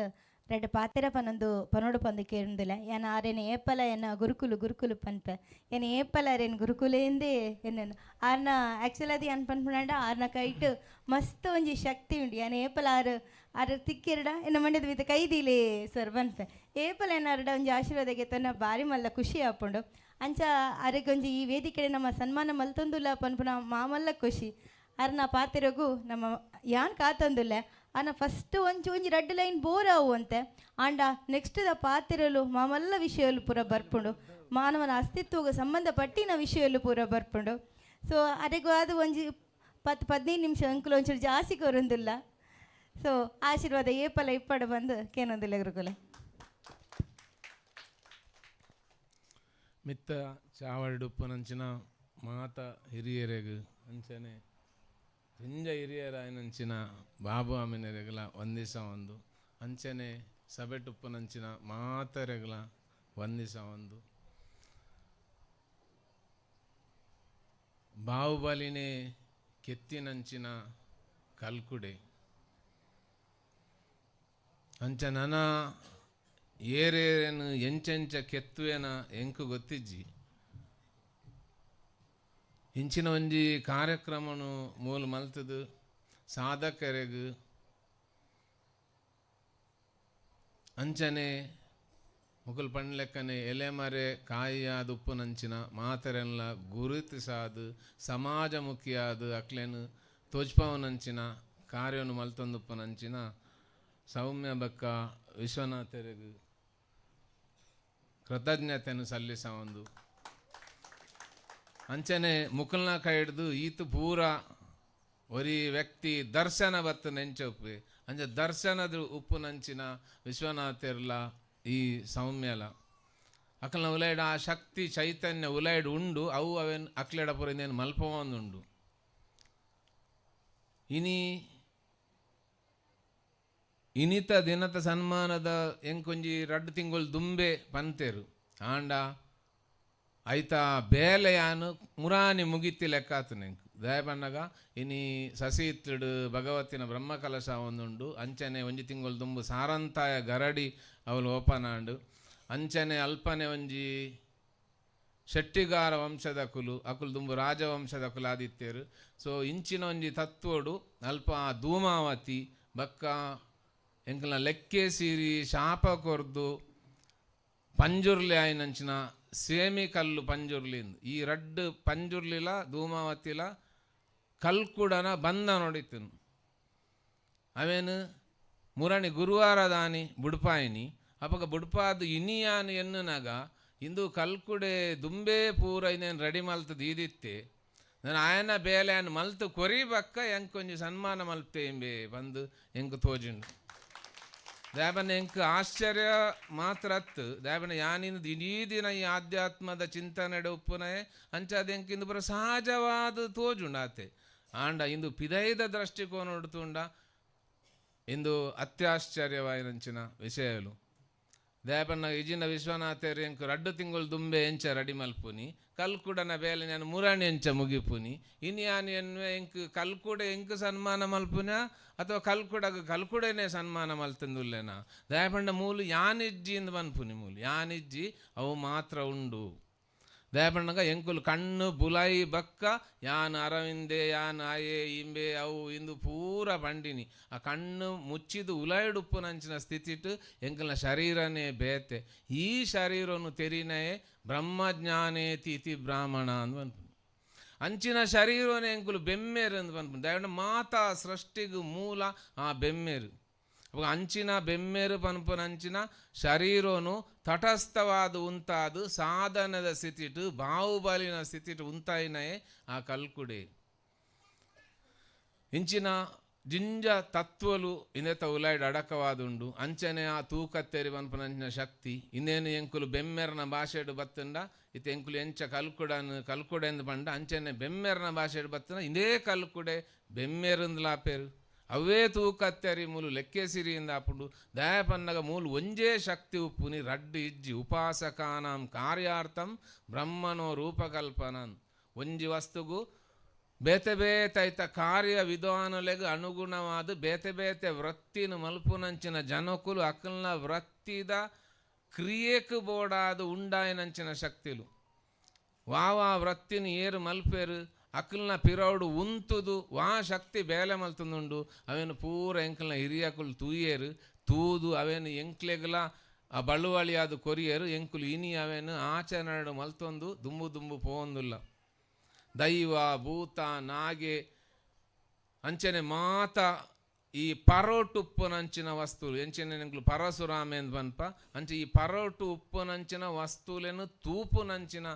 2 ಪಾತೆರ ಪನೋಡು ಪಂದು ಕೇಳಿದಿಲ್ಲ ಏನ ಆರೇನು ಏಪಲ ಏನ ಗುರುಕುಲು ಪನ್ಪೆ ಏನು ಏಪಲ ಅರೇನು ಗುರುಕುಲೇಂದೇ ಏನೇನು ಆರ್ನ ಆ್ಯಕ್ಚುಲ್ ಅದು ಏನು ಪನ್ಪುಂಡ ಆರ್ನ ಕೈಟು ಮಸ್ತ್ ಒಂಜಿ ಶಕ್ತಿ ಉಂಡು ಏನು ಏಪಲ ಆರು ತಿಕ್ಕಿರಡ ಏನು ಮಂಡ್ಯದ ವಿಧ ಕೈದಿಲಿ ಸರ್ ಪನ್ಪೆ ಏಪಲ ಏನಾರಡ ಒಂಜಿ ಆಶೀರ್ವಾದಕ್ಕೆ ತನ್ನ ಭಾರಿ ಮಲ್ಲ ಖುಷಿ ಆಪುಂಡು ಅಂಚ ಅರೆಗೊಂಜಿ ಈ ವೇದಿಕೆ ನಮ್ಮ ಸನ್ಮಾನ ಮಲ್ತೊಂದುಲ್ಲ ಪನ್ಪುನ ಮಾಮಲ್ಲ ಖುಷಿ ಅರ್ನ ಪಾತೆರಗು ನಮ್ಮ ಯಾನ್ ಕಾತಂದುಲ್ಲ ಅನ್ನ ಫಸ್ಟ್ ಒಂಚು 2 ಲೈನ್ ಬೋರ್ ಅವು ಅಂತೆ ಆಂಡ ನೆಕ್ಸ್ಟ್ ದ ಪಾತೆರಲು ಮಾಮಲ್ಲ ವಿಷಯಲು ಪೂರ ಬರ್ಪುಂಡು ಮಾನವನ ಅಸ್ತಿತ್ವಕ್ಕೆ ಸಂಬಂಧಪಟ್ಟಿನ ವಿಷಯಲು ಪೂರ ಬರ್ಪುಂಡು. ಸೊ ಅರೆಗೂ ಅದು ಒಂಜಿ 10-15 ನಿಮಿಷ ಅಂಕುಲು ಒಂಚೂರು ಜಾಸ್ತಿ ಕೊರೊಂದಿಲ್ಲ. ಸೊ ಆಶೀರ್ವಾದ ಏಪಲ ಇಪ್ಪಡು ಬಂದು ಕೇನೊಂದಿಲ್ಲ ಗುರುಕುಲೆ ಮಿತ್ತ ಚಾವರ್ಡುಪ್ಪುನಂಚಿನ ಮಾತ ಹಿರಿಯರೆಗ್ ಅಂಚನೆ ಜಿಂಜ ಹಿರಿಯರಾಯನಂಚಿನ ಬಾಬು ಅಮ್ಮಿನರೆಗಲ ಒಂದಿಸ ಒಂದು ಅಂಚನೆ ಸಭೆಟುಪ್ಪನಂಚಿನ ಮಾತರೆಗಲ ಒಂದಿಸ ಒಂದು ಬಾಹುಬಲಿನೇ ಕೆತ್ತಿನಂಚಿನ ಕಲ್ಕುಡೆ ಅಂಚ ನನ ಏರೇನು ಎಂಚೆಂಚ ಕೆತ್ತುವೆನ ಎಂಕು ಗೊತ್ತಿಜ್ಜಿ ಇಂಚಿನ ಒಂಜಿ ಕಾರ್ಯಕ್ರಮನು ಮೂಲ ಮಲ್ತದು ಸಾಧಕರೆಗು ಅಂಚನೆ ಮುಕುಲ್ ಪಂಡ್ಲೆಕ್ಕನೆ ಎಲೆಮರೆ ಕಾಯಿಯಾದ ಉಪ್ಪುನಂಚಿನ ಮಾತರೆಲ್ಲ ಗುರುತಿಸಾದು ಸಮಾಜಮುಖಿಯಾದ ಅಕ್ಲೆನು ತೋಜ್ಪವನಂಚಿನ ಕಾರ್ಯವನ್ನು ಮಲ್ತೊಂದುಪ್ಪನಂಚಿನ ಸೌಮ್ಯ ಬಕ್ಕ ವಿಶ್ವನಾಥರಿಗೂ ಕೃತಜ್ಞತೆಯನ್ನು ಸಲ್ಲಿಸ ಒಂದು ಅಂಚನೆ ಮುಕುಲ್ನ ಕೈ ಹಿಡ್ದು ಈತು ಪೂರ ಒರಿ ವ್ಯಕ್ತಿ ದರ್ಶನ ಬತ್ತು ನೆಂಚೊಪ್ಪೆ ಅಂಚ ದರ್ಶನದ ಉಪ್ಪು ನಂಚಿನ ವಿಶ್ವನಾಥರ್ಲ ಈ ಸೌಮ್ಯಲ ಅಕಲ್ನ ಉಲೈಡ್ ಆ ಶಕ್ತಿ ಚೈತನ್ಯ ಉಲೈಡ್ ಉಂಡು ಅವು ಅವೇನು ಅಕ್ಲೆಡ ಪುರಿಂದೇನು ಮಲ್ಪವೊಂದುಂಡು ಇನಿತ ದಿನತ ಸನ್ಮಾನದ ಎಂಕೊಂಜಿ 2 ತಿಂಗಳು ದುಂಬೆ ಪಂತೆರು ಆಂಡ ಐತ ಬೇಲೆಯಾನು ಮುರಾನಿ ಮುಗಿತಿ ಲೆಕ್ಕಾತು ನೆಂಕು ದಯಪಣ್ಣಗ ಇನಿ ಸಸಿ ಇತ್ತುಡು ಭಗವತಿನ ಬ್ರಹ್ಮಕಲಶ ಒಂದುಂಡು ಅಂಚನೆ ಒಂಜಿ ತಿಂಗಳು ದುಂಬು ಸಾರಂತಾಯ ಗರಡಿ ಅವಳು ಓಪನಾಂಡು ಅಂಚನೆ ಅಲ್ಪನೆ ಒಂಜಿ ಶೆಟ್ಟಿಗಾರ ವಂಶದ ಅಕುಲು ದುಂಬು ರಾಜವಂಶದ ಕುಲ ಆದಿತ್ಯರು ಸೊ ಇಂಚಿನ ಒಂಜಿ ತತ್ವಡು ಅಲ್ಪ ಧೂಮಾವತಿ ಬಕ್ಕ ಎಂಕಲ್ನ ಲೆಕ್ಕೆ ಸೀರಿ ಶಾಪ ಕೊರ್ದು ಪಂಜುರ್ಲಿ ಆಯ್ನಂಚಿನ ಸೇಮಿ ಕಲ್ಲು ಪಂಜುರ್ಲಿಂದು ಈ 2 ಪಂಜುರ್ಲಿಲ ಧೂಮಾವತಿಲ ಕಲ್ಕುಡನ ಬಂದ ನೋಡಿತನು ಅವೇನು ಮುರಣಿ ಗುರುವಾರ ದಾನಿ ಬುಡ್ಪಾಯಿನಿ ಅಪಗ ಬುಡ್ಪಾದು ಇನಿಯಾನು ಎನ್ನುನಾಗ ಇಂದು ಕಲ್ಕುಡೆ ದುಂಬೆ ಪೂರ ಇನ್ನೇನು ರೆಡಿ ಮಲ್ತದು ಈದಿತ್ತೆ ನಾನು ಆಯನ ಬೇಲೆಯನ್ನು ಮಲ್ತು ಕೊರಿಬಕ್ಕ ಎಂಕೊಂಜಿ ಸನ್ಮಾನ ಮಲ್ತೆ ಎಂಬೆ ಬಂದು ಎಂಕು ತೋಜುಂಡು ದಾಬನ ಎಂಕ್ ಆಶ್ಚರ್ಯ ಮಾತ್ರ ಅತ್ತು ದಾಬನ ಯಾನಿಂದ ಇಡೀ ದಿನ ಈ ಆಧ್ಯಾತ್ಮದ ಚಿಂತನೆಡೆ ಉಪ್ಪುನೇ ಅಂಚಾದ ಎಂಕ್ ಇಂದು ಬರೋ ಸಹಜವಾದ ತೋಜುಂಡಾತೆ ಆಂಡ ಇಂದು ಪಿದೈದ ದೃಷ್ಟಿಕೋನ ಉಡ್ತುಂಡ ಇಂದು ಅತ್ಯಾಶ್ಚರ್ಯವಾಯಿನಂಚಿನ ವಿಷಯಲು ದಾಬನ್ನ ಇಜಿನ ವಿಶ್ವನಾಥರು ಎಂಕ್ 2 ತಿಂಗಳು ದುಂಬೆ ಎಂಚ ರೆಡಿ ಮಲ್ಪುನಿ ಕಲ್ಕುಡನ ಬೇಲೆ ನಾನು ಮುರಾಣಿ ಎಂಚ ಮುಗಿಪುನಿ ಇನ್ಯಾನು ಎನ್ನುವೆ ಎಂಕ್ ಕಲ್ಕುಡೆ ಎಂಕ್ ಸನ್ಮಾನ ಮಲ್ಪುನ ಅಥವಾ ಕಲ್ಕುಡೆನೇ ಸನ್ಮಾನ ಮಲ್ತಂದುಲ್ಲೇನ ದಯಪಂಡ ಮೂಲು ಯಾನಿಜ್ಜಿ ಎಂದು ಬನ್ಪುನಿ ಮೂಲು ಯಾನಿಜ್ಜಿ ಅವು ಮಾತ್ರ ಉಂಡು ದಯಪಣ್ಣಗ ಎಂಕುಲು ಕಣ್ಣು ಬುಲಾಯಿ ಬಕ್ಕ ಯಾನ್ ಅರವಿಂದೆ ಯಾನ್ ಆಯೆ ಇಂಬೆ ಅವು ಇಂದು ಪೂರ ಬಂಡಿನಿ ಆ ಕಣ್ಣು ಮುಚ್ಚಿದು ಉಲಾಯ್ಡುಪ್ಪು ನಂಚಿನ ಸ್ಥಿತಿಟ್ಟು ಎಂಕಲ್ನ ಶರೀರನೇ ಬೇತೆ ಈ ಶರೀರವನ್ನು ತೆರಿನೇ ಬ್ರಹ್ಮಜ್ಞಾನೇತಿ ಇತಿ ಬ್ರಾಹ್ಮಣ ಅಂದು ಬನ್ಪುನಿ ಅಂಚಿನ ಶರೀರನೇ ಎಂಕುಲು ಬೆಮ್ಮೇರು ಅಂದು ಬನ್ಪುನಿ ದಯಪಂಡ ಮಾತಾ ಸೃಷ್ಟಿಗೂ ಮೂಲ ಆ ಬೆಮ್ಮೇರು ಅಂಚಿನ ಬೆಮ್ಮೇರು ಪನ್ಪುನಂಚಿನ ಶರೀರನು ತಟಸ್ಥವಾದ ಉಂತಾದು ಸಾಧನದ ಸ್ಥಿತಿಟು ಬಾಹುಬಲಿನ ಸ್ಥಿತಿಟು ಉಂತಾಯಿನಯೇ ಆ ಕಲ್ಕುಡೆ ಇಂಚಿನ ಜಿಂಜ ತತ್ವಲು ಇಂದೆತ ಉಲಾಯ್ಡ್ ಅಡಕವಾದುಂಡು ಅಂಚನೆ ಆ ತೂಕತ್ತೇರಿ ಪನ್ಪುನಂಚಿನ ಶಕ್ತಿ ಇನ್ನೇನು ಎಂಕುಲು ಬೆಮ್ಮೆರ್ನ ಭಾಷೆಡು ಬತ್ತಂಡ ಇತ್ತು ಎಂಕುಲು ಎಂಚ ಕಲ್ಕುಡೆ ಎಂದು ಪಂಡ ಅಂಚನೆ ಬೆಮ್ಮೆರ್ನ ಭಾಷೆಡು ಬತ್ತಂಡ ಇಂದೇ ಕಲ್ಕುಡೆ ಬೆಮ್ಮೆರುಂದ್ಲಾಪೇರು ಅವೇ ತೂಕತ್ತರಿ ಮೂಲು ಲೆಕ್ಕೆ ಸಿರಿಯಿಂದ ಆಪುಂಡು ದಯಪನ್ನಗ ಮೂಲು ಒಂಜೇ ಶಕ್ತಿ ಉಪ್ಪುನಿ ರಡ್ಡು ಇಜ್ಜಿ ಉಪಾಸಕಾನಾಂ ಕಾರ್ಯಾರ್ಥಂ ಬ್ರಹ್ಮನೋ ರೂಪಕಲ್ಪನನ್ ಒಂಜಿ ವಸ್ತುಗು ಬೇತೆ ಬೇತೈತ ಕಾರ್ಯ ವಿಧಾನಲೆಗ್ ಅನುಗುಣವಾದ ಬೇತೆ ಬೇತೆ ವೃತ್ತಿನ ಮಲ್ಪುನಂಚಿನ ಜನಕುಲು ಅಕಲ್ನ ವೃತ್ತಿದ ಕ್ರಿಯೆಕ್ ಬೋಡಾದ ಉಂಡಾಯನಂಚಿನ ಶಕ್ತಿಲು ವಾವಾ ವೃತ್ತಿನ ಏರು ಮಲ್ಪೇರು ಅಕಲ್ನ ಪಿರೌಡು ಉಂತುದು ವಾ ಶಕ್ತಿ ಬೇಲೆ ಮಲ್ತುಂದುಂಡು ಅವೇನು ಪೂರ ಎಂಕಲ್ನ ಹಿರಿಯಕುಲು ತೂಯೇರು ತೂದು ಅವೇನು ಎಂಕ್ಲೆಗಲ ಆ ಬಳುವಳಿಯಾದ ಕೊರಿಯರು ಎಂಕುಲು ಇನಿ ಅವೇನು ಆಚರಣೆ ಮಲ್ತೊಂದು ದುಂಬು ಪೋಂದುಲ್ಲ ದೈವ ಭೂತ ನಾಗೆ ಅಂಚನೆ ಮಾತ ಈ ಪರೋಟು ಉಪ್ಪುನಂಚಿನ ವಸ್ತುಲು ಎಂಚಿನ ಎಂಕ್ಲು ಪರಶುರಾಮ ಎಂದು ಬನ್ಪ ಅಂಚೆ ಈ ಪರೋಟು ಉಪ್ಪುನಂಚಿನ ವಸ್ತುಲೇನು ತೂಪುನಂಚಿನ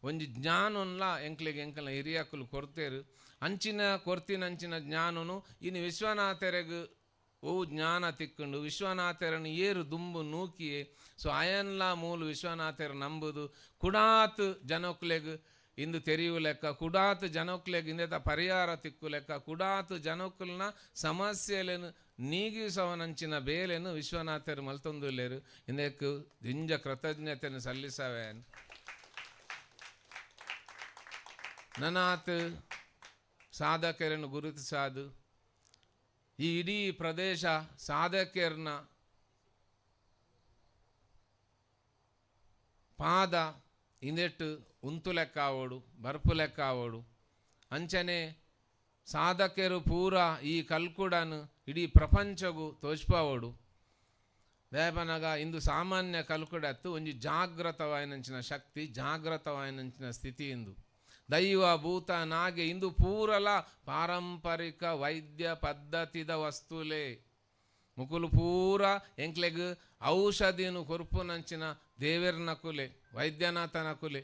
ಒಂಜಿ ಜ್ಞಾನನ್ಲ ಎಂಕಲ್ನ ಹಿರಿಯಕುಲು ಕೊರ್ತೇರು ಅಂಚಿನ ಕೊರ್ತಿನಂಚಿನ ಜ್ಞಾನನು ಇನ್ನು ವಿಶ್ವನಾಥರೆಗೂ ಓ ಜ್ಞಾನ ತಿಕ್ಕೊಂಡು ವಿಶ್ವನಾಥರನ್ನು ಏರು ದುಂಬು ನೂಕಿಯೇ ಸೊ ಅಯನ್ಲ ಮೂಲು ವಿಶ್ವನಾಥರು ನಂಬುದು ಕುಡಾತ್ ಜನಕ್ಲೆಗ್ ಇಂದು ತೆರೆಯು ಲೆಕ್ಕ ಕುಡಾತು ಜನಕ್ಕುಲೆಗ್ ಇಂದೆತ ಪರಿಹಾರ ತಿಕ್ಕು ಲೆಕ್ಕ ಕುಡಾತು ಜನಕ್ಕುಲ್ನ ಸಮಸ್ಯೆಲೆನು ನೀಗಿಸವನಂಚಿನ ಬೇಲೆನು ವಿಶ್ವನಾಥರು ಮಲ್ತೊಂದುಲ್ಲೇರು ಇಂದಕ್ಕೆ ದಿಂಜ ಕೃತಜ್ಞತೆಯನ್ನು ಸಲ್ಲಿಸವೆ. ನನಾತ್ ಸಾಧಕರನ್ನು ಗುರುತಿಸಾದು ಈ ಇಡೀ ಪ್ರದೇಶ ಸಾಧಕರನ್ನ ಪಾದ ಇಂದೆಟ್ಟು ಉಂತು ಲೆಕ್ಕ ಆವೋಡು ಬರ್ಪು ಲೆಕ್ಕ ಆವೋಡು ಅಂಚನೆ ಸಾಧಕರು ಪೂರ ಈ ಕಲ್ಕುಡನು ಇಡೀ ಪ್ರಪಂಚಗೂ ತೋಚ್ಪಾವೋಡು ದೇಪನಗ ಇಂದು ಸಾಮಾನ್ಯ ಕಲ್ಕುಡತ್ತು ಒಂಜಿ ಜಾಗೃತವಾಯಿನಂಚಿನ ಶಕ್ತಿ ಜಾಗೃತವಾಯಿನಂಚಿನ ಸ್ಥಿತಿ ಇಂದು ದೈವ ಭೂತ ನಾಗೆ ಇಂದು ಪೂರಲ ಪಾರಂಪರಿಕ ವೈದ್ಯ ಪದ್ಧತಿದ ವಸ್ತುಲೇ ಮುಕುಲು ಪೂರ ಎಂಕ್ಲೆಗ್ ಔಷಧಿನು ಕೊರ್ಪುನಂಚಿನ ದೇವೇರ್ನ ಕುಲೆ ವೈದ್ಯನಾಥನ ಕುಲೆ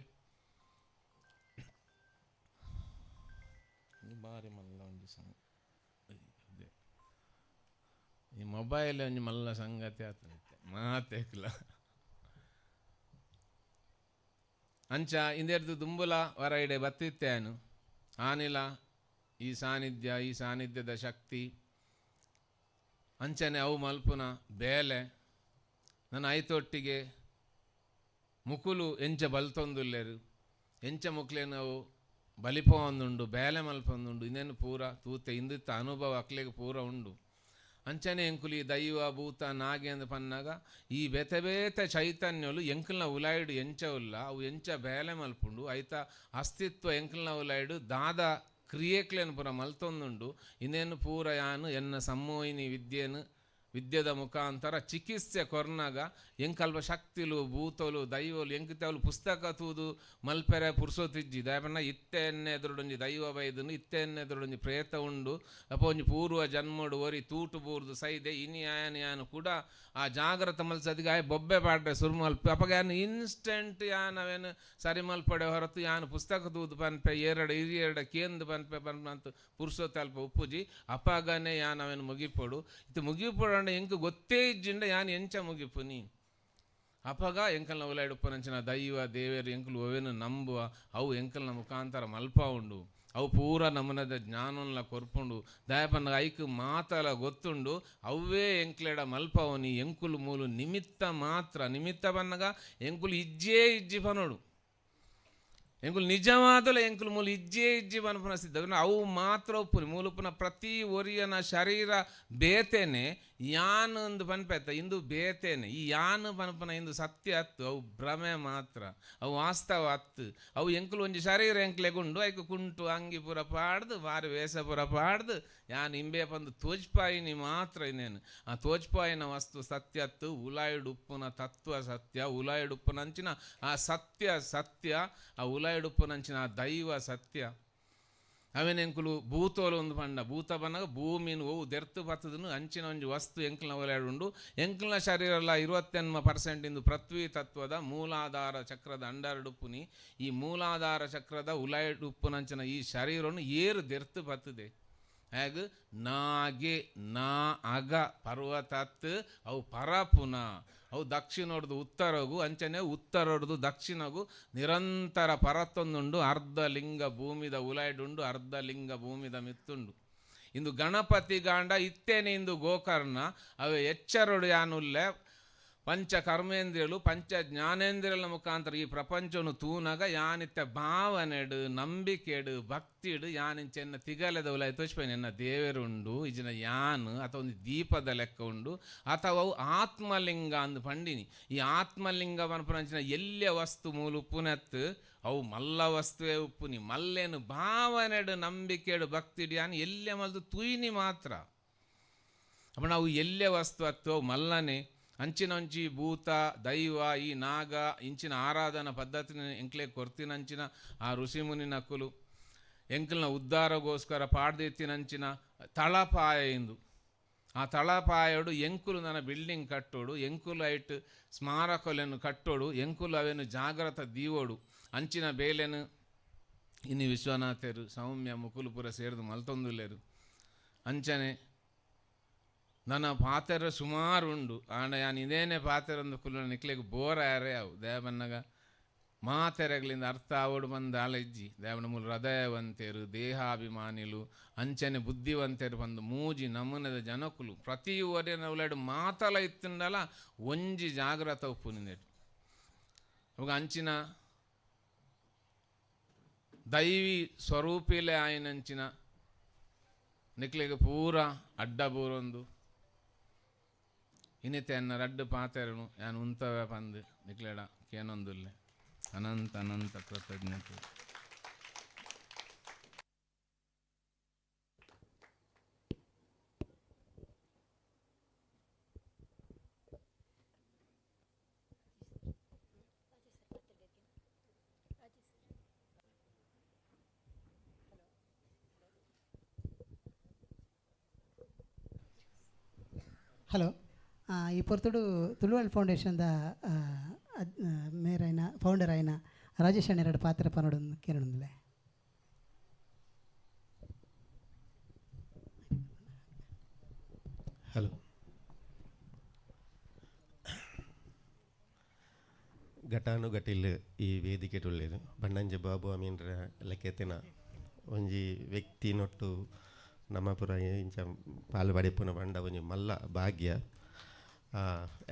ಬಾರಿ ಮಲ್ಲ ಒಂಜಿ ಈ ಮೊಬೈಲ್ ಒಂಜಿ ಮಲ್ಲ ಸಂಗತಿ ಆತನಿತ್ತೆ ಮಾತೇಕ್ಲ ಅಂಚ ಇಂದೆರ್ದು ದುಂಬುಲ ಹೊರಗಡೆ ಬತ್ತಿತ್ತೇನು ಆನಿಲ ಈ ಸಾನ್ನಿಧ್ಯದ ಶಕ್ತಿ ಅಂಚನೆ ಅವು ಮಲ್ಪುನ ಬೇಲೆ ನನ್ನ ಐತೊಟ್ಟಿಗೆ ಮುಕುಲು ಎಂಚ ಬಲ್ತೊಂದುಲ್ಲೆರು ಎಂಚ ಮುಕ್ಲೇನು ಅವು ಬಲಿಪೊಂದುಂಡು ಬೇಲೆ ಮಲ್ಪೊಂದುಂಡು ಇನ್ನೇನು ಪೂರ ತೂತೆ ಇಂದಿತ್ತ ಅನುಭವ ಅಕ್ಲೆಗೆ ಪೂರ ಉಂಡು ಅಂಚನೆ ಎಂಕುಲಿ ದೈವ ಭೂತ ನಾಗೆ ಅಂದ ಪನ್ನಾಗ ಈ ಬೇತೆ ಬೇತೆ ಚೈತನ್ಯಲು ಎಂಕಲ್ನ ಉಲಾಯ್ಡು ಎಂಚ ಉಲ್ಲ ಅವು ಎಂಚ ಬೇಲೆ ಮಲ್ಪುಂಡು ಐತ ಅಸ್ತಿತ್ವ ಎಂಕಲ್ನ ಉಲಾಯ್ಡು ದಾದ ಕ್ರಿಯೆಕ್ಲೇನು ಪೂರ ಮಲ್ತೊಂದುಂಡು ಇನ್ನೇನು ಪೂರ ಯಾನು ಎನ್ನ ಸಮ್ಮೋಹಿನಿ ವಿದ್ಯೆದ ಮುಖಾಂತರ ಚಿಕಿತ್ಸೆ ಕೊರ್ನಾಗ ಎಂಕಲ್ಪ ಶಕ್ತಿಲು ಭೂತಲು ದೈವಲು ಎಂಕಿತವಲು ಪುಸ್ತಕ ತೂದು ಮಲ್ಪೆರೆ ಪುರ್ಸೋತಿಜ್ಜಿ ದಯಪನ್ನ ಇತ್ತೆ ಎಣ್ಣೆ ಎದುರುಡೊಂಜಿ ದೈವ ಬೈದನು ಇತ್ತೆ ಎಣ್ಣೆ ಎದುರುಡೊಂಜಿ ಪ್ರೇತ ಉಂಡು ಅಪ್ಪ ಒಂಜಿ ಪೂರ್ವ ಜನ್ಮಡು ಒರಿ ತೂಟು ಬೂರ್ದು ಸೈದೆ ಇನಿ ಯಾನು ಕೂಡ ಆ ಜಾಗ್ರತ ಮಲ್ಸದಿಗೆ ಆಯ್ ಬೊಬ್ಬೆ ಪಾಡ್ರೆ ಸುರು ಮಲ್ಪೆ ಅಪ್ಪಗ ಯಾನು ಇನ್ಸ್ಟೆಂಟ್ ಯಾನವೇನು ಸರಿ ಮಲ್ಪಡೆ ಹೊರತು ಯಾನು ಪುಸ್ತಕ ತೂದು ಪನ್ಪೆ ಹಿರಿಯರಡ ಕೇಂದು ಪನ್ಪೆ ಪನ್ಪಂತು ಪುರ್ಸೋತ್ ಅಲ್ಪ ಉಪ್ಪುಜಿ ಅಪ್ಪಗನೇ ಯಾನವೇನು ಮುಗಿಪೊಡು ಇದು ಮುಗಿಪೊಡು ಎಂಕು ಗೊತ್ತೇ ಇಜ್ಜಿಂಡ ಯಾನು ಎಂಚ ಮುಗಿಪು ನೀ ಅಪಗ ಎಂಕಲ್ನ ಉಲಾಯ್ಡುಪ್ಪನಂಚಿನ ದೈವ ದೇವೇರು ಎಂಕಲು ಅವೇನು ನಂಬುವ ಅವು ಎಂಕಲ್ನ ಮುಖಾಂತರ ಮಲ್ಪ ಉಂಡು ಅವು ಪೂರ ನಮನದ ಜ್ಞಾನಲ್ಲ ಕೊರ್ಪುಂಡು ದಯಪನ್ನ ಐಕು ಮಾತಲ ಗೊತ್ತುಂಡು ಅವೇ ಎಂಕ್ಲೆಡ ಮಲ್ಪವನಿ ಎಂಕುಲು ಮೂಲು ನಿಮಿತ್ತ ಮಾತ್ರ ನಿಮಿತ್ತ ಬನ್ನಗ ಎಂಕುಲು ಇಜ್ಜಿ ಪನೋಡು ಎಂಕುಲು ನಿಜವಾದಲು ಎಂಕುಲು ಮೂಲು ಇಜ್ಜಿ ಬನ್ಪುನ ಸಿದ್ಧ ಅವು ಮಾತ್ರ ಉಪ್ಪುನಿ ಮೂಲಪುನ ಪ್ರತಿ ಒರಿಯನ ಶರೀರ ಬೇತೇನೆ ಯಾನು ಒಂದು ಪನ್ಪೆತ್ತ ಇಂದು ಬೇತೇನೆ ಈ ಯಾನು ಪನ್ಪನ ಇಂದು ಸತ್ಯ ಹತ್ತು ಅವು ಭ್ರಮೆ ಮಾತ್ರ ಅವು ವಾಸ್ತವ ಹತ್ತು ಅವು ಎಂಕುಲು ಒಂಜಿ ಶರೀರ ಎಂಕ್ಲೆಗುಂಡು ಐಕು ಕುಂಟು ಅಂಗಿ ಪೂರ ಪಾಡ್ದು ಬಾರಿ ವೇಷ ಪೂರ ಪಾಡ್ದು ಯಾನು ಇಂಬೆ ಪಂದು ತೋಜ್ಪಾಯಿನಿ ಮಾತ್ರ ಇನ್ನೇನು ಆ ತೋಜ್ಪಾಯಿನ ವಸ್ತು ಸತ್ಯ ಹತ್ತು ಉಲಾಯ್ಡುಪ್ಪುನ ತತ್ವ ಸತ್ಯ ಉಲಾಯ್ಡುಪ್ಪುನಂಚಿನ ಆ ಸತ್ಯ ಆ ಉಲಾಯ್ಡುಪ್ಪುನಂಚಿನ ಆ ದೈವ ಸತ್ಯ ಅವೇನೆಂಕುಲು ಭೂತೋಲು ಒಂದು ಪಂಡ ಭೂತ ಬನ್ನಾಗ ಭೂಮಿನ ಓವು ದೆರ್ತು ಬತ್ತದನು ಅಂಚಿನ ಒಂಜಿ ವಸ್ತು ಎಂಕಲ್ನ ಒಲಾಡುಂಡು ಎಂಕಲ್ನ ಶರೀರಲ್ಲ 28% ಇಂದು ಪೃಥ್ವಿ ತತ್ವದ ಮೂಲಾಧಾರ ಚಕ್ರದ ಅಂಡರ್ಡುಪ್ಪುನಿ ಈ ಮೂಲಾಧಾರ ಚಕ್ರದ ಉಲಾಯ್ಡುಪ್ಪುನಂಚಿನ ಈ ಶರೀರವನ್ನು ಏರು ದೆರ್ತು ಬತ್ತದೆ ಹೇಗೆ ನಾಗೆ ನಾ ಅಗ ಪರ್ವತತ್ ಅವು ಪರಪುನ ಅವು ದಕ್ಷಿಣ ಹೊಡೆದು ಉತ್ತರಗೂ ಅಂಚನೆ ಉತ್ತರ ಹೊಡೆದು ದಕ್ಷಿಣಗೂ ನಿರಂತರ ಪರತ್ತೊಂದುಂಡು ಅರ್ಧ ಲಿಂಗ ಭೂಮಿದ ಉಲಾಯ್ಡುಂಡು ಅರ್ಧ ಲಿಂಗ ಭೂಮಿದ ಮಿತ್ತುಂಡು ಇಂದು ಗಣಪತಿ ಗಾಂಡ ಇತ್ತೇನೆ ಇಂದು ಗೋಕರ್ಣ ಅವು ಎಚ್ಚರಡು ಯಾನುಲ್ಲೆ ಪಂಚ ಕರ್ಮೇಂದ್ರಿಯಲು ಪಂಚ ಜ್ಞಾನೇಂದ್ರಿಯಲ ಮುಖಾಂತರ ಈ ಪ್ರಪಂಚವನ್ನು ತೂನಾಗ ಯಾನಿತ್ತ ಭಾವನೆಡು ನಂಬಿಕೆಡು ಭಕ್ತಿಡು ಯಾನಿಂಚೆನ್ನ ತಿಗಲೆದ ಉಲಾಯ್ ತೋಚ್ಪೇನೆ ಎನ್ನ ದೇವರುಂಡು ಇಜಿನ ಯಾನು ಅಥವಾ ಒಂದು ದೀಪದ ಲೆಕ್ಕ ಉಂಡು ಅಥವಾ ಅವು ಆತ್ಮಲಿಂಗ ಅಂದು ಪಂಡಿನಿ ಈ ಆತ್ಮಲಿಂಗ ಪನ್ಪುನಂಚಿನ ಎಲ್ಲೆ ವಸ್ತು ಮೂಲು ಉಪ್ಪುನತ್ತು ಅವು ಮಲ್ಲ ವಸ್ತುವೇ ಉಪ್ಪುನಿ ಮಲ್ಲೇನು ಭಾವನೆಡು ನಂಬಿಕೆಡು ಭಕ್ತಿಡು ಯಾನು ಎಲ್ಲೆ ಮಲ್ದು ತುಯ್ನಿ ಮಾತ್ರ ಅಪ್ಪ ನಾವು ಎಲ್ಲೆ ವಸ್ತು ಹತ್ತು ಅವು ಮಲ್ಲನೆ ಅಂಚಿನಂಚಿ ಭೂತ ದೈವ ಈ ನಾಗ ಇಂಚಿನ ಆರಾಧನಾ ಪದ್ಧತಿನ ಎಂಕ್ಲೆ ಕೊರ್ತಿನಂಚಿನ ಆ ಋಷಿಮುನಿ ನಕ್ಕುಲು ಎಂಕಲ್ನ ಉದ್ಧಾರಗೋಸ್ಕರ ಪಾಡ್ದೆತ್ತಿನಂಚಿನ ತಳಪಾಯ ಇಂದು ಆ ತಳಪಾಯೋಡು ಎಂಕುಲು ನನ್ನ ಬಿಲ್ಡಿಂಗ್ ಕಟ್ಟೋಡು ಎಂಕುಲು ಐಟ್ ಸ್ಮಾರಕಲೆಯನ್ನು ಕಟ್ಟೋಡು ಎಂಕುಲು ಅವೇನು ಜಾಗ್ರತ ದೀವೋಡು ಅಂಚಿನ ಬೇಲೆನು ಇನ್ನು ವಿಶ್ವನಾಥರು ಸೌಮ್ಯ ಮುಕುಲುಪುರ ಸೇರಿದು ಮಲ್ತೊಂದುಲ್ಲೇರು ಅಂಚನೆ ನನ್ನ ಪಾತೆರ ಸುಮಾರು ಉಂಡು ಆಂಡ ಯಾನು ಇದೇನೆ ಪಾತೆರೊಂದು ಕುಲ್ಲ ನಿಕ್ಲೆಗೆ ಬೋರ್ ಯಾರೇ ಅವು ದೇವನ್ನಗ ಮಾತೆರೆಗಳಿಂದ ಅರ್ಥ ಆವಡು ಬಂದ ಆಲಜ್ಜಿ ದೇವನ ಮೂಲ ಹೃದಯವಂತೆರು ದೇಹಾಭಿಮಾನಿಲು ಅಂಚನೆ ಬುದ್ಧಿವಂತೆರು ಬಂದು ಮೂಜಿ ನಮೂನದ ಜನಕುಲು ಪ್ರತಿ ಒರೆ ನವಲೆಡು ಮಾತಲ ಇತ್ತಂಡಲ ಒಂಜಿ ಜಾಗ್ರತ ಉಪ್ಪು ನಿಂದೆಡು ಅವಾಗ ಅಂಚಿನ ದೈವಿ ಸ್ವರೂಪಿಲೆ ಆಯ್ನಂಚಿನ ನಿಕ್ಲಿಗೆ ಪೂರ ಅಡ್ಡ ಬೂರೊಂದು ಇನ್ನಿತೆ ಅನ್ನ ರಡ್ಡು ಪಾತೆರನು ಯಾನು ಉಂತವೆ ಪಂದು ನಿಕ್ಲೆಡ ಕೇನೊಂದುಲ್ಲೆ ಅನಂತ ಅನಂತ ಕೃತಜ್ಞತೆ. ಹಲೋ, ಈ ಪೊರ್ತುಡು ತುಳುವಲ್ ಫೌಂಡೇಶನ್ದ ಮೇಯರ್ ಆಯ್ನ ಫೌಂಡರ್ ಆಯ್ನ ರಾಜೇಶ್ ಅಣ್ಣ ಎರಡು ಪಾತ್ರ ಪನ್ನೋಡು ಕೇಳೋದಿಲ್ಲ. ಹಲೋ, ಘಟಾನುಘಟಿಲ್ ಈ ವೇದಿಕೆ ಟೊಳ್ಳೇದು ಬಣ್ಣಂಜ ಬಾಬು ಅಮೀನ್ರ ಲೆಕ್ಕೆತ್ತಿನ ಒಂಜಿ ವ್ಯಕ್ತಿ ನೊಟ್ಟು ನಮ್ಮ ಪುರ ಇಂಚ ಪಾಲು ಬಡಿಪುನ ಬಂಡ ಒಂಜಿ ಮಲ್ಲ ಭಾಗ್ಯ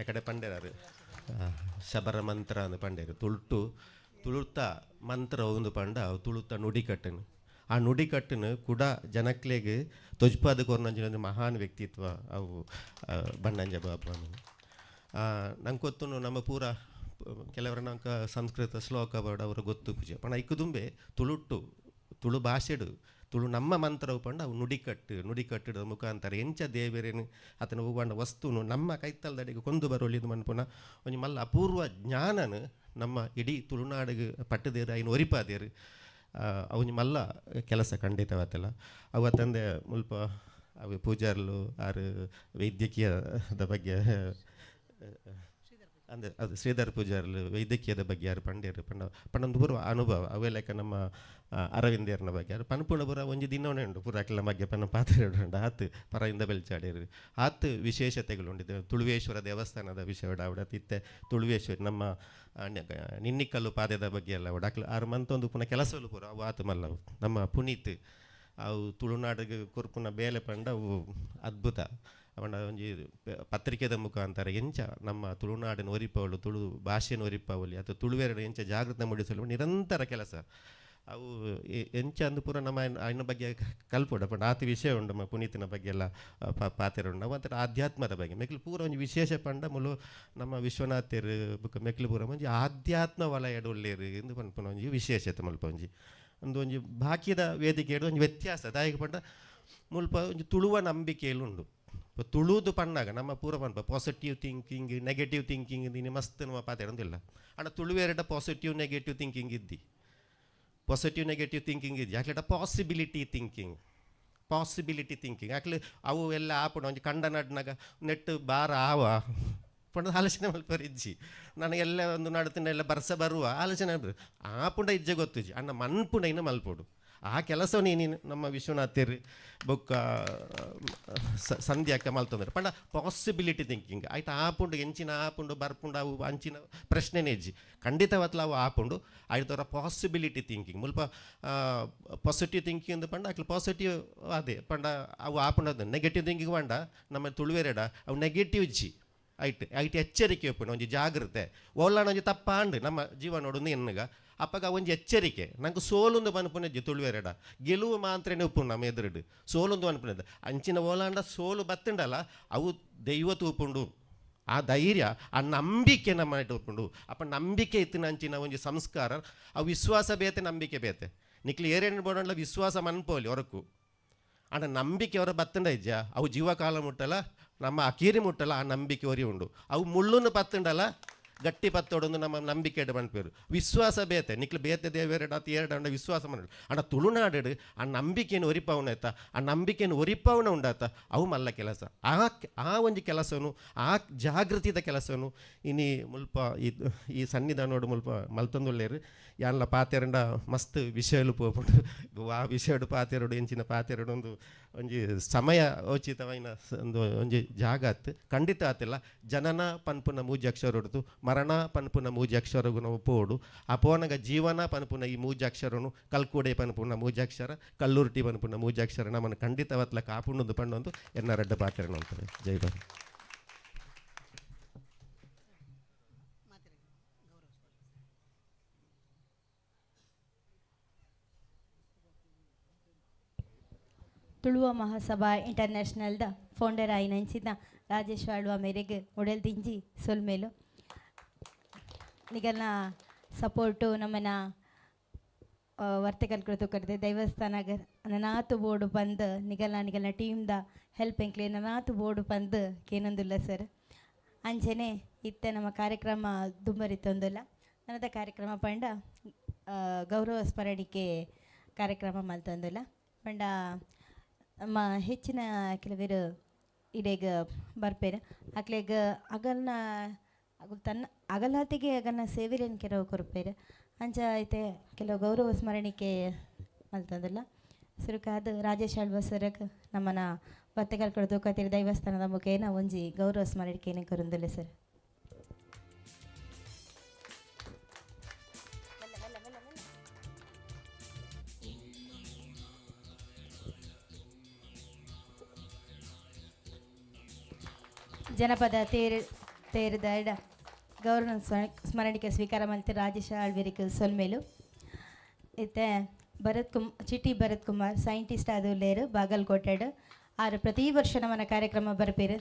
ಎಕಡೆ ಪಂಡೆರಾರು ಶಬರ ಮಂತ್ರ ಅಂದು ಪಂಡೇರು ತುಳುತ್ತ ಮಂತ್ರ ಒಂದು ಪಂಡ ಅವು ತುಳುತ್ತ ನುಡಿಕಟ್ಟನು ಆ ನುಡಿಕಟ್ಟನು ಕೂಡ ಜನಕ್ಲೆಗೆ ತೊಜ್ಪಾದ ಕೊರ್ನಂಜಿನ ಮಹಾನ್ ವ್ಯಕ್ತಿತ್ವ ಅವು ಬಣ್ಣಂಜ ಬಾಬು ಅಮೀನ್. ನಂಗೆ ಗೊತ್ತು ನಮ್ಮ ಪೂರ ಕೆಲವರ ನಂಗೆ ಸಂಸ್ಕೃತ ಶ್ಲೋಕ ಬಡ ಅವರು ಗೊತ್ತು ಪೂಜೆ ಪಣ ಇಕ್ಕುದುಂಬೆ ತುಳು ಭಾಷೆಡು ತುಳು ನಮ್ಮ ಮಂತ್ರವು ಪಂಡ ಅವು ನುಡಿಕಟ್ಟದ ಮುಖಾಂತರ ಎಂಚ ದೇವರೇನು ಆತನ ಹೂವಂಡ ವಸ್ತುನು ನಮ್ಮ ಕೈತಲ್ದಡಿಗೆ ಕೊಂದು ಬರೋಳಿದು ಮನ್ಪುನ ಒಂಜಿ ಮಲ್ಲ ಅಪೂರ್ವ ಜ್ಞಾನನು ನಮ್ಮ ಇಡೀ ತುಳುನಾಡಿಗೆ ಪಟ್ಟದೇರು ಐನು ಒರಿಪಾದೇರು ಅವನಿ ಮಲ್ಲ ಕೆಲಸ ಖಂಡಿತವಾತಲ್ಲ ಅವತ್ತಂದೆ ಮುಲ್ಪ ಅವು ಪೂಜಾರ್ಲು ಆರು ವೈದ್ಯಕೀಯದ ಬಗ್ಗೆ ಅಂದರೆ ಅದು ಶ್ರೀಧರ್ ಪೂಜಾರ್ಲು ವೈದ್ಯಕೀಯದ ಬಗ್ಗೆ ಯಾರು ಪಂಡೇರು ಪಂಡೊಂದು ಪೂರ್ವ ಅನುಭವ ಅವೆಲ್ಲಕ ನಮ್ಮ ಅರವಿಂದೇರ್ನ ಬಗ್ಗೆ ಯಾರು ಪನ್ಪುಣ ಪೂರ ಒಂಜಿ ದಿನವೇ ಉಂಟು ಪೂರ ಅಕ್ಲ ಬಗ್ಗೆ ಪನ್ನ ಪಾತ್ರೆ ಉಂಟು ಆತು ಪರದಿಂದ ಬೆಲ್ಚಾಡೇರು ಆತು ವಿಶೇಷತೆಗಳು ಉಂಟಿದೆ. ತುಳುವೇಶ್ವರ ದೇವಸ್ಥಾನದ ವಿಷಯ ಅವಡತ್ತಿತ್ತೆ ತುಳುವೇಶ್ವರ ನಮ್ಮ ನಿನ್ನಿಕಲ್ಲು ಪಾದ್ಯದ ಬಗ್ಗೆ ಎಲ್ಲ ಒಡಕ್ಲು ಆರು ಮಂತೊಂದು ಪುನಃ ಕೆಲಸಗಳು ಪೂರ ಅವು ಆತು ಮಲ್ಲವು ನಮ್ಮ ಪುನೀತ್ ಅವು ತುಳುನಾಡಿಗೆ ಕುರ್ಪುನ ಬೇಲೆ ಪಂಡ ಅವು ಅದ್ಭುತ ಅವನ ಒಂಜಿ ಪತ್ರಿಕೆದ ಮುಖಾಂತರ ಎಂಚ ನಮ್ಮ ತುಳುನಾಡಿನ ಒರಿಪವಳು ತುಳು ಭಾಷೆನ ಒರಿಪವಲಿ ಅಥವಾ ತುಳುವೆರಡು ಎಂಚ ಜಾಗೃತಿ ಮೂಡಿಸಲು ನಿರಂತರ ಕೆಲಸ ಅವು ಎಂಚ ಅಂದು ಪೂರ ನಮ್ಮ ಅಯ್ನ ಬಗ್ಗೆ ಕಲ್ಪುಡ ಪಂಡ ಆತ ವಿಷಯ ಉಂಡು ನಮ್ಮ ಪುನೀತಿನ ಬಗ್ಗೆ ಎಲ್ಲ ಪಾತ್ರ ಉಂಡು ಅವಂತರ ಆಧ್ಯಾತ್ಮದ ಬಗ್ಗೆ ಮೆಕ್ಲು ಪೂರ ಒಂಜಿ ವಿಶೇಷ ಪಂಡ ಮುಲು ನಮ್ಮ ವಿಶ್ವನಾಥರು ಬುಕ್ಕ ಮೆಕ್ಲು ಪೂರ ಒಂಜಿ ಆಧ್ಯಾತ್ಮ ವಲಯಡು ಒಳ್ಳೆಯರು ಎಂದು ಪನ್ಪುನ ಒಂಜಿ ವಿಶೇಷತೆ ಮುಲ್ಪ ಒಂಜಿ ಬಾಕಿದ ವೇದಿಕೆ ಒಂಜಿ ವ್ಯತ್ಯಾಸ ದಾಯಿಗೆ ಪಂಡ ಮುಲ್ಪ ಒಂಜಿ ತುಳುವ ನಂಬಿಕೆಯಲ್ಲಿ ಉಂಡು. ತುಳುದು ಪಣ್ಣಾಗ ನಮ್ಮ ಪೂರ ಪನ್ಪ ಪಾಸಿಟಿವ್ ಥಿಂಕಿಂಗ್ ನೆಗೆಟಿವ್ ಥಿಂಕಿಂಗ್ ನೀನು ಮಸ್ತ್ ನಮ್ಮ ಪಾತೆರಂದಿಲ್ಲ ಅಣ್ಣ ತುಳುವೆರಡ ಪಾಸಿಟಿವ್ ನೆಗೆಟಿವ್ ಥಿಂಕಿಂಗ್ ಇದ್ದಿ ಪಾಸಿಟಿವ್ ನೆಗೆಟಿವ್ ಥಿಂಕಿಂಗ್ ಇದ್ದಿ ಯಾಕೆ ಪಾಸಿಬಿಲಿಟಿ ಥಿಂಕಿಂಗ್ ಯಾಕೆ ಅವು ಎಲ್ಲ ಆಪುಣ ಒಂಜಿ ಕಂಡ ನಡ್ನಾಗ ನೆಟ್ಟು ಬಾರ ಆವ ಪುಂಡ ಆಲೋಚನೆ ಮಲ್ಪರಿಜ್ಜಿ ನನಗೆಲ್ಲ ಒಂದು ನಡ್ತಿನ ಎಲ್ಲ ಬರ್ಸ ಬರುವ ಆಲೋಚನೆ ಆಪುಂಡ ಇಜ್ಜೆ ಗೊತ್ತುಜಿ ಅಣ್ಣ ಮನ್ಪುಂಡ ಇನ್ನು ಮಲ್ಪೋಡು ಆ ಕೆಲಸ ನೀನು ನಮ್ಮ ವಿಶ್ವನಾಥರು ಬೊಕ್ಕ ಸಂಧ್ಯಾಕ್ಕೆ ಮಲ್ತಂದ್ರೆ ಪಂಡ ಪಾಸಿಬಿಲಿಟಿ ಥಿಂಕಿಂಗ್ ಆಯ್ತು ಆಪುಂಡು ಎಂಚಿನ ಆಪುಂಡು ಬರ್ಪುಂಡು ಅವು ಅಂಚಿನ ಪ್ರಶ್ನೆನೇ ಇಜ್ಜಿ ಖಂಡಿತವತ್ಲ ಅವು ಆಪುಂಡು ಆಯ್ತವರ ಪಾಸಿಬಿಲಿಟಿ ಥಿಂಕಿಂಗ್ ಮುಲ್ಪ ಪಾಸಿಟಿವ್ ಥಿಂಕಿಂಗ್ ಅಂದು ಪಂಡ ಅಕ್ಲು ಪಾಸಿಟಿವ್ ಅದೇ ಪಂಡ ಅವು ಆಪುಂಡು ನೆಗೆಟಿವ್ ಥಿಂಕಿಂಗ್ ಪಂಡ ನಮ್ಮ ತುಳುವೆರಡ ಅವು ನೆಗೆಟಿವ್ ಇಜ್ಜಿ ಐಟ್ ಎಚ್ಚರಿಕೆ ಒಪ್ಪುಂಡು ಒಂಜಿ ಜಾಗ್ರತೆ ಒಳ್ಳಾಣ ಒಂಜಿ ತಪ್ಪಾಂಡು ನಮ್ಮ ಜೀವನೋಡು ಎನ್ನಗ ಅಪ್ಪಗ ಒಂಜಿ ಎಚ್ಚರಿಕೆ ನಂಗೆ ಸೋಲೊಂದು ಬನ್ಪುನಜ್ಜಿ ತುಳುವೆರಡ ಗೆಲುವು ಮಾತ್ರನೇ ಉಪ್ಪುಂಡು ನಮ್ಮ ಎದುರುಡು ಸೋಲೊಂದು ಬನ್ಪುನದ ಅಂಚಿನ ಓಲಾಂಡ ಸೋಲು ಬತ್ತುಂಡಲ್ಲ ಅವು ದೈವ ತೂಪುಂಡು ಆ ಧೈರ್ಯ ಆ ನಂಬಿಕೆ ನಮ್ಮ ಉಪ್ಪುಂಡು ಅಪ್ಪ ನಂಬಿಕೆ ಇತ್ತಿನ ಅಂಚಿನ ಒಂಜಿ ಸಂಸ್ಕಾರ ಅವು ವಿಶ್ವಾಸ ಬೇತೆ ನಂಬಿಕೆ ಬೇತೆ ನಿಕ್ಲಿ ಏರೇನು ಬೋಡಲ್ಲ ವಿಶ್ವಾಸ ಮನ್ಪೋಲಿ ಹೊರಕು ಅಣ್ಣ ನಂಬಿಕೆ ಅವರ ಬತ್ತಂಡ ಇಜ್ಜ ಅವು ಜೀವಕಾಲ ಮುಟ್ಟಲ್ಲ ನಮ್ಮ ಅಕೀರಿ ಮುಟ್ಟಲ್ಲ ಆ ನಂಬಿಕೆ ಒರಿ ಉಂಡು ಅವು ಮುಳ್ಳುನ್ನು ಪತ್ತುಂಡಲ್ಲ ಗಟ್ಟಿ ಪತ್ತೋಡೊಂದು ನಮ್ಮ ನಂಬಿಕೆ ಮನ್ಪೇರು ವಿಶ್ವಾಸ ಬೇತೆ ನಿಕ್ಲು ಬೇತೆ ದೇವೆರಡು ಅತಿ ಎರಡು ವಿಶ್ವಾಸ ಮನ ಅಣ್ಣ ತುಳುನಾಡು ಆ ನಂಬಿಕೆಯನ್ನು ಒರಿಪವನ ಆಯ್ತಾ ಆ ನಂಬಿಕೆಯನ್ನು ಒರಿಪವನ ಉಂಡಾತ ಅವು ಮಲ್ಲ ಕೆಲಸ ಆ ಒಂಜಿ ಕೆಲಸನು ಆ ಜಾಗೃತಿದ ಕೆಲಸನು ಇನಿ ಮುಲ್ಪ ಈ ಸನ್ನಿಧಾನೋಡು ಮುಲ್ಪ ಮಲ್ತೊಂದುಳ್ಳೇರು ಯಾನ್ಲ ಪಾತೆರಂಡ ಮಸ್ತ್ ವಿಷಯಲು ಪೋಪುಂಡು ಆ ವಿಷಯಡು ಪಾತೆರಡು ಎಂಚಿನ ಪಾತೆರಡು ಒಂಜಿ ಸಮಯ ಉಚಿತವೈನ ಒಂಜಿ ಜಾಗ ಆತು ಖಂಡಿತ ಆತಿಲ್ಲ ಜನನ ಪನ್ಪುನ ಮೂಜಿ ಅಕ್ಷರ ಹೊಡೆದು ಮರಣ ಪನ್ಪುನ ಮೂಜಾಕ್ಷರಗುಣ ಪೋಡು ಆ ಪೋನಗ ಜೀವನ ಪನ್ಪುನ ಈ ಮೂಜಾಕ್ಷರನು ಕಲ್ಕೂಡೆ ಪನ್ಪುನ ಮೂಜಾಕ್ಷರ ಕಲ್ಲುರ್ಟಿ ಪನ್ಪುನ ಮೂಜಾಕ್ಷರ ನಮ್ಮನ್ನು ಖಂಡಿತವತ್ಲ ಕಾಪುಂಡು ಪಣ್ಣೊಂದು ಎನ್ನ ರೆಡ್ಡ ಪಾತ್ರೆ ಅಂತಾರೆ. ಜೈ ಬಾರಿ. ತುಳುವ ಮಹಾಸಭಾ ಇಂಟರ್ನ್ಯಾಷನಲ್ದ ಫೌಂಡರ್ ಆಯ್ನಂಚಿನ ರಾಜೇಶ್ ಆಳ್ವ ಮೇರೆಗೆ ಉಡಲ್ ದಿಂಜಿ ಸೊಲ್ಮೇಲು ನಿಗಲ್ನ ಸಪೋರ್ಟು ನಮ್ಮನ ವರ್ತಕಲ್ ಕೃತು ಕರೆದೆ ದೈವಸ್ಥಾನಗ ನನಾತು ಬೋರ್ಡು ಬಂದು ನಿಗಲ್ನ ಟೀಮ್ದ ಹೆಲ್ಪ್ ಎಂಕ್ಲೆ ನನಾತು ಬೋರ್ಡು ಬಂದು ಕೇನೊಂದಿಲ್ಲ ಸರ್ ಅಂಚನೆ ಇತ್ತೆ ನಮ್ಮ ಕಾರ್ಯಕ್ರಮ ದುಂಬರಿತೊಂದಿಲ್ಲ ನನ್ನದ ಕಾರ್ಯಕ್ರಮ ಪಂಡ ಗೌರವ ಸ್ಮರಣಿಕೆ ಕಾರ್ಯಕ್ರಮ ಮಲ್ತೊಂದಿಲ್ಲ ಪಂಡ ನಮ್ಮ ಹೆಚ್ಚಿನ ಕೆಲವರು ಇಡೀಗ ಬರ್ಪೇರು ಅಕ್ಲೆಗ ಅಗಲ್ನ ತನ್ನ ಅಗಲಾತಿಗೆ ಅಗಲ್ನ ಸೇವೆಲೇನು ಕೆಲವು ಕೊರಪೇರು ಅಂಚ ಐತೆ ಕೆಲವು ಗೌರವ ಸ್ಮರಣಿಕೆ ಮಲ್ತಂದಿಲ್ಲ ಸುರುಕಾದ ರಾಜೇಶ್ ಆಳ್ವ ಸರ್ಗೆ ನಮ್ಮನ ಬತ್ತೆಗಳು ಕಳೆದು ಕತ್ತಿರ ದೈವಸ್ಥಾನದ ಮುಖೇನ ಒಂಜಿ ಗೌರವ ಸ್ಮರಣಿಕೆಯನ್ನು ಕರುಂದಿಲ್ಲ ಸರ್. ಜನಪದ ತೇರದ ಗೌರವ ಸ್ಮರಣಿಕೆ ಸ್ವೀಕಾರ ಮಾಡಿದ ರಾಜೇಶ್ ಆಳ್ವಿರಿಗೆ ಸೊಲ್ಮೇಲು ಇತ್ತೆ ಚಿಟಿ ಭರತ್ ಕುಮಾರ್ ಸೈಂಟಿಸ್ಟ್ ಆದಲ್ಲೇರು ಬಾಗಲಕೋಟೆಡ್ ಆರು ಪ್ರತಿ ವರ್ಷ ನಮ್ಮನ ಕಾರ್ಯಕ್ರಮ ಬರ್ಪೇರು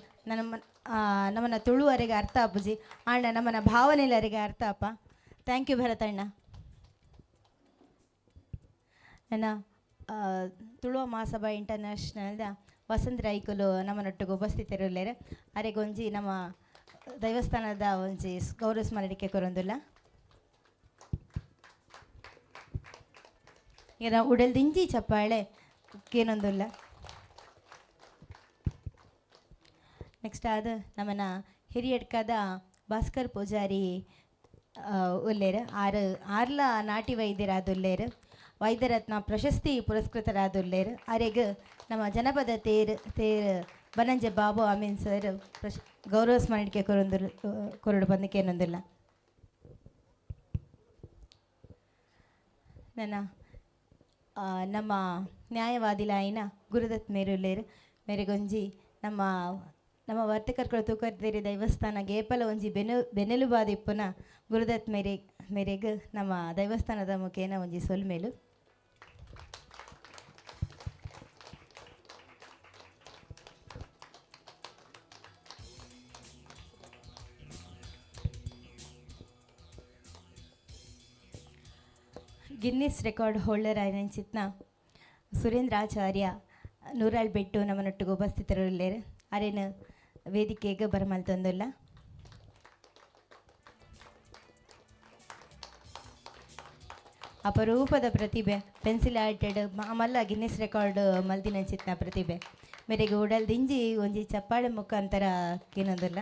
ನಮ್ಮನ ತುಳುವರೆಗೆ ಅರ್ಥ ಅಪ್ಪುಜಿ ಅಣ್ಣ ನಮ್ಮನ ಭಾವನೆಲ್ಲರಿಗೆ ಅರ್ಥ ಅಪ್ಪ. ಥ್ಯಾಂಕ್ ಯು ಭರತ್ ಅಣ್ಣ. ನನ್ನ ತುಳುವ ಮಹಾಸಭಾ ಇಂಟರ್ನ್ಯಾಷನಲ್ದ ವಸಂತ ರೈಕುಲು ನಮ್ಮನೊಟ್ಟಿಗೆ ಉಪಸ್ಥಿತರಿಲ್ಲೇರು ಅರೆಗೊಂಜಿ ನಮ್ಮ ದೈವಸ್ಥಾನದ ಒಂಜಿ ಗೌರವ ಸ್ಮರಣಿಕೆ ಕೊರೊಂದಿಲ್ಲ ಈಗ ಉಡಲ್ದಿಂಜಿ ಚಪ್ಪಾಳೆ ಕೇನೊಂದಿಲ್ಲ. ನೆಕ್ಸ್ಟ್ ಆದ ನಮ್ಮನ ಹಿರಿಯಡ್ಕದ ಭಾಸ್ಕರ್ ಪೂಜಾರಿ ಉಲ್ಲೇರು ಆರ್ಲ ನಾಟಿ ವೈದ್ಯರಾದುಲ್ಲೇರು ವೈದ್ಯರತ್ನ ಪ್ರಶಸ್ತಿ ಪುರಸ್ಕೃತರಾದುಲ್ಲೇರು ಅರೆಗೆ ನಮ್ಮ ಜನಪದ ತೇರು ಬನಂಜೆ ಬಾಬು ಅಮೀನ್ ಸರ್ ಗೌರವ ಸ್ಮರಣಿಕೆ ಕೊರಡು ಬಂದಕ್ಕೆ ಏನೊಂದಿಲ್ಲ. ನಮ್ಮ ನ್ಯಾಯವಾದಿಲಾಯಿನ ಗುರುದತ್ ಮೇರುಲ್ಲೇರು ಮೇರೆಗೊಂಜಿ ನಮ್ಮ ವರ್ತಕರ್ಗಳು ತೂಕರ್ದೇರಿ ದೈವಸ್ಥಾನ ಗೇಪಲ ಒಂಜಿ ಬೆನ್ನೆಲುಬಾದಿಪ್ಪುನ ಗುರುದತ್ ಮೇರೆಗೆ ನಮ್ಮ ದೈವಸ್ಥಾನದ ಮುಖೇನ ಒಂಜಿ ಸೊಲ್ಮೇಲು. ಗಿನ್ನಿಸ್ ರೆಕಾರ್ಡ್ ಹೋಲ್ಡರ್ ಆಯ್ನಂಚಿತ್ನ ಸುರೇಂದ್ರಾಚಾರ್ಯ ನೂರಾಳ್ ಬೆಟ್ಟು ನಮ್ಮನೊಟ್ಟಿಗೆ ಉಪಸ್ಥಿತರಿಲ್ಲೇರು ಅರೇನು ವೇದಿಕೆಗೆ ಬರಮಲ್ತೊಂದಿಲ್ಲ. ಅಪರೂಪದ ಪ್ರತಿಭೆ ಪೆನ್ಸಿಲ್ ಆರ್ಟೆಡ್ ಮಲ್ಲ ಗಿನ್ನಿಸ್ ರೆಕಾರ್ಡ್ ಮಲ್ದಿನಂಚಿತ್ನ ಪ್ರತಿಭೆ ಮೇರೆಗೆ ಉಡಲ್ ದಿಂಜಿ ಒಂಜಿ ಚಪ್ಪಾಳೆ ಮುಖಾಂತರ ಏನೊಂದಿಲ್ಲ.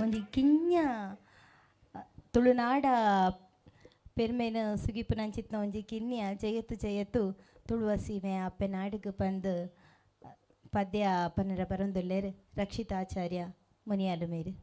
ಒಂದು ಕಿಂಜ ತುಳುನಾಡ ಪೆರ್ಮೇನ ಸುಗಿಪುನಂಚಿತ್ನ ಒಂಜಿ ಕಿನ್ಯ ಜಯತ್ತು ತುಳುವ ಸೀಮೆ ಅಪ್ಪೆ ನಾಡಿಗೆ ಬಂದು ಪದ್ಯ ಪನ್ನರ ಬರೊಂದುಲ್ಲೇರು ರಕ್ಷಿತಾಚಾರ್ಯ ಮುನಿಯಾಲು ಮೇರು.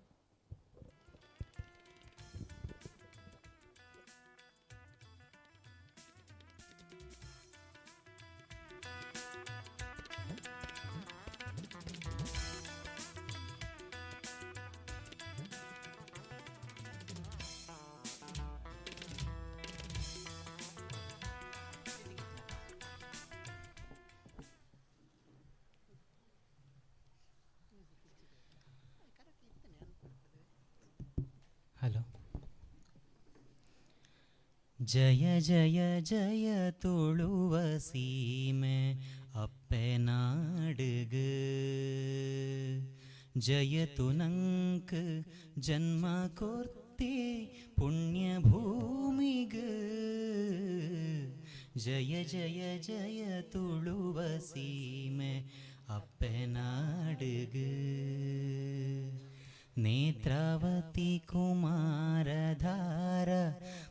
ಜಯ ಜಯ ಜಯ ತುಳುವ ಸೀಮೆ ಅಪ್ಪೆನಾಡುಗು ಜಯತು ನಂಕ ಜನ್ಮ ಕೊರ್ತಿ ಪುಣ್ಯ ಭೂಮಿಗು ಜಯ ಜಯ ಜಯ ತುಳುವ ಸೀಮೆ ಅಪ್ಪೆನಾಡುಗು ನೇತ್ರಾವತಿ ಕುಮಾರಧಾರ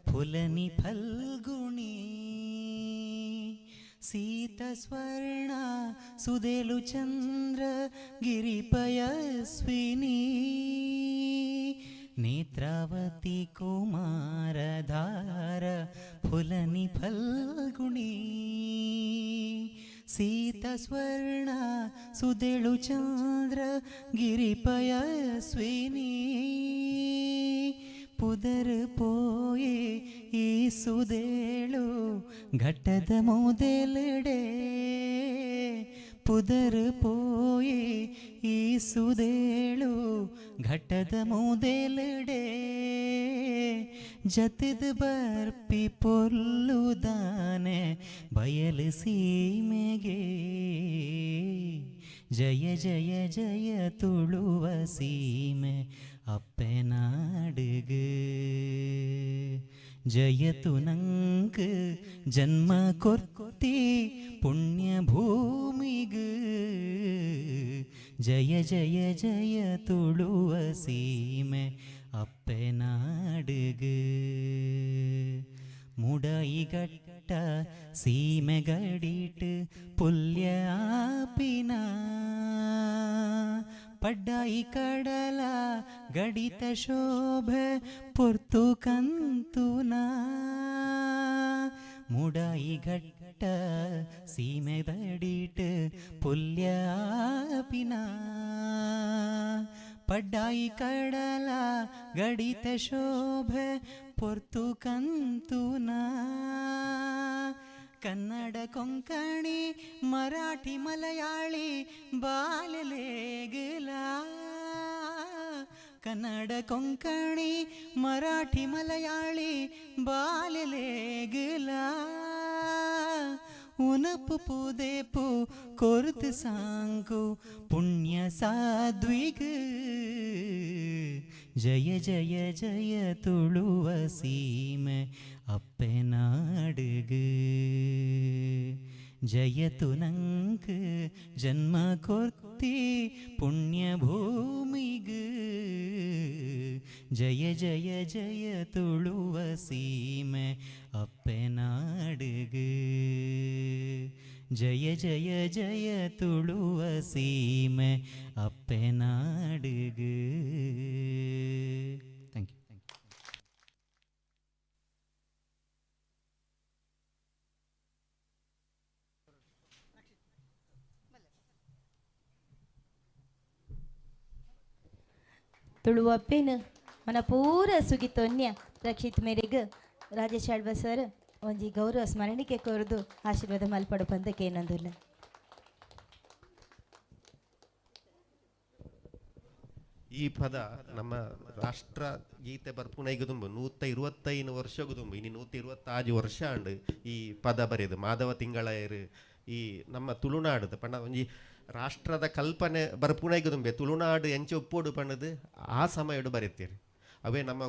ಫುಲನಿ ಫಲ್ಗುಣಿ ಸೀತ ಸ್ವರ್ಣ ಸುದೇಲು ಚಂದ್ರ ಗಿರಿಪಯಸ್ವಿನಿ ನೇತ್ರಾವತಿ ಕುಮಾರಧಾರ ಫುಲನಿ ಫಲ್ಗುಣಿ ಸೀತ ಸ್ವರ್ಣ ಸುದೇಳು ಚಂದ್ರ ಗಿರಿಪಯಸ್ವಿನಿ ಪುದರ್ ಪೋಯೆ ಈ ಸುದೇಳು ಘಟ್ಟದ ಮೊದಲೆಡೆ ಪುದರ್ ಪೋಯೆ ಈ ಸುದೇಳು ಘಟ್ಟದ ಮೊದಲೆಡೆ ಜತದ ಬರ್ಪಿ ಪೊಲ್ಲುದಾನೆ ಬಯಲು ಸೀಮೆಗೆ ಜಯ ಜಯ ಜಯ ತುಳುವ ಸೀಮೆ ಅಪ್ಪೆನಾಡುಗು ಜಯತು ನಂಕ ಜನ್ಮ ಕೊರ್ತಿ ಪುಣ್ಯ ಭೂಮಿಗು ಜಯ ಜಯ ಜಯ ತುಳುವ ಸೀಮೆ ಅಪ್ಪೆನಾಡುಗು ಮುಡೈಗಟ್ಟ ಸೀಮೆ ಗಡಿಟ್ ಪುಲ್ಯ ಆಪಿನ ಪಡ್ಡಾಯಿ ಕಡಲ ಗಡಿತ ಶೋಭೆ ಪೊರ್ತು ಕಂತುನ ಮುಡಾಯಿ ಘಟ್ಟ ಸೀಮೆ ಗಡಿಟ್ ಪುಲ್ಯ ಆಪಿನ ಪಡ್ಡಾಯಿ ಕಡಲ ಗಡಿತ ಶೋಭೆ ಪೊರ್ತು ಕಂತುನ ಕನ್ನಡ ಕೊಂಕಣಿ ಮರಾಠಿ ಮಲಯಾಳಿ ಬಾಲಲೇಗಲ ಕನ್ನಡ ಕೊಂಕಣಿ ಮರಾಠಿ ಮಲಯಾಳಿ ಬಾಲಲೇಗಲ ಉನಪು ಪುದೇಪು ಕೊರ್ತು ಸಾಂಗು ಪುಣ್ಯ ಸಾಧ್ವಿಗ್ ಜಯ ಜಯ ಜಯ ತುಳುವ ಸೀಮೆ ಅಪ್ಪೆನಾಡುಗು ಜಯತು ನಂಕ ಜನ್ಮ ಕೊರ್ತಿ ಪುಣ್ಯ ಭೂಮಿಗು ಜಯ ಜಯ ಜಯ ತುಳುವ ಸೀಮೆ ಅಪ್ಪೆನಾಡುಗು ಜಯ ಜಯ ಜಯ ತುಳುವ ಸೀಮೆ ಅಪ್ಪೆನಾಡುಗು. Thank you. ತುಳುವಪ್ಪೇನು ಮನ ಪೂರ ಸುಗಿತೊನ್ಯ ರಕ್ಷಿತ್ ಮೇರೆಗ್ ರಾಜೇಶ್ ಆಳ್ವ ಸರ್ ಒಂಜಿ ಗೌರವ ಸ್ಮರಣಿಕೆ ಕೋರ್ದು ಆಶೀರ್ವಾದ ಮಲ್ಪಡು ಪಂದಕ್ಕೆ ಏನೊಂದಿಲ್ಲ. ಈ ಪದ ನಮ್ಮ ರಾಷ್ಟ್ರ ಗೀತೆ ಬರ್ಪುನೈಗುದುಂಬು 125 ವರ್ಷಗುದುಂಬು ಇನ್ನು 125 ವರ್ಷ ಅಂಡ್ ಈ ಪದ ಬರೆದು ಮಾಧವ ತಿಂಗಳಯರು ಈ ನಮ್ಮ ತುಳುನಾಡು ಪಂಡ ಒಂಜಿ ರಾಷ್ಟ್ರದ ಕಲ್ಪನೆ ಬರ್ಪುನೈಗುದುಂಬೆ ತುಳುನಾಡು ಎಂಚೆ ಒಪ್ಪೋಡು ಪಣ್ಣದು ಆ ಸಮಯಡು ಬರೀತೀರಿ ಅವೇ ನಮ್ಮ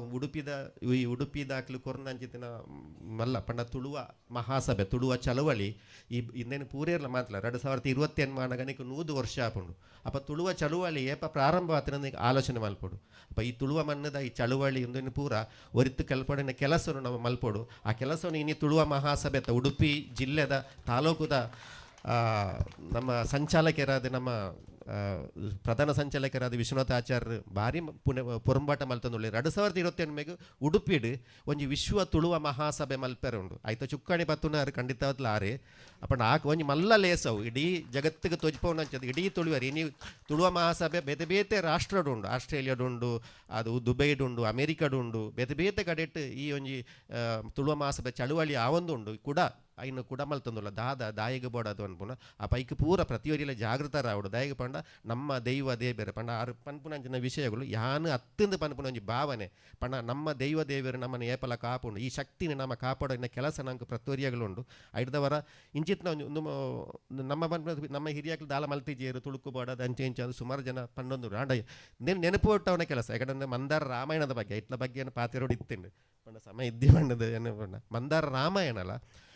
ಉಡುಪಿ ದಾಖಲು ಕೊರ್ನಂಚಿತ್ತಿನ ಮಲ್ಲ ಪಂಡ ತುಳುವ ಮಹಾಸಭೆ ತುಳುವ ಚಳವಳಿ ಈ ಇನ್ನೇನು ಪೂರೇರ್ಲ ಮಾತಲ್ಲ 2028 ಮಾನಗನಿಗೆ 100 ವರ್ಷ ಆಪುಂಡು ಅಪ್ಪ ತುಳುವ ಚಳುವಳಿ ಏಪ ಪ್ರಾರಂಭ ಆತನ ಆಲೋಚನೆ ಮಲ್ಪೋಡು ಅಪ್ಪ ಈ ತುಳುವ ಮನ್ನದ ಈ ಚಳುವಳಿ ಒಂದನ್ನು ಪೂರ ಒರಿತು ಕಲ್ಪಡಿನ ಕೆಲಸವನ್ನು ನಾವು ಮಲ್ಪೋಡು ಆ ಕೆಲಸವನ್ನು ಇನ್ನು ತುಳುವ ಮಹಾಸಭೆ ಉಡುಪಿ ಜಿಲ್ಲೆದ ತಾಲೂಕುದ ನಮ್ಮ ಸಂಚಾಲಕರಾದ ನಮ್ಮ ಪ್ರಧಾನ ಸಂಚಾಲಕರಾದ ವಿಶ್ವನಾಥ ಆಚಾರ್ಯ ಭಾರಿ ಪೊರಂಬಾಟ ಮಲ್ತಂದುಳ್ಳಿ 2028 ಉಡುಪಿಡ್ ಒಂಜಿ ವಿಶ್ವ ತುಳುವ ಮಹಾಸಭೆ ಮಲ್ಪೆರೆ ಉಂಡು ಆಯ್ತು ಚುಕ್ಕಾಣಿ ಪತ್ತುನಾರು ಖಂಡಿತವಾದ್ಲು ಆರೆ ಅಪ್ಪಂಡ ಒಂಜಿ ಮಲ್ಲ ಲೇಸವು ಇಡೀ ಜಗತ್ತಿಗೆ ತೊಜ್ಪವನಂಚದು ಇಡೀ ತುಳುವರಿ ಇನಿ ತುಳುವ ಮಹಾಸಭೆ ಬೇತೆ ಬೇತೆ ರಾಷ್ಟ್ರಡು ಉಂಡು ಆಸ್ಟ್ರೇಲಿಯಾಡುಂಡು ಅದು ದುಬೈಡುಂಡು ಅಮೇರಿಕಾಡುಂಡು ಬೇತೆ ಬೇತೆ ಕಡೆಟ್ ಈ ಒಂಜಿ ತುಳುವ ಮಹಾಸಭೆ ಚಳುವಳಿ ಆವೊಂದು ಉಂಡು ಕೂಡ ಐನು ಕೂಡ ಮಲ್ತಂದುಲ್ಲ ದಾಯಿಗೆ ಬೋಡದು ಅನ್ಪುನ ಆ ಪೈಕ್ ಪೂರ ಪ್ರತಿಯೊರಿಯಲ್ಲ ಜಾಗೃತ ರಾವಡು ದಾಯಿಗೆ ಪಂಡ ನಮ್ಮ ದೈವ ದೇಬೇರೆ ಪಂಡ ಆರು ಪನ್ಪುನಂಚಿನ ವಿಷಯಗಳು ಯಾನು ಹತ್ತಿಂದ ಪನ್ಪುನ ಒಂಜಿ ಭಾವನೆ ಪಂಡ ನಮ್ಮ ದೈವ ದೇವರು ನಮ್ಮನ್ನು ಏಪಲ ಕಾಪುಂಡು ಈ ಶಕ್ತಿನ ನಮ್ಮ ಕಾಪಾಡೋ ಇನ್ನ ಕೆಲಸ ನಂಗೆ ಪ್ರತಿಯೊರಿಯಗಳುಂಡು ಐದವರ ಇಂಚಿತ್ನ ಒಂದು ನಮ್ಮ ಹಿರಿಯಾಕ್ಲು ದಾಲ ಮಲ್ತಿಜೇರು ತುಳುಕು ಬೋಡದು ಅಂಚೆ ಇಂಚೆ ಅದು ಸುಮಾರು ಜನ ಪನ್ನೊಂದು ರಾಂಡ ನೆನಪು ಒಟ್ಟವನ ಕೆಲಸ ಯಾಕಂದ್ರೆ ಮಂದಾರ ರಾಮಾಯಣದ ಬಗ್ಗೆ ಇಟ್ಲ ಬಗ್ಗೆ ಏನು ಪಾತಿರೋಡು ಇತ್ತೇನೆ ಪಂಡ ಸಮಯ ಇದ್ದಿ ಪಂಡದು ಏನು ಪಂಡ ಮಂದಾರ ರಾಮಾಯಣ ಅಲ್ಲ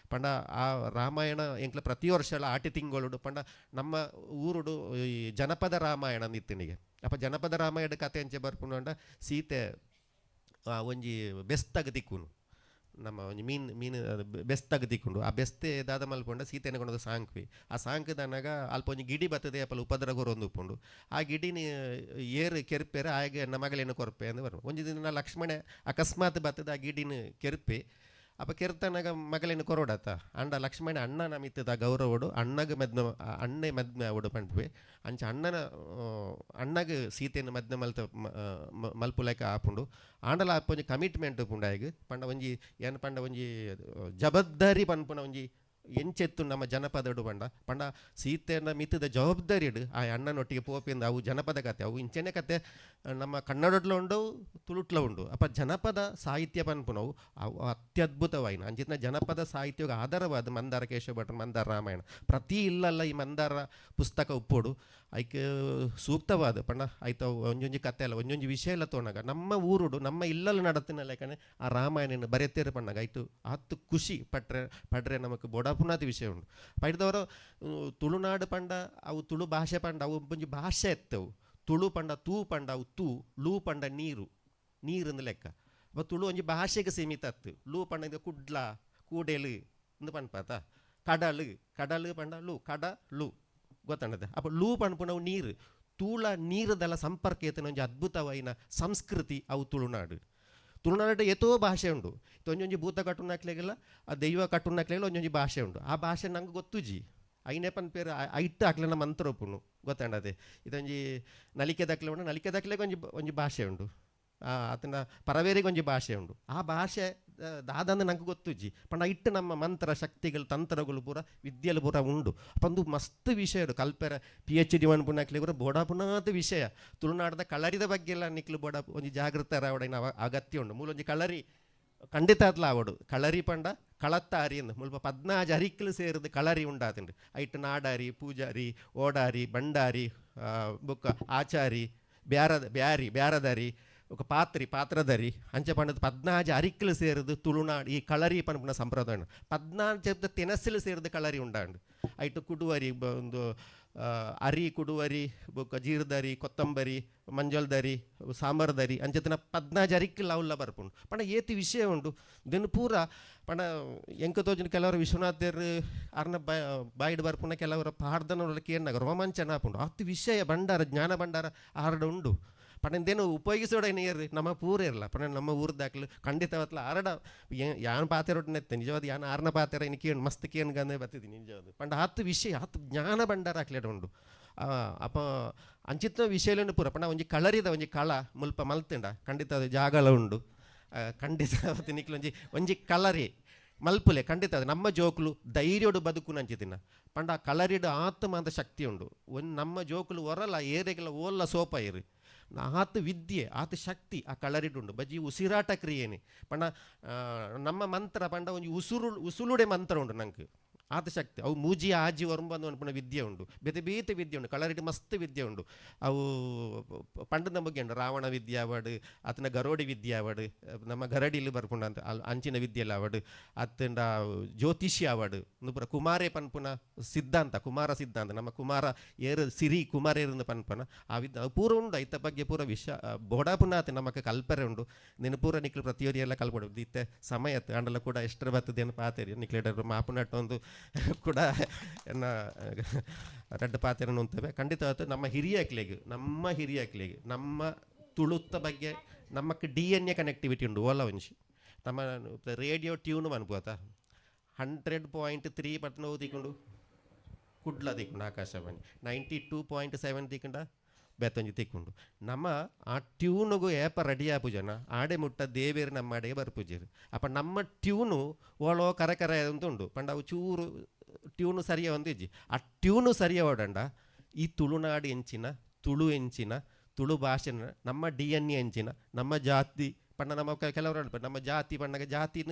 ಪಂಡ ಆ ರಾಮಾಯಣ ಎಂಕ್ಲ ಪ್ರತಿ ವರ್ಷ ಎಲ್ಲ ಆಟಿ ತಿಂಗಳು ಪಂಡ ನಮ್ಮ ಊರುಡು ಈ ಜನಪದ ರಾಮಾಯಣ ಅಂದಿತ್ತನಿಗೆ ಅಪ್ಪ ಜನಪದ ರಾಮಾಯಣ ಕತೆ ಅಂಚೆ ಬರ್ಕೊಂಡು ಸೀತೆ ಒಂಜಿ ಬೆಸ್ತಗ ತಿಕ್ಕುನು ನಮ್ಮ ಒಂಜಿ ಮೀನು ಬೆಸ್ತಗ ತಿಕ್ಕೊಂಡು ಆ ಬೆಸ್ತೆ ದಾದ ಮಲ್ಪೊಂಡ ಸೀತೆನ ಕೊಂಡದು ಸಾಂಕ್ವಿ ಆ ಸಾಂಕ್ದನಾಗ ಅಲ್ಪ ಒಂಜಿ ಗಿಡಿ ಬರ್ತದೆ ಅಪ್ಪಲು ಉಪದ್ರ ಗೊರೊಂದು ಉಪ್ಪುಂಡು ಆ ಗಿಡಿನಿ ಏರು ಕೆರ್ಪೆರೆ ಆಗ ನಮಗಳೇನು ಕೊರ್ಪೆ ಅಂದು ಬರು ಒಂಜಿ ದಿನ ಲಕ್ಷ್ಮಣ ಅಕಸ್ಮಾತ್ ಬರ್ತದೆ ಆ ಗಿಡಿನ ಕೆರ್ಪೆ ಅಪ್ಪ ಕೆರ್ತನಾಗ ಮಗಳೇನು ಕೊರೋಡತ್ತ ಅಂಡ ಲಕ್ಷ್ಮಣ ಅಣ್ಣನ ಮಿತ್ತದ ಗೌರವಡು ಅಣ್ಣಗೆ ಮದ್ನ ಅಣ್ಣೆ ಮದ್ಮೆ ಅವಡು ಪಂಟ್ವೆ ಅಂಚ ಅಣ್ಣಗೆ ಸೀತೆಯನ್ನು ಮದ್ನ ಮಲ್ಪುಲಕ ಆಪುಂಡು ಆಂಡಲ ಆಪ ಒಂಜಿ ಕಮಿಟ್ಮೆಂಟ್ ಪುಂಡಾಯಿಗೆ ಪಂಡ ಒಂಜಿ ಏನು ಪಂಡ ಒಂಜಿ ಜವಾಬ್ದಾರಿ ಪನ್ಪುನ ಒಂಜಿ ಎಂಚೆತ್ತು ನಮ್ಮ ಜನಪದಡು ಪಂಡ ಸೀತೆಯನ್ನು ಮಿತ್ತದ ಜವಾಬ್ದಾರಿ ಇಡು ಆ ಅಣ್ಣನೊಟ್ಟಿಗೆ ಪೋಪಿಂದ ಅವು ಜನಪದ ಕತೆ ಅವು ಇಂಚೆನೆ ಕತೆ ನಮ್ಮ ಕನ್ನಡಡ್ಲ ಉಂಡು ತುಳುಟ್ಲ ಉಂಡು ಅಪ್ಪ ಜನಪದ ಸಾಹಿತ್ಯ ಪನ್ಪುನವು ಅವು ಅತ್ಯದ್ಭುತವಾಯಿನ ಅಂಚಿನ ಜನಪದ ಸಾಹಿತ್ಯಕ್ಕೆ ಆಧಾರವಾದ ಮಂದಾರ ಕೇಶವ ಭಟ್ರು ಮಂದಾರ ರಾಮಾಯಣ ಪ್ರತಿ ಇಲ್ಲಲ್ಲ ಈ ಮಂದಾರ ಪುಸ್ತಕ ಉಪ್ಪೋಡು ಐಕೆ ಸೂಕ್ತವಾದ ಪಂಡ ಆಯ್ತು ಒಂಜೊಂಜಿ ಕತೆ ಅಲ್ಲ ಒಂಜೊಂಜಿ ವಿಷಯ ಎಲ್ಲ ತೊಗೊಂಡಾಗ ನಮ್ಮ ಊರುಡು ನಮ್ಮ ಇಲ್ಲಲ್ಲ ನಡತಿನಲ್ಲ ಯಾಕಂದ್ರೆ ಆ ರಾಮಾಯಣ ಬರೆಯತ್ತೇರು ಪಣ್ಣಾಗ ಆಯ್ತು ಆತು ಖುಷಿ ಪಡ್ರೆ ನಮಗೆ ಬೊಡಪುನಾದ ವಿಷಯ ಉಂಟು ಪೈದವರು ತುಳುನಾಡು ಪಂಡ ಅವು ತುಳು ಭಾಷೆ ಪಂಡ ಅವು ಒಂಜಿ ಭಾಷೆ ಎತ್ತವು ತುಳು ಪಂಡ ತೂ ಪಂಡ ಅವು ತೂ ಲೂ ಪಂಡ ನೀರಿಂದ ಲೆಕ್ಕ ಅಪ್ಪ ತುಳು ಒಂಜಿ ಭಾಷೆಗೆ ಸೀಮಿತ ಅತ್ತು ಲೂ ಪಂಡ ಇದು ಕುಡ್ಲ ಕೂಡೆಲು ಇಂದು ಪನ್ಪಾತ ಕಡಲು ಪಂಡ ಲೂ ಕಡಲು ಗೊತ್ತಂಡದೆ ಅಪ್ಪ ಲೂ ಪನ್ಪುನವು ನೀರು ತೂಳ ನೀರದೆಲ್ಲ ಸಂಪರ್ಕ ಏತನ ಒಂಜಿ ಅದ್ಭುತವಾಯಿನ ಸಂಸ್ಕೃತಿ ಅವು ತುಳುನಾಡು ಎತ್ತೋ ಭಾಷೆ ಉಂಡು ಒಂಜೊಂಜಿ ಭೂತ ಕಟ್ಟುನ ಹಾಕ್ಲಿಗೆಲ್ಲ ಆ ದೈವ ಕಟ್ಟುನ ಹಾಕ್ಲಿಗೆಲ್ಲ ಒಂಜೊಂಜಿ ಭಾಷೆ ಉಂಡು ಆ ಭಾಷೆ ನಂಗೆ ಗೊತ್ತುಜಿ ಐನೇಪನ್ ಪೇರು ಐಟ್ಟು ಹಾಕ್ಲಿನ ಮಂತ್ರ ಒಪ್ಪುನು ಗೊತ್ತಂಡದೆ ಇದೊಂಜಿ ನಲಿಕೆ ದಾಖಲೆ ಉಂಡು ನಲಿಕೆ ದಾಖಲೆಗೆ ಒಂಜಿ ಭಾಷೆ ಉಂಡು ಆತನ ಪರವೇರಿಗೆ ಒಂಜಿ ಭಾಷೆ ಉಂಡು ಆ ಭಾಷೆ ದಾದಂದು ನಂಗೆ ಗೊತ್ತುಜಿ ಪಂಡ ಇಟ್ಟು ನಮ್ಮ ಮಂತ್ರ ಶಕ್ತಿಗಳು ತಂತ್ರಗಳು ಪೂರ ವಿದ್ಯೆಲು ಪೂರ ಉಂಡು ಒಂದು ಮಸ್ತ್ ವಿಷಯ ಕಲ್ಪೆರ PhD ಮನ್ಪುನ ಹಾಕ್ಲಿ ಕೂಡ ಬೋಡ ಪುನಾದ ವಿಷಯ ತುಳುನಾಡದ ಕಳರಿದ ಬಗ್ಗೆ ಎಲ್ಲ ನಿಕ್ಲು ಬೋಡ ಒಂಜಿ ಜಾಗೃತ ರಾವಡಿನ ಅಗತ್ಯ ಉಂಡು ಮೂಲೊಂಜಿ ಕಳರಿ ಖಂಡಿತ ಅದ್ಲ ಆವಡು ಕಳರಿ ಪಂಡ ಕಳತ್ತಾರಿ ಎಂದು ಮುಲ್ಪ 14 ಅರಿಕ್ಲು ಸೇರಿದ ಕಳರಿ ಉಂಡಾತಂಡು ಐಟ್ ನಾಡಾರಿ ಪೂಜಾರಿ ಓಡಾರಿ ಬಂಡಾರಿ ಬೊಕ್ಕ ಆಚಾರಿ ಬ್ಯಾರದಾರಿ ఒక ಪಾತ್ರಧಾರಿ ಅಂಚೆ ಪಂಡದ 14 ಅರಿಕ್ಲು ಸೇರಿದು ತುಳುನಾಡು ಈ ಕಳರಿ ಪನ್ಪುನ ಸಂಪ್ರದಾಯ 14 ಜಬ್ದ ತೆನಸಿಲು ಸೇರಿದ ಕಳರಿ ಉಂಡಾಂಡು ಐಟು ಕುಡುವರಿ ಒಂದು ಅರಿ ಕುಡುವರಿ ಬೊಕ್ಕ ಜೀರ್ದಾರಿ ಕೊತ್ತಂಬರಿ ಮಂಜಲ್ದಾರಿ ಸಾಂಬಾರ್ದಾರಿ ಅಂಚೆತನ 14 ಅರಿಕ್ಲು ಅವಲ್ಲ ಬರ್ಪುಂಡು ಪಂಡ ಏತಿ ವಿಷಯ ಉಂಡು ಇದನ್ನು ಪೂರ ಪಂಡ ಎಂಕ ತೋಜನ ಕೆಲವರು ವಿಶ್ವನಾಥರು ಅರ್ನ ಬಾಯಿಡ್ ಬರ್ಪುನ ಕೆಲವರ ಪಾಡ್ದನೊಳಗೆ ಕೇಳಿನಾಗ ರೋಮಾಂಚನ ಆಪುಂಡು ಅತ್ತು ವಿಷಯ ಭಂಡಾರ ಜ್ಞಾನ ಭಂಡಾರ ಆರ್ಡ ಉಂಡು ಪಂಡೇನು ಉಪಯೋಗಿಸೋಡೇನು ಇರ್ರಿ ನಮ್ಮ ಪೂರ ಇರಲ್ಲ ಪಂಡ ನಮ್ಮ ಊರು ದಾಖಲು ಖಂಡಿತವತ್ಲ ಆರಡ ಯಾನ್ ಪಾತೆರೊಟ್ಟನೆತ್ತೆ ನಿಜವಾದ ಯಾನ್ ಆರ್ನ ಪಾತೆರ ಇನ್ನು ಕೇಳು ಮಸ್ತ್ ಕೇನ್ಗಂದೆ ಬರ್ತಿದ್ದೀನಿ ನಿಜವಾದ ಪಂಡ ಹತ್ತು ವಿಷಯ ಹತ್ತು ಜ್ಞಾನ ಭಂಡಾರ ಹಾಕ್ಲೇಡ ಉಂಡು ಅಪ್ಪ ಅಂಚಿತ್ತ ವಿಷಯಲೇನು ಪೂರ ಪಂಡ ಒಂಜಿ ಕಳರಿದ ಒಂಜಿ ಕಳ ಮುಲ್ಪ ಮಲ್ತಿಂಡ ಖಂಡಿತ ಅದು ಜಾಗಲ ಉಂಡು ಖಂಡಿತ ಅವತ್ತು ನಿಕ್ಲು ಒಂಜಿ ಕಳರಿ ಮಲ್ಪುಲೆ ಖಂಡಿತ ಅದು ನಮ್ಮ ಜೋಕುಲು ಧೈರ್ಯಡು ಬದುಕು ಅಂಚಿತಿನ ಪಂಡ ಆ ಕಳರಿಡು ಆತ್ಮ ಅಂತ ಶಕ್ತಿ ಉಂಡು ಒಂದು ನಮ್ಮ ಜೋಕುಲು ಹೊರಲ್ಲ ಏರಿಗೆಲ್ಲ ಓಲ್ಲ ಸೋಪ ಇರು ಆತ ವಿದ್ಯೆ ಆತ ಶಕ್ತಿ ಆ ಕಳರಿಡುಂಡು ಬಜ್ಜಿ ಉಸಿರಾಟ ಕ್ರಿಯೆನೆ ಪಂಡ ನಮ್ಮ ಮಂತ್ರ ಪಂಡ ಒಂಜಿ ಉಸುಳುಡೆ ಮಂತ್ರ ಉಂಡು ನಂಗೆ ಆತ ಶಕ್ತಿ ಅವು ಮೂಜಿ ಆಜಿ ಒರಂಬಂದು ಅನ್ಪುಣ ವಿದ್ಯೆ ಉಂಡು ಬೇತೆ ವಿದ್ಯೆ ಉಂಡು ಕಳರಿಡು ಮಸ್ತ್ ವಿದ್ಯೆ ಉಂಡು ಅವು ಪಂಡದ ಬಗ್ಗೆ ಉಂಡು ರಾವಣ ವಿದ್ಯೆ ಅವಡು ಆತನ ಗರೋಡಿ ವಿದ್ಯೆ ಅವಡು ನಮ್ಮ ಗರಡಿಲಿ ಬರ್ಪುಂಡ ಅಂತ ಅಂಚಿನ ವಿದ್ಯೆಲ್ಲ ಅವಡು ಅತ್ತಂಡ ಜ್ಯೋತಿಷ್ಯ ಅವಡು ಪೂರ ಕುಮಾರೇ ಪನ್ಪುನ ಕುಮಾರ ಸಿದ್ಧಾಂತ ನಮ್ಮ ಕುಮಾರ ಏರು ಸಿರಿ ಕುಮಾರ ಏರಿಂದ ಪನ್ಪನ ಆ ವಿದ್ಯೆ ಪೂರ ಉಂಡು ಐತ ಬಗ್ಗೆ ಪೂರ ಬೋಡಾಪುನ ಆತ ನಮಕ್ಕೆ ಕಲ್ಪರೆ ಉಂಡು ನಿನ್ನ ಪೂರ ನಿಕ್ಲು ಪ್ರತಿಯೊರಿ ಎಲ್ಲ ಕಲ್ಪಡು ಇತ್ತೆ ಸಮಯ ಅಂಡಲ್ಲ ಕೂಡ ಎಷ್ಟರ ಬರ್ತದೇನು ಪಾತೇರಿ ನಿಕ್ಲೇಟರು ಮಾಪುನಟ್ಟು ಒಂದು ಕೂಡ ಎನ್ನ ರೆಡ್ ಪಾತೆರನ್ನು ಅಂತವೆ ಖಂಡಿತ ನಮ್ಮ ಹಿರಿಯಕ್ಲೆಗೆ ನಮ್ಮ ತುಳುತ್ತ ಬಗ್ಗೆ ನಮ್ಮಕ್ಕೆ DNA ಕನೆಕ್ಟಿವಿಟಿ ಉಂಡು ಓಲ ಒಂಜಿ ನಮ್ಮ ರೇಡಿಯೋ ಟ್ಯೂನ್ ಅನ್ಬೋತ 100.3 ಪಟ್ನ ತಿಕ್ಕೊಂಡು ಕುಡ್ಲ ತಿಕ್ಕೊಂಡು ಆಕಾಶವಾಣಿ 92.7 ತಿಕ್ಕೊಂಡ ಬೇತೊಂಜಿ ತಿಕ್ಕೊಂಡು ನಮ್ಮ ಆ ಟ್ಯೂನುಗೂ ಏಪ ರೆಡಿ ಆಪುಜನ ಆಡೆ ಮುಟ್ಟ ದೇವೇರು ನಮ್ಮ ಅಡೆಗೆ ಬರ್ಪುಜೇರು ಅಪ್ಪ ನಮ್ಮ ಟ್ಯೂನು ಓಳೋ ಕರೆ ಕರೆ ಅಂತ ಉಂಡು ಪಂಡ ಅವು ಚೂರು ಟ್ಯೂನು ಸರಿಯ ಒಂದಿಜ್ಜಿ ಆ ಟ್ಯೂನು ಸರಿಯ ಓಡಂಡ ಈ ತುಳುನಾಡು ಎಂಚಿನ ತುಳು ಎಂಚಿನ ತುಳು ಭಾಷೆನ ನಮ್ಮ DNA ಎಂಚಿನ ನಮ್ಮ ಜಾತಿ ಪಂಡ ನಮ್ಮ ಕೆಲವರು ನಮ್ಮ ಜಾತಿ ಪಂಡಗ ಜಾತಿನ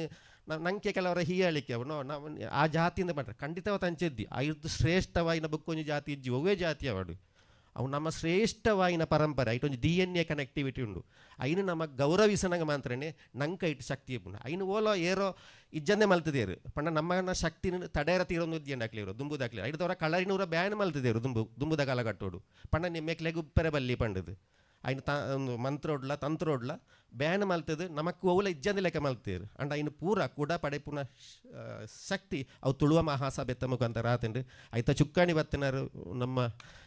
ನಂಗೆ ಕೆಲವರ ಹೀಯಾಳಿಕೆ ಅವನು ನಾವು ಆ ಜಾತಿಯಿಂದ ಪಂಡ್ರೆ ಖಂಡಿತವ ತಂಚಿದ್ದಿ ಐದು ಶ್ರೇಷ್ಠವಾಯಿನ ಬುಕ್ಕೊಂಜಿ ಜಾತಿ ಇಜ್ಜಿ ಒವೇ ಜಾತಿ ಅವಡು ಅವು ನಮ್ಮ ಶ್ರೇಷ್ಠವಾಯಿನ ಪರಂಪರೆ ಐಟೊಂದು DNA ಕನೆಕ್ಟಿವಿಟಿ ಉಂಡು ಐನು ನಮ್ಮ ಗೌರವಿಸನಗ ಮಾತ್ರನೇ ನಂಗೆ ಐಟು ಶಕ್ತಿ ಪುಣ್ಣ ಐನು ಓಲೋ ಏರೋ ಇಜ್ಜನ್ನೇ ಮಲ್ತದೇರು ಪಂಡ ನಮ್ಮ ಶಕ್ತಿನ ತಡೆಯರ ತೀರೊಂದು ಉದ್ಯಂಡಾಕ್ಲಿರು ದುಂಬುದಾಕ್ಲಿ ಐದವರ ಕಳರಿನೂರ ಬ್ಯಾನ್ ಮಲ್ತದೇರು ದುಂಬುದ ಕಾಲ ಕಟ್ಟೋಡು ಪಂಡ ನಿಮ್ಮೆಕ್ಲೆಗೆ ಉಪ್ಪೆರೆ ಬಲ್ಲಿ ಪಂಡದು ಐನು ಒಂದು ಮಂತ್ರೋಡ್ಲ ತಂತ್ರೋಡ್ಲ ಬ್ಯಾನ್ ಮಲ್ತದು ನಮಕ್ ಓಲ ಇಜ್ಜಂದ ಲೆಕ್ಕ ಮಲ್ತೇರು ಅಂಡ್ ಐನು ಪೂರ ಕೂಡ ಪಡೆ ಪುನಃ ಶಕ್ತಿ ಅವು ತುಳುವ ಮಹಾಸಭೆ ಮುಖಾಂತರ ಆತಂಡು ಐತ ಚುಕ್ಕಾಣಿ ಬತ್ತಿನಾರು ನಮ್ಮ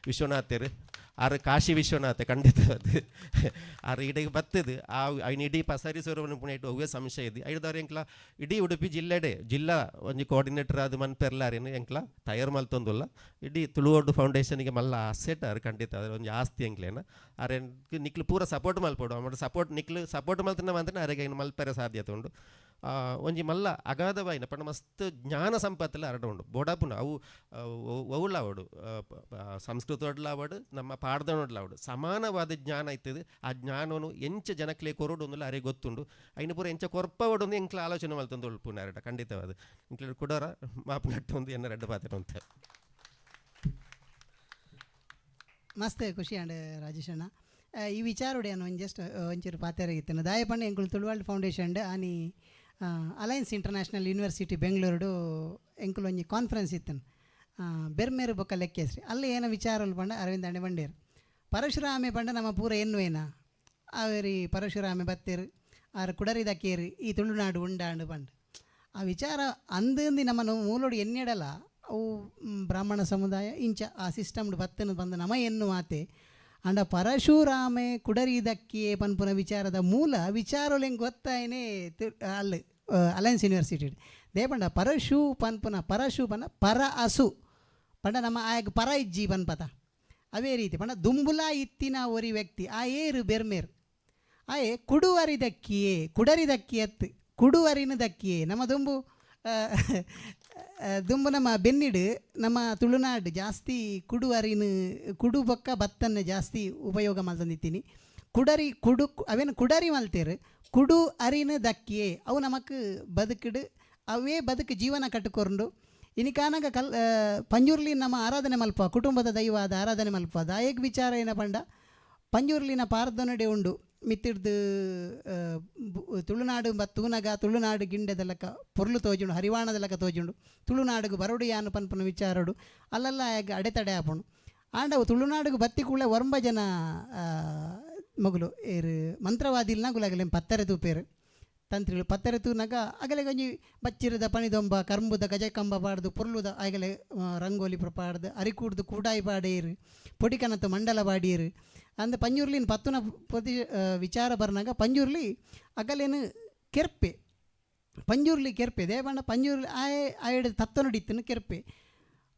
ವಿಶ್ವನಾಥರು ಆರು ಕಾಶಿ ವಿಶ್ವನಾಥ ಖಂಡಿತ ಆರು ಇಡೆಗೆ ಬತ್ತದು ಆ ಐನು ಇಡೀ ಪಸರಿ ಸ್ವರವನ್ನು ಪುನಃ ಇಟ್ಟು ಅವೇ ಸಂಶಯ ಇದೆ ಐದವ್ರು ಎಂಕ್ಲ ಇಡೀ ಉಡುಪಿ ಜಿಲ್ಲಾ ಒಂಜಿ ಕೋಆರ್ಡಿನೇಟರ್ ಅದು ಮನ್ಪೆರ್ಲಾರೇನು ಎಂಕ್ಲ ತಯಾರು ಮಲ್ತೊಂದುಲ್ಲ ಇಡೀ ತುಳುವೋಡು ಫೌಂಡೇಶನ್ಗೆ ಮಲ್ಲ ಅಸೆಟ್ ಅವ್ರು ಖಂಡಿತ ಅದ್ರ ಒಂದು ಆಸ್ತಿ ಎಂಕ್ಲೇನ ಅರೆ ನಿಕ್ಲು ಪೂರ ಸಪೋರ್ಟ್ ಮಲ್ಪೋಡು ಆಮೇಲೆ ನಿಕ್ಲು ಸಪೋರ್ಟ್ ಮಲ್ತನ ಅಂದ್ರೆ ಅರೆಗೆ ಇನ್ನು ಮಲ್ಪೆರೆ ಸಾಧ್ಯತೆ ಉಂಡು ಒಂಜಿ ಮಲ್ಲ ಅಗಾಧವಾಯಿನ ಪಂಡ ಮಸ್ತ್ ಜ್ಞಾನ ಸಂಪತ್ತೆಲ್ಲ ಹರಡ ಉಂಡು ಬೋಡಾಪುನ ಅವು ಅವುಳ್ಳಾವಡು ಸಂಸ್ಕೃತ ಒಡ್ಲಾವಡು ನಮ್ಮ ಪಾಡ್ದೊಡ್ಲಾವಡು ಸಮಾನವಾದ ಜ್ಞಾನ ಇರ್ತದೆ ಆ ಜ್ಞಾನವನ್ನು ಎಂಚ ಜನಕ್ಲೆ ಕೊರಡು ಒಂದಲ್ಲ ಅರೆ ಗೊತ್ತುಂಡು ಐನು ಪೂರ ಎಂಚ ಕೊರ್ಪವಡು ಒಂದು ಎಂಕ್ಲ ಆಲೋಚನೆ ಮಲ್ತಂದು ಉಳ್ಪುನ ಎರಡ ಖಂಡಿತವಾದ ಇಂಕ್ಲ ಕೊಡೋರ ಮಾಪು ನಟ್ಟು ಒಂದು ಎನ್ನ ರೆಡ್ಡು ಪಾತ್ರ ಅಂತ ಮಸ್ತ್ ಖುಷಿ ಅಂಡ್ ರಾಜೇಶ್ ಅಣ್ಣ ಈ ವಿಚಾರೋಡೆ ನಾನು ಒಂಜಸ್ಟ್ ಒಂಚೂರು ಪಾತೆರಾಗಿತ್ತೇನೆ ದಾಯಪಂಡ ಎಂಕುಲು ತುಳುವಾಲ್ಡ್ ಫೌಂಡೇಶನ್ ಆನಿ ಅಲಯನ್ಸ್ ಇಂಟರ್ನ್ಯಾಷನಲ್ ಯೂನಿವರ್ಸಿಟಿ ಬೆಂಗಳೂರು ಎಂಕುಲು ಒಂಜಿ ಕಾನ್ಫರೆನ್ಸ್ ಇತ್ತನು ಬೆರ್ಮೇರು ಬೊಕ್ಕ ಲೆಕ್ಕೇಸ್ರಿ ಅಲ್ಲಿ ಏನೋ ವಿಚಾರಲು ಪಂಡ ಅರವಿಂದ ಅಂಡೆ ಬಂಡೇರು ಪರಶುರಾಮೆ ಪಂಡ ನಮ್ಮ ಪೂರ ಎನ್ನು ಏನ ಅವರಿ ಪರಶುರಾಮೆ ಬತ್ತೇರು ಆರು ಕುಡರಿದಕ್ಕೇರು ಈ ತುಳುನಾಡು ಉಂಡಾಂಡು ಪಂಡ ಆ ವಿಚಾರ ಅಂದಿಂದು ನಮ್ಮನ್ನು ಮೂಲೋಡು ಎನ್ನೆಡಲ್ಲ ಅವು ಬ್ರಾಹ್ಮಣ ಸಮುದಾಯ ಇಂಚ ಆ ಸಿಸ್ಟಮ್ಡು ಬತ್ತನು ಬಂದು ನಮ್ಮ ಎನ್ನು ಮಾತೆ ಅಂಡ ಪರಶುರಾಮೆ ಕುಡರಿದಕ್ಕೆ ಪನ್ಪುನ ವಿಚಾರದ ಮೂಲ ವಿಚಾರಲೆಂಗೆ ಗೊತ್ತಾಯನೇ ಅಲ್ಲಿ ಅಲಯನ್ಸ್ ಯೂನಿವರ್ಸಿಟಿ ದೇಪಂಡ ಪರಶು ಪನ್ಪುನ ಪರಶು ಪನ ಪರ ಅಸು ಪಂಡ ನಮ್ಮ ಆಗ ಪರ ಇಜ್ಜಿ ಪನ್ಪತ ಅವೇ ರೀತಿ ಪಂಡ ದುಂಬುಲ ಇತ್ತಿನ ಒರಿ ವ್ಯಕ್ತಿ ಆ ಏರು ಬೆರ್ಮೇರು ಆಯೇ ಕುಡುವರಿದಕ್ಕಿಯೇ ಕುಡರಿದಕ್ಕಿ ಎತ್ತು ಕುಡುವರಿನ ದಕ್ಕಿಯೇ ನಮ್ಮ ದುಂಬು ನಮ್ಮ ಬೆನ್ನಿಡು ನಮ್ಮ ತುಳುನಾಡು ಜಾಸ್ತಿ ಕುಡು ಬೊಕ್ಕ ಭತ್ತನ್ನು ಜಾಸ್ತಿ ಉಪಯೋಗ ಮಲ್ತಂದಿತ್ತೀನಿ ಅವೇನು ಕುಡರಿ ಮಲ್ತೇರು ಕುಡು ಅರಿನ ದಕ್ಕಿಯೇ ಅವು ನಮಕ್ ಬದುಕಿಡು ಅವೇ ಬದುಕು ಜೀವನ ಕಟ್ಟಿಕೊಂಡು ಇನಿಕಾನಾಗ ಪಂಜುರ್ಲಿ ನಮ್ಮ ಆರಾಧನೆ ಮಲ್ಪ ಕುಟುಂಬದ ದೈವಾದ ಆರಾಧನೆ ಮಲ್ಪ ದಾಯಕ ವಿಚಾರ ಏನ ಪಂಡ ಪಂಜುರ್ಲಿನ ಪಾರ್ದೊನಡೆ ಉಂಡು ಮಿತ್ತಿಡ್ದು ತುಳುನಾಡು ತೂನಗ ತುಳುನಾಡು ಗಿಂಡೆದೆಲ್ಲಕ ಪೊರ್ಲು ತೋಜುಂಡು ಹರಿವಾಣದೆಲ್ಲಕ ತೋಜುಂಡು ತುಳುನಾಡುಗು ಬರೋಡು ಯಾನು ಪನ್ಪನ ವಿಚಾರಡು ಅಲ್ಲೆಲ್ಲ ಆಗ ಅಡೆತಡೆ ಆಪುಂಡು ಆಂಡವು ತುಳುನಾಡುಗು ಬತ್ತಿ ಕೂಡಲೇ ಒರಂಬ ಜನ ಮಗುಲು ಏರು ಮಂತ್ರವಾದಿಲ್ನ ಗುಲಾಗಲೆ ಪತ್ತರೆ ತೂಪೇರು ತಂತ್ರಿಗಳು ಪತ್ತರೆ ತೂನಾಗ ಆಗಲೇ ಗಂಜಿ ಬಚ್ಚಿರದ ಪಣಿದೊಂಬ ಕರ್ಂಬುದ ಗಜಕಂಬ ಪಾಡ್ದು ಪೊರ್ಲುದ ಆಗಲೇ ರಂಗೋಲಿ ಪಾಡ್ದು ಅರಿಕೂಡ್ದು ಕೂಡಾಯಿ ಪಾಡೇರು ಪೊಡಿಕನತ್ತು ಮಂಡಲ ಬಾಡಿಯರು ಅಂದ ಪಂಜೂರ್ಲಿನ ಪತ್ತುನ ಪ್ರತಿ ವಿಚಾರ ಬರ್ನಾಗ ಪಂಜೂರ್ಲಿ ಅಗಲೇನು ಕೆರ್ಪೆ ಪಂಜೂರ್ಲಿ ಕೆರ್ಪೆ ದೇವಣ್ಣ ಪಂಜೂರ್ಲಿ ಆಯಡ ತತ್ತ ನುಡಿತ್ತನು ಕೆರ್ಪೆ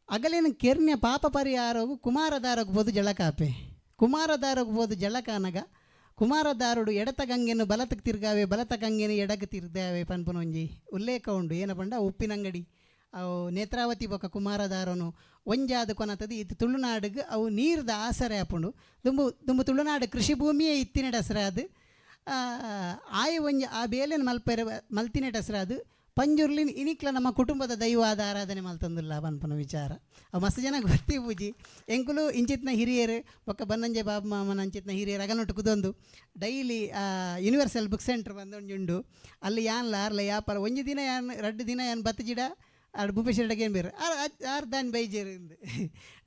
ಅಗಲೇನು ಕೆರ್ನ್ಯ ಪಾಪ ಪರಿಹಾರವು ಕುಮಾರದಾರಕ್ಕೆ ಬೋದು ಜಳಕಾಪೆ ಕುಮಾರದಾರಕ್ಕೆ ಬೋದು ಜಳಕಾನಗ ಕುಮಾರದಾರುಡು ಎಡತ ಗಂಗೆನು ಬಲತಕ್ಕೆ ತಿರ್ಗಾವೆ ಬಲತ ಗಂಗೆನು ಎಡಕ್ಕೆ ತಿರ್ಗಾವೆ ಪನ್ಪನೊಂಜಿ ಉಲ್ಲೇಖ ಉಂಡು ಏನ ಪಂಡ ಉಪ್ಪಿನಂಗಡಿ ಅವು ನೇತ್ರಾವತಿ ಬೊಕ್ಕ ಕುಮಾರದಾರನು ಒಂಜಾದ ಕೊನತದು ಇದು ತುಳುನಾಡಿಗೆ ಅವು ನೀರ್ದ ಆಸರೆ ಆಪುಂಡು ದುಂಬು ತುಳುನಾಡು ಕೃಷಿ ಭೂಮಿಯೇ ಇತ್ತಿನ ಹೆಸರು ಅದು ಒಂಜಿ ಆ ಬೇಲೆನ ಮಲ್ತಿನ ಹೆಸರು ಅದು ಪಂಜುರ್ಲಿನ ಇನಿಕ್ಲ ನಮ್ಮ ಕುಟುಂಬದ ದೈವಾದ ಆರಾಧನೆ ಮಲ್ತಂದಿಲ್ಲ ಪನ್ಪನ ವಿಚಾರ ಅವು ಮಸ್ತ್ ಜನ ಗೊತ್ತಿ ಪೂಜಿ ಎಂಕುಲು ಇಂಚಿತ್ನ ಹಿರಿಯರು ಬೊಕ್ಕ ಬನ್ನಂಜೆ ಬಾಬು ಮಾಮನ ಅಂಚಿತ್ನ ಹಿರಿಯರು ಅಗನೊಟ್ಟು ಕುದೊಂದು ಡೈಲಿ ಯೂನಿವರ್ಸಲ್ ಬುಕ್ ಸೆಂಟ್ರ್ ಬಂದೊಂಜುಂಡು ಅಲ್ಲಿ ಯಾನ್ಲ ಆರ್ಲ ಯಾಪಾರ ಒಂಜಿ ದಿನ ಯಾನ್ 2 ದಿನ ಯಾನ್ ಬತ್ತಜಿಡ ಭೂಪೇಶ್ವರಗೆ ಏನು ಬೇರೆ ದಾನಿ ಬೈಜೇರಿಂದ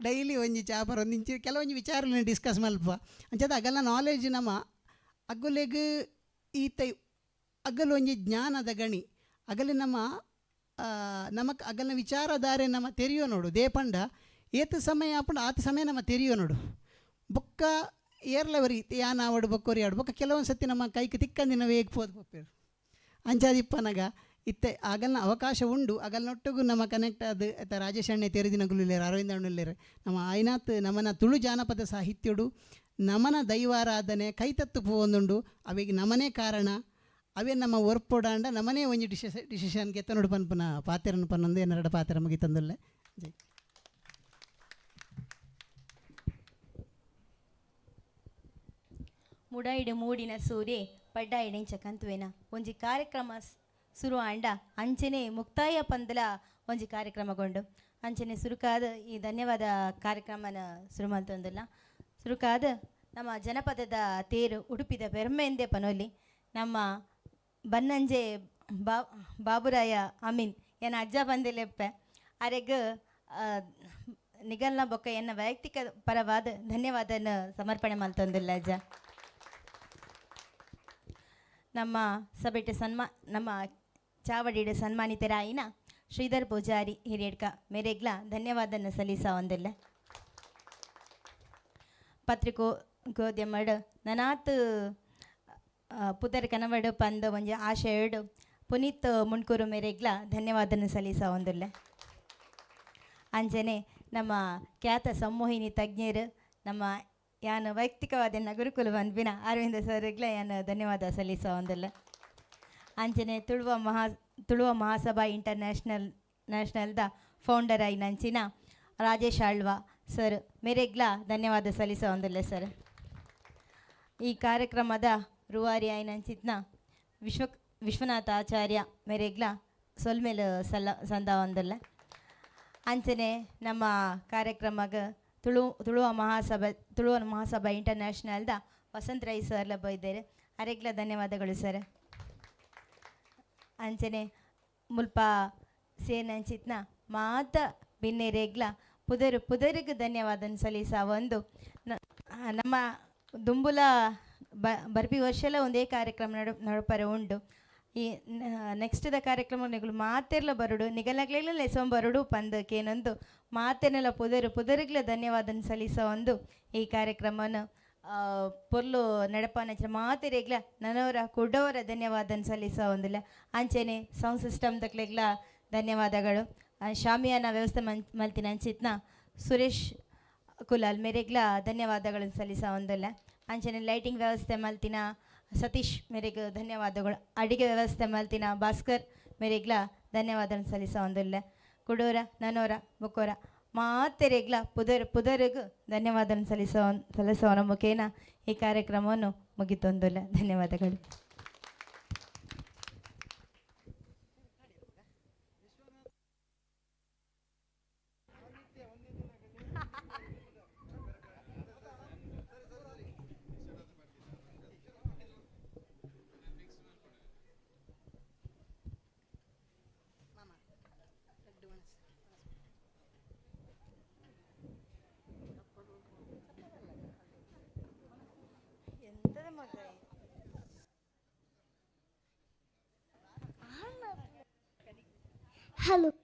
ಡೈಲಿ ಒಂಜಿ ಚಾಪರ್ ಒಂದು ಇಂಚಿ ಕೆಲವೊಂದು ವಿಚಾರ ಡಿಸ್ಕಸ್ ಮಲ್ಪ ಅಂಚದ ಅಗಲ್ಲ ನಾಲೆಜ್ ನಮ್ಮ ಅಗ್ಗುಲೆಗ್ ಈತ ಅಗಲು ಒಂಜಿ ಜ್ಞಾನದ ಗಣಿ ಅಗಲಿ ನಮಕ್ ಅಗಲ್ನ ವಿಚಾರಧಾರೆ ನಮ್ಮ ತೆರೆಯೋ ನೋಡು ದೇಪಂಡ ಏತು ಸಮಯ ಆಪಂಡ ಆತ ಸಮಯ ನಮ್ಮ ತೆರೆಯೋ ನೋಡು ಬೊಕ್ಕ ಏರ್ಲವರಿ ಯಾನ ಆವಡು ಬೊಕ್ಕೋರಿ ಆಡು ಬೊಕ್ಕ ಕೆಲವೊಂದು ಸತಿ ನಮ್ಮ ಕೈಗೆ ತಿಕ್ಕಂದಿನ ವೇಗ ಪೋದು ಪಪ್ಪೇರು ಅಂಚಾದಿಪ್ಪನಾಗ ಇತ್ತೆ ಆಗಲ್ನ ಅವಕಾಶ ಉಂಡು ಅಗಲ್ನೊಟ್ಟಿಗೂ ನಮ್ಮ ಕನೆಕ್ಟ್ ಅದು ರಾಜೇಶ್ ಅಣ್ಣೆ ತೆರೆದಿನ ಗುಲ್ಲೇರು ಅರವಿಂದ ಅಣ್ಣುಲ್ಲೇರು ನಮ್ಮ ಆಯ್ನಾತ್ ನಮ್ಮನ್ನ ತುಳು ಜಾನಪದ ಸಾಹಿತ್ಯಡು ನಮನ ದೈವಾರಾಧನೆ ಕೈತತ್ತು ಪೋವೊಂದುಂಡು ಅವಿಗೆ ನಮನೇ ಕಾರಣ ಅವೇ ನಮ್ಮ ಒರ್ಪೊಡಾಂಡ ನಮನೇ ಒಂಜಿ ಡಿಸಿಷನ್ಗೆ ಎತ್ತನೋಡು ಪನ್ಪುನ ಪಾತೆರನ್ನು ಪನ್ನೊಂದು ಎನ್ನರಡ ಪಾತೆರ ಮುಗಿತಂದುಲ್ಲೆ ಜೈ. ಮುಡಾಯಿಡು ಮೂಡಿನ ಸೂರ್ಯೆ ಪಡ್ಡಾಯಿಡೆಂಚ ಕಂತುವೆನ ಒಂಜಿ ಕಾರ್ಯಕ್ರಮ ಶುರು ಆಂಡ ಅಂಚನೆ ಮುಕ್ತಾಯ ಪಂದಲ ಒಂಜಿ ಕಾರ್ಯಕ್ರಮಗೊಂಡು ಅಂಚನೆ ಸುರುಕಾದ ಈ ಧನ್ಯವಾದ ಕಾರ್ಯಕ್ರಮನ ಶುರು ಮಲ್ತೊಂದಿಲ್ಲ. ಸುರುಕಾದ ನಮ್ಮ ಜನಪದದ ತೇರು ಉಡುಪಿದ ಬೆರ್ಮೆಂದೆ ಪನೊಲಿ ನಮ್ಮ ಬನ್ನಂಜೆ ಬಾಬುರಾಯ ಅಮೀನ್ ಏನ ಅಜ್ಜ ಬಂದಿಲೆಪ್ಪೆ ಅರೆಗ ನಿಗಲ್ನ ಬೊಕ್ಕ ಎನ್ನ ವೈಯಕ್ತಿಕ ಪರವಾದ ಧನ್ಯವಾದನ ಸಮರ್ಪಣೆ ಮಲ್ತೊಂದಿಲ್ಲ ಅಜ್ಜ. ನಮ್ಮ ಸಭೆಟ್ ನಮ್ಮ ಚಾವಡಿಡು ಸನ್ಮಾನಿತರಾಯಿನ ಶ್ರೀಧರ್ ಪೂಜಾರಿ ಹಿರಿಯಡ್ಕ ಮೇರೆಗ್ಲ ಧನ್ಯವಾದನ ಸಲ್ಲಿಸ ಒಂದಿಲ್ಲ. ಪತ್ರಿಕೋದ್ಯಮಡ್ ನನಾತ್ ಪುದರ್ ಕನವಡು ಪಂದ ಒಂಜಿ ಆಶಯಡು ಪುನೀತ್ ಮುಣ್ಕೂರು ಮೇರೆಗ್ಲ ಧನ್ಯವಾದನ ಸಲ್ಲಿಸ ಒಂದಿಲ್ಲ. ಅಂಜನೆ ನಮ್ಮ ಖ್ಯಾತ ಸಂಮೋಹಿನಿ ತಜ್ಞರು ನಮ್ಮ ಯಾನು ವೈಯಕ್ತಿಕವಾದ ಗುರುಕುಲ ಅನ್ಪಿನ ಅರವಿಂದ ಸರ್ಗ್ಲ ಯಾನು ಧನ್ಯವಾದ ಸಲ್ಲಿಸ ಒಂದಿಲ್ಲ. ಅಂಚನೆ ತುಳುವ ಮಹಾಸಭಾ ನ್ಯಾಷನಲ್ದ ಫೌಂಡರ್ ಆಯಿ ನಂಚಿನ ರಾಜೇಶ್ ಆಳ್ವ ಸರ್ ಮೇರೆಗ್ಲ ಧನ್ಯವಾದ ಸಲ್ಲಿಸ ಒಂದಿಲ್ಲ ಸರ್. ಈ ಕಾರ್ಯಕ್ರಮದ ರೂವಾರಿ ಆಯಿ ನಂಚಿತ್ನ ವಿಶ್ವನಾಥ ಆಚಾರ್ಯ ಮೇರೆಗ್ಲ ಸೊಲ್ಮೇಲ್ ಸಂದ ಒಂದಿಲ್ಲ. ಅಂಚನೆ ನಮ್ಮ ಕಾರ್ಯಕ್ರಮಗ ತುಳುವ ಮಹಾಸಭಾ ಇಂಟರ್ನ್ಯಾಷನಲ್ದ ವಸಂತ್ ರೈ ಸರ್ಲ ಬೈದೇರೆ ಅರೆಗ್ಲ ಧನ್ಯವಾದಗಳು ಸರ್. ಅಂಚನೆ ಮುಲ್ಪ ಸೇನಂಚಿತ್ನ ಮಾತ ಬಿನ್ನೆರೆಗ್ಲ ಪುದರಿಗೆ ಧನ್ಯವಾದ ಸಲ್ಲಿಸ ಒಂದು ನಮ್ಮ ದುಂಬುಲ ಬರ್ಪಿ ವರ್ಷಲ ಒಂದೇ ಕಾರ್ಯಕ್ರಮ ನಡಪರೆ ಉಂಡು. ಈ ನೆಕ್ಸ್ಟ್ದ ಕಾರ್ಯಕ್ರಮ ನಿಗಳು ಮಾತೆರ್ಲ ಬರುಡು ನಿಗಲಗ್ಲೆಲ್ಲ ಲೆಸೊಂದು ಬರುಡು ಪಂದಕ್ಕೇನೊಂದು ಮಾತೆನೆಲ್ಲ ಪುದರಿಗ್ಲ ಧನ್ಯವಾದನ ಸಲ್ಲಿಸ ಒಂದು ಈ ಕಾರ್ಯಕ್ರಮನ ಪೊರ್ಲು ನಡಪನ ಮಾತೆರೆಗ್ಲ ನನವರ ಕುಡ್ಡವರ ಧನ್ಯವಾದನ ಸಲ್ಲಿಸ ಒಂದಿಲ್ಲ. ಅಂಚೆನೆ ಸೌಂಡ್ ಸಿಸ್ಟಮ್ ತಕ್ಲೆಗ್ಲ ಧನ್ಯವಾದಗಳು. ಶಾಮಿಯಾನ ವ್ಯವಸ್ಥೆ ಮಲ್ತಿನ ಅಂಚಿತ್ನ ಸುರೇಶ್ ಕುಲಾಲ್ ಮೇರೆಗ್ಲ ಧನ್ಯವಾದಗಳನ್ನು ಸಲ್ಲಿಸ ಒಂದಿಲ್ಲ. ಅಂಚನೆ ಲೈಟಿಂಗ್ ವ್ಯವಸ್ಥೆ ಮಲ್ತಿನ ಸತೀಶ್ ಮೇರೆಗೆ ಧನ್ಯವಾದಗಳು. ಅಡಿಗೆ ವ್ಯವಸ್ಥೆ ಮಲ್ತಿನ ಭಾಸ್ಕರ್ ಮೇರೆಗ್ಲ ಧನ್ಯವಾದ ಸಲ್ಲಿಸ ಒಂದಿಲ್ಲ. ಕುಡೋರ ನನೋರ ಬೊಕ್ಕೋರ ಮಾತೆರೆಗ್ಲ ಪುದರಿಗೂ ಧನ್ಯವಾದ ಸಲ್ಲಿಸೋನ ಮುಖೇನ ಈ ಕಾರ್ಯಕ್ರಮವನ್ನು ಮುಗಿತೊಂದಿಲ್ಲ. ಧನ್ಯವಾದಗಳು. Hello.